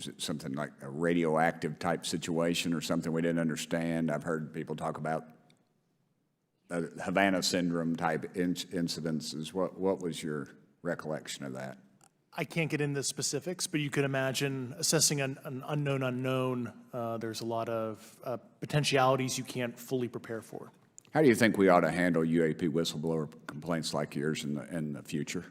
it something like a radioactive type situation or something we didn't understand? I've heard people talk about Havana syndrome type incidences. What was your recollection of that? I can't get into specifics, but you could imagine assessing an unknown unknown. There's a lot of potentialities you can't fully prepare for. How do you think we ought to handle UAP whistleblower complaints like yours in the future?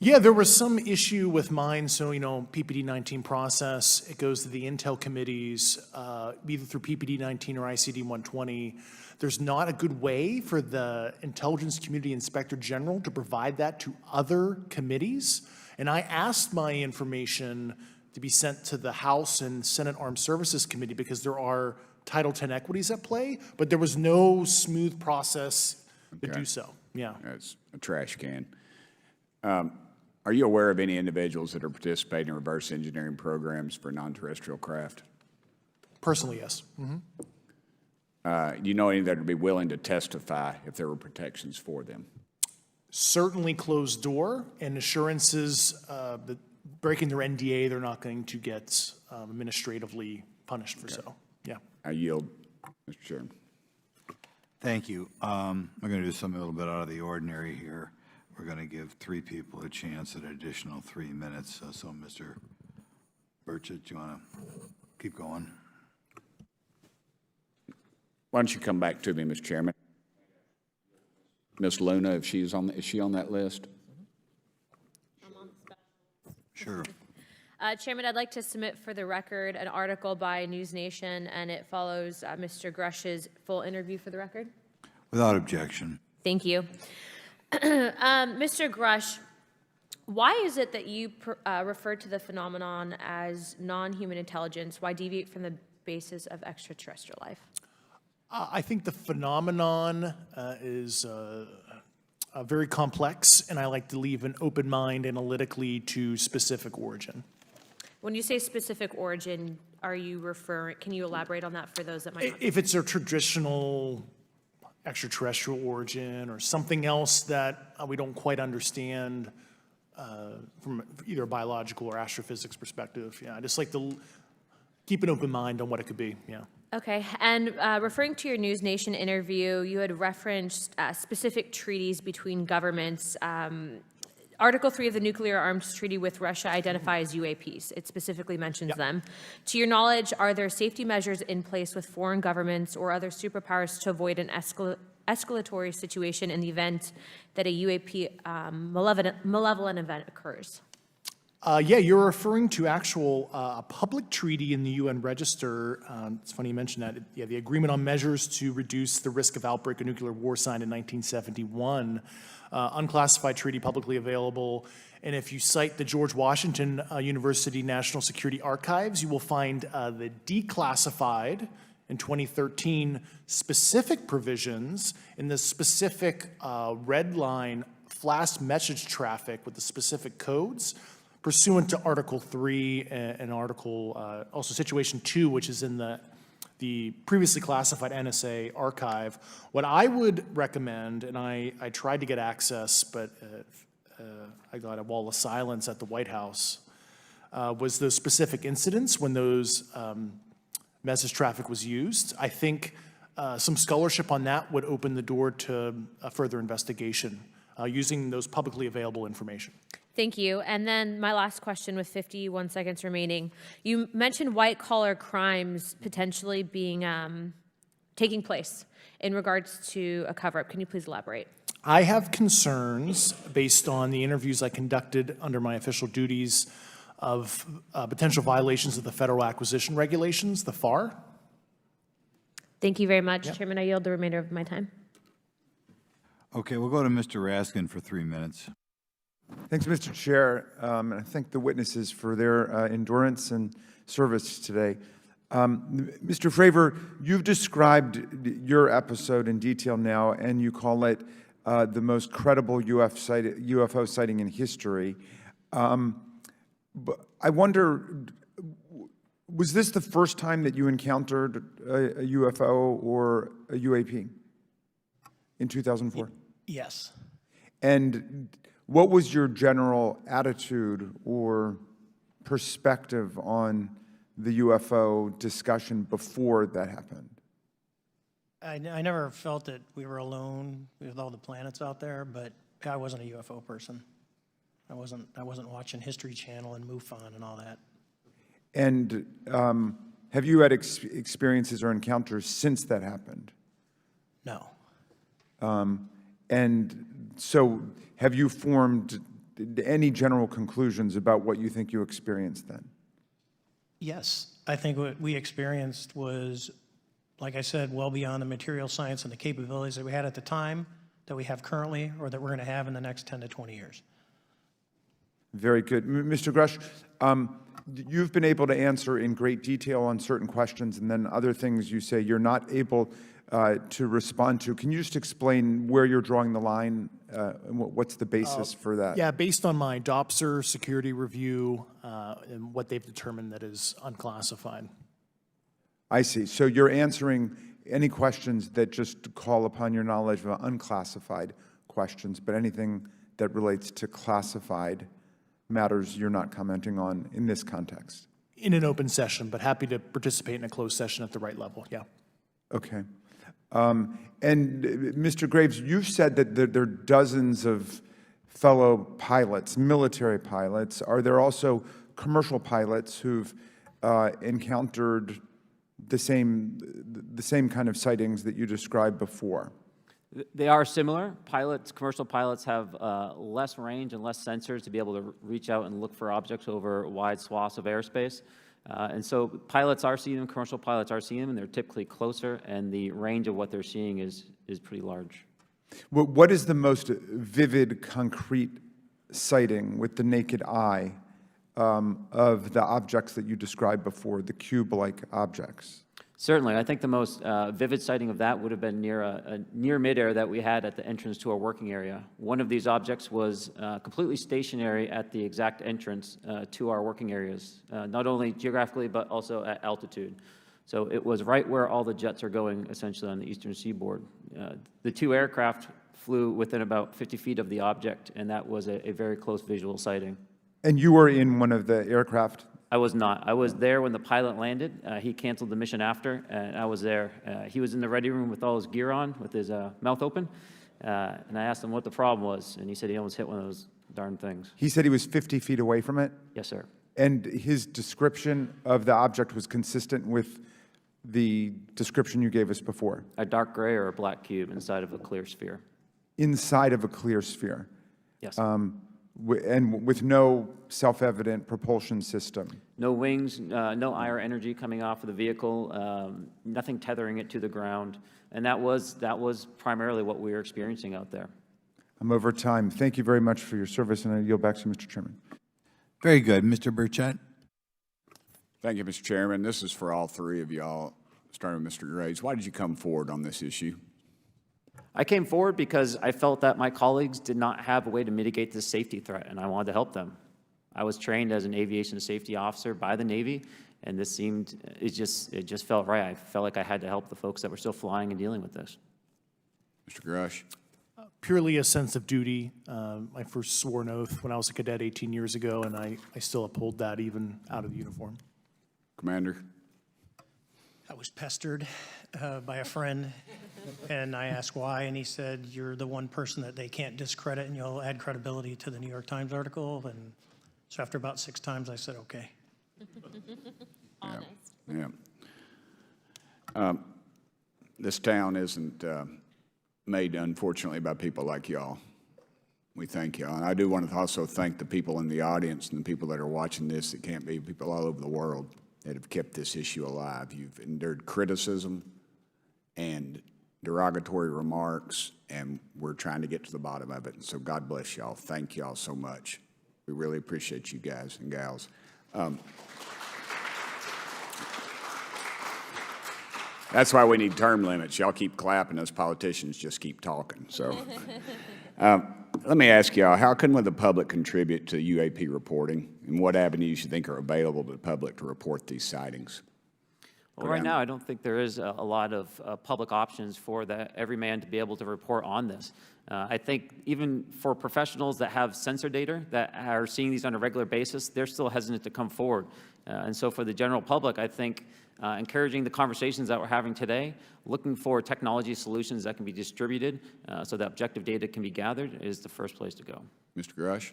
Yeah, there was some issue with mine. So, PPD-19 process, it goes to the Intel committees, either through PPD-19 or ICD-120. There's not a good way for the Intelligence Community Inspector General to provide that to other committees. And I asked my information to be sent to the House and Senate Armed Services Committee because there are Title X equities at play, but there was no smooth process to do so. Yeah. That's a trash can. Are you aware of any individuals that are participating in reverse engineering programs for non-terrestrial craft? Personally, yes. Do you know any that would be willing to testify if there were protections for them? Certainly closed door and assurances that breaking their NDA, they're not going to get administratively punished for so. Yeah. I yield, Mr. Chairman. Thank you. We're going to do something a little bit out of the ordinary here. We're going to give 3 people a chance at an additional 3 minutes. So Mr. Burchett, do you want to keep going? Why don't you come back to me, Mr. Chairman? Ms. Luna, is she on that list? Sure. Chairman, I'd like to submit for the record an article by News Nation, and it follows Mr. Grusch's full interview for the record. Without objection. Thank you. Mr. Grusch, why is it that you refer to the phenomenon as non-human intelligence? Why deviate from the basis of extraterrestrial life? I think the phenomenon is very complex, and I like to leave an open mind analytically to specific origin. When you say specific origin, are you referring, can you elaborate on that for those that might not? If it's a traditional extraterrestrial origin or something else that we don't quite understand from either a biological or astrophysics perspective, I just like to keep an open mind on what it could be, Okay, and referring to your News Nation interview, you had referenced specific treaties between governments. Article 3 of the Nuclear Arms Treaty with Russia identifies UAPs. It specifically mentions them. To your knowledge, are there safety measures in place with foreign governments or other superpowers to avoid an escalatory situation in the event that a UAP malevolent event occurs? Yeah, you're referring to actual public treaty in the UN Register. It's funny you mentioned that. Yeah, the Agreement on Measures to Reduce the Risk of Outbreak of Nuclear War signed in 1971. Unclassified treaty publicly available. And if you cite the George Washington University National Security Archives, you will find the declassified in 2013 specific provisions in the specific red line flash message traffic with the specific codes pursuant to Article 3 and Article, also Situation 2, which is in the previously classified NSA archive. What I would recommend, and I tried to get access, but I got a wall of silence at the White House, was those specific incidents when those message traffic was used. I think some scholarship on that would open the door to a further investigation using those publicly available information. Thank you. And then my last question with 51 seconds remaining. You mentioned white-collar crimes potentially being taking place in regards to a cover-up. Can you please elaborate? I have concerns based on the interviews I conducted under my official duties of potential violations of the Federal Acquisition Regulations, the FAR. Thank you very much, Chairman. I yield the remainder of my time. Okay, we'll go to Mr. Raskin for 3 minutes. Thanks, Mr. Chair, and I thank the witnesses for their endurance and service today. Mr. Fravor, you've described your episode in detail now, and you call it the most credible UFO sighting in history. But I wonder, was this the first time that you encountered a UFO or a UAP in 2004? Yes. And what was your general attitude or perspective on the UFO discussion before that happened? I never felt that we were alone with all the planets out there, but I wasn't a UFO person. I wasn't watching History Channel and MUFON and all that. And have you had experiences or encounters since that happened? No. And so have you formed any general conclusions about what you think you experienced then? Yes, I think what we experienced was, like I said, well beyond the material science and the capabilities that we had at the time, that we have currently, or that we're going to have in the next 10 to 20 years. Very good. Mr. Grusch, you've been able to answer in great detail on certain questions, and then other things you say you're not able to respond to. Can you just explain where you're drawing the line and what's the basis for that? Yeah, based on my DOPSR security review and what they've determined that is unclassified. I see. So you're answering any questions that just call upon your knowledge of unclassified questions, but anything that relates to classified matters you're not commenting on in this context? In an open session, but happy to participate in a closed session at the right level, yeah. Okay. And Mr. Graves, you've said that there are dozens of fellow pilots, military pilots. Are there also commercial pilots who've encountered the same kind of sightings that you described before? They are similar. Commercial pilots have less range and less sensors to be able to reach out and look for objects over wide swaths of airspace. And so pilots are seeing them, commercial pilots are seeing them, and they're typically closer, and the range of what they're seeing is pretty large. What is the most vivid, concrete sighting with the naked eye of the objects that you described before, the cube-like objects? Certainly. I think the most vivid sighting of that would have been near midair that we had at the entrance to our working area. One of these objects was completely stationary at the exact entrance to our working areas, not only geographically but also at altitude. So it was right where all the jets are going, essentially, on the eastern seaboard. The two aircraft flew within about 50 feet of the object, and that was a very close visual sighting. And you were in one of the aircraft? I was not. I was there when the pilot landed. He canceled the mission after, and I was there. He was in the ready room with all his gear on, with his mouth open, and I asked him what the problem was, and he said he almost hit one of those darn things. He said he was 50 feet away from it? Yes, sir. And his description of the object was consistent with the description you gave us before? A dark gray or a black cube inside of a clear sphere. Inside of a clear sphere? Yes. And with no self-evident propulsion system? No wings, no IR energy coming off of the vehicle, nothing tethering it to the ground. And that was primarily what we were experiencing out there. I'm over time. Thank you very much for your service, and I yield back to Mr. Chairman. Very good. Mr. Burchett? Thank you, Mr. Chairman. This is for all three of y'all, starting with Mr. Graves. Why did you come forward on this issue? I came forward because I felt that my colleagues did not have a way to mitigate this safety threat, and I wanted to help them. I was trained as an aviation safety officer by the Navy, and this seemed, it just felt right. I felt like I had to help the folks that were still flying and dealing with this. Mr. Grusch? Purely a sense of duty. My first sworn oath when I was a cadet 18 years ago, and I still uphold that even out of the uniform. Commander? I was pestered by a friend, and I asked why, and he said, you're the one person that they can't discredit, and you'll add credibility to the New York Times article. And so after about 6 times, I said, okay. Honest. Yeah. This town isn't made, unfortunately, by people like y'all. We thank y'all. And I do want to also thank the people in the audience and the people that are watching this that can't be, people all over the world that have kept this issue alive. You've endured criticism and derogatory remarks, and we're trying to get to the bottom of it. So God bless y'all. Thank y'all so much. We really appreciate you guys and gals. That's why we need term limits. Y'all keep clapping, us politicians just keep talking. So let me ask y'all, how can the public contribute to UAP reporting, and what avenues you think are available to the public to report these sightings? Well, right now, I don't think there is a lot of public options for every man to be able to report on this. I think even for professionals that have sensor data that are seeing these on a regular basis, they're still hesitant to come forward. And so for the general public, I think encouraging the conversations that we're having today, looking for technology solutions that can be distributed so that objective data can be gathered is the first place to go. Mr. Grusch?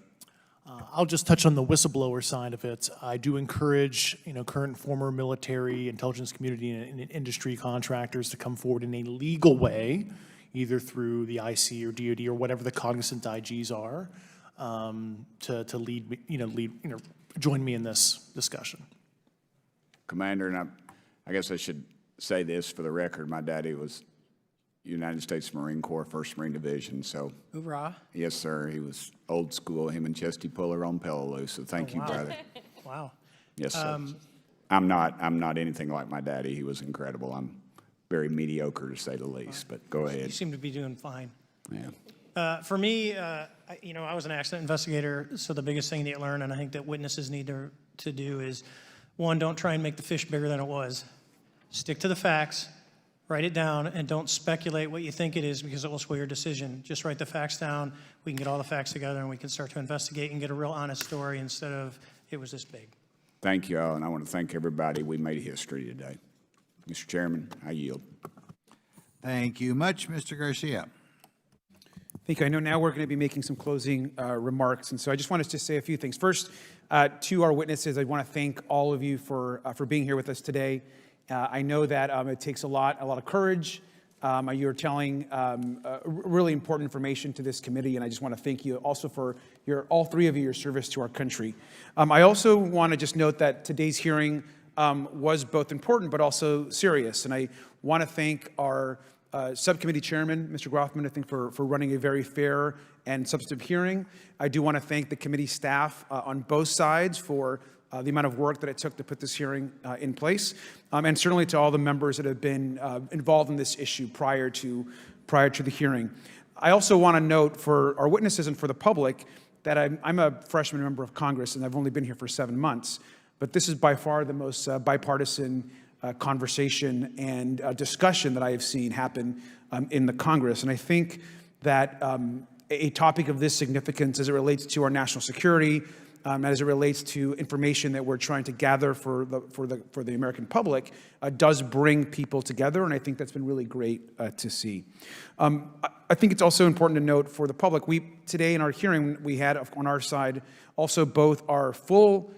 I'll just touch on the whistleblower side of it. I do encourage, current and former military, intelligence community, and industry contractors to come forward in a legal way, either through the IC or DoD or whatever the cognizant IGs are, to lead, join me in this discussion. Commander, and I guess I should say this for the record. My daddy was United States Marine Corps, 1st Marine Division, so. Hoorah. Yes, sir. He was old school, him and Chesty Puller on Peleliu, so thank you, wow. brother. Wow. Yes, sir. I'm not anything like my daddy. He was incredible. I'm very mediocre, to say the least, but go ahead. You seem to be doing fine. Yeah. For me, I was an accident investigator, so the biggest thing that you learn, and I think that witnesses need to do is, one, don't try and make the fish bigger than it was. Stick to the facts, write it down, and don't speculate what you think it is because it will sway your decision. Just write the facts down. We can get all the facts together and we can start to investigate and get a real honest story instead of it was this big. Thank you all, and I want to thank everybody. We made history today. Mr. Chairman, I yield. Thank you much, Mr. Garcia. Thank you. I know now we're going to be making some closing remarks, and so I just wanted to say a few things. First, to our witnesses, I want to thank all of you for being here with us today. I know that it takes a lot of courage. You're telling really important information to this committee, and I just want to thank you also for all three of you, your service to our country. I also want to just note that today's hearing was both important but also serious, and I want to thank our subcommittee chairman, Mr. Grothman, I think for running a very fair and substantive hearing. I do want to thank the committee staff on both sides for the amount of work that it took to put this hearing in place, and certainly to all the members that have been involved in this issue prior to the hearing. I also want to note for our witnesses and for the public that I'm a freshman member of Congress, and I've only been here for 7 months, but this is by far the most bipartisan conversation and discussion that I have seen happen in the Congress. And I think that a topic of this significance as it relates to our national security, as it relates to information that we're trying to gather for the American public, does bring people together, and I think that's been really great to see. I think it's also important to note for the public, today in our hearing, we had on our side also both our full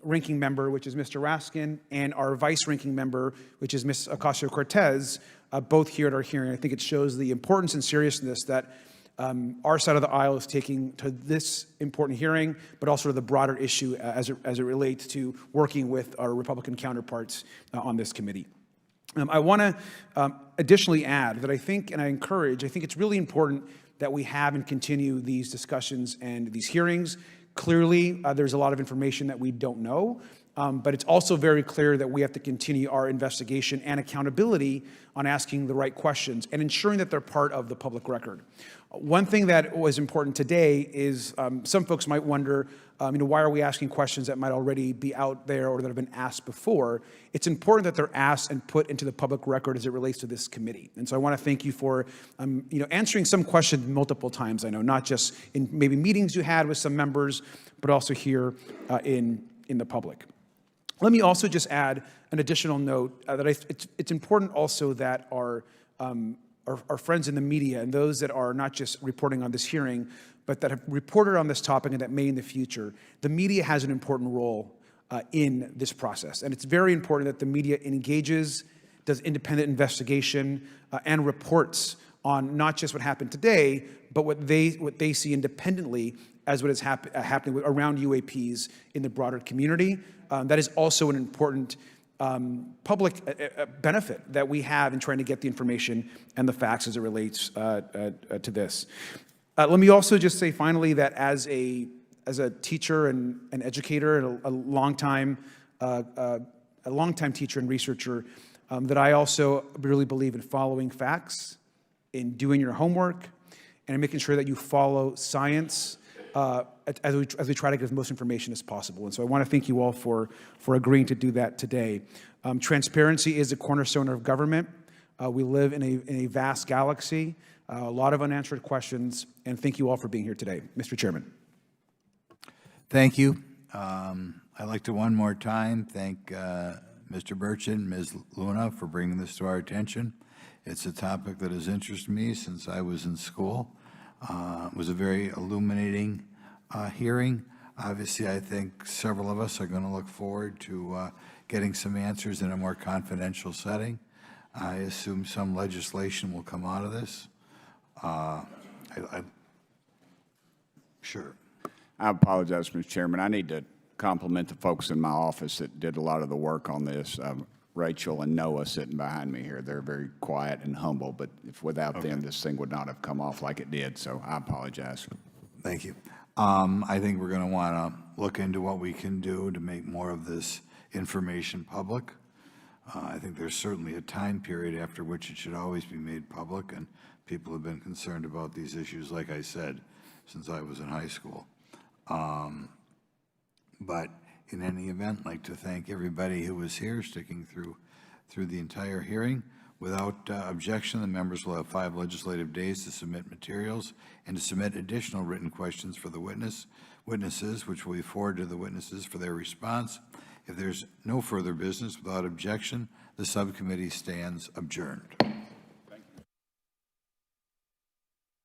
ranking member, which is Mr. Raskin, and our vice ranking member, which is Ms. Ocasio-Cortez, both here at our hearing. I think it shows the importance and seriousness that our side of the aisle is taking to this important hearing, but also to the broader issue as it relates to working with our Republican counterparts on this committee. I want to additionally add that I think it's really important that we have and continue these discussions and these hearings. Clearly, there's a lot of information that we don't know, but it's also very clear that we have to continue our investigation and accountability on asking the right questions and ensuring that they're part of the public record. One thing that was important today is some folks might wonder, why are we asking questions that might already be out there or that have been asked before? It's important that they're asked and put into the public record as it relates to this committee. And so I want to thank you for, answering some questions multiple times. I know, not just in maybe meetings you had with some members, but also here in the public. Let me also just add an additional note that it's important also that our friends in the media and those that are not just reporting on this hearing, but that have reported on this topic and that may in the future, the media has an important role in this process. And it's very important that the media engages, does independent investigation, and reports on not just what happened today, but what they see independently as what is happening around UAPs in the broader community. That is also an important public benefit that we have in trying to get the information and the facts as it relates to this. Let me also just say finally that as a teacher and an educator and a longtime teacher and researcher, that I also really believe in following facts, in doing your homework, and in making sure that you follow science as we try to get as most information as possible. And so I want to thank you all for agreeing to do that today. Transparency is a cornerstone of government. We live in a vast galaxy, a lot of unanswered questions, and thank you all for being here today. Mr. Chairman. Thank you. I'd like to one more time thank Mr. Burchett and Ms. Luna for bringing this to our attention. It's a topic that has interested me since I was in school. It was a very illuminating hearing. Obviously, I think several of us are going to look forward to getting some answers in a more confidential setting. I assume some legislation will come out of this. Sure. I apologize, Mr. Chairman. I need to compliment the folks in my office that did a lot of the work on this. Rachel and Noah sitting behind me here. They're very quiet and humble, but if without them, this thing would not have come off like it did, so I apologize. Thank you. I think we're going to want to look into what we can do to make more of this information public. I think there's certainly a time period after which it should always be made public, and people have been concerned about these issues, like I said, since I was in high school. But in any event, I'd like to thank everybody who was here, sticking through the entire hearing. Without objection, the members will have 5 legislative days to submit materials and to submit additional written questions for the witnesses, which will be forwarded to the witnesses for their response. If there's no further business, without objection, the subcommittee stands adjourned.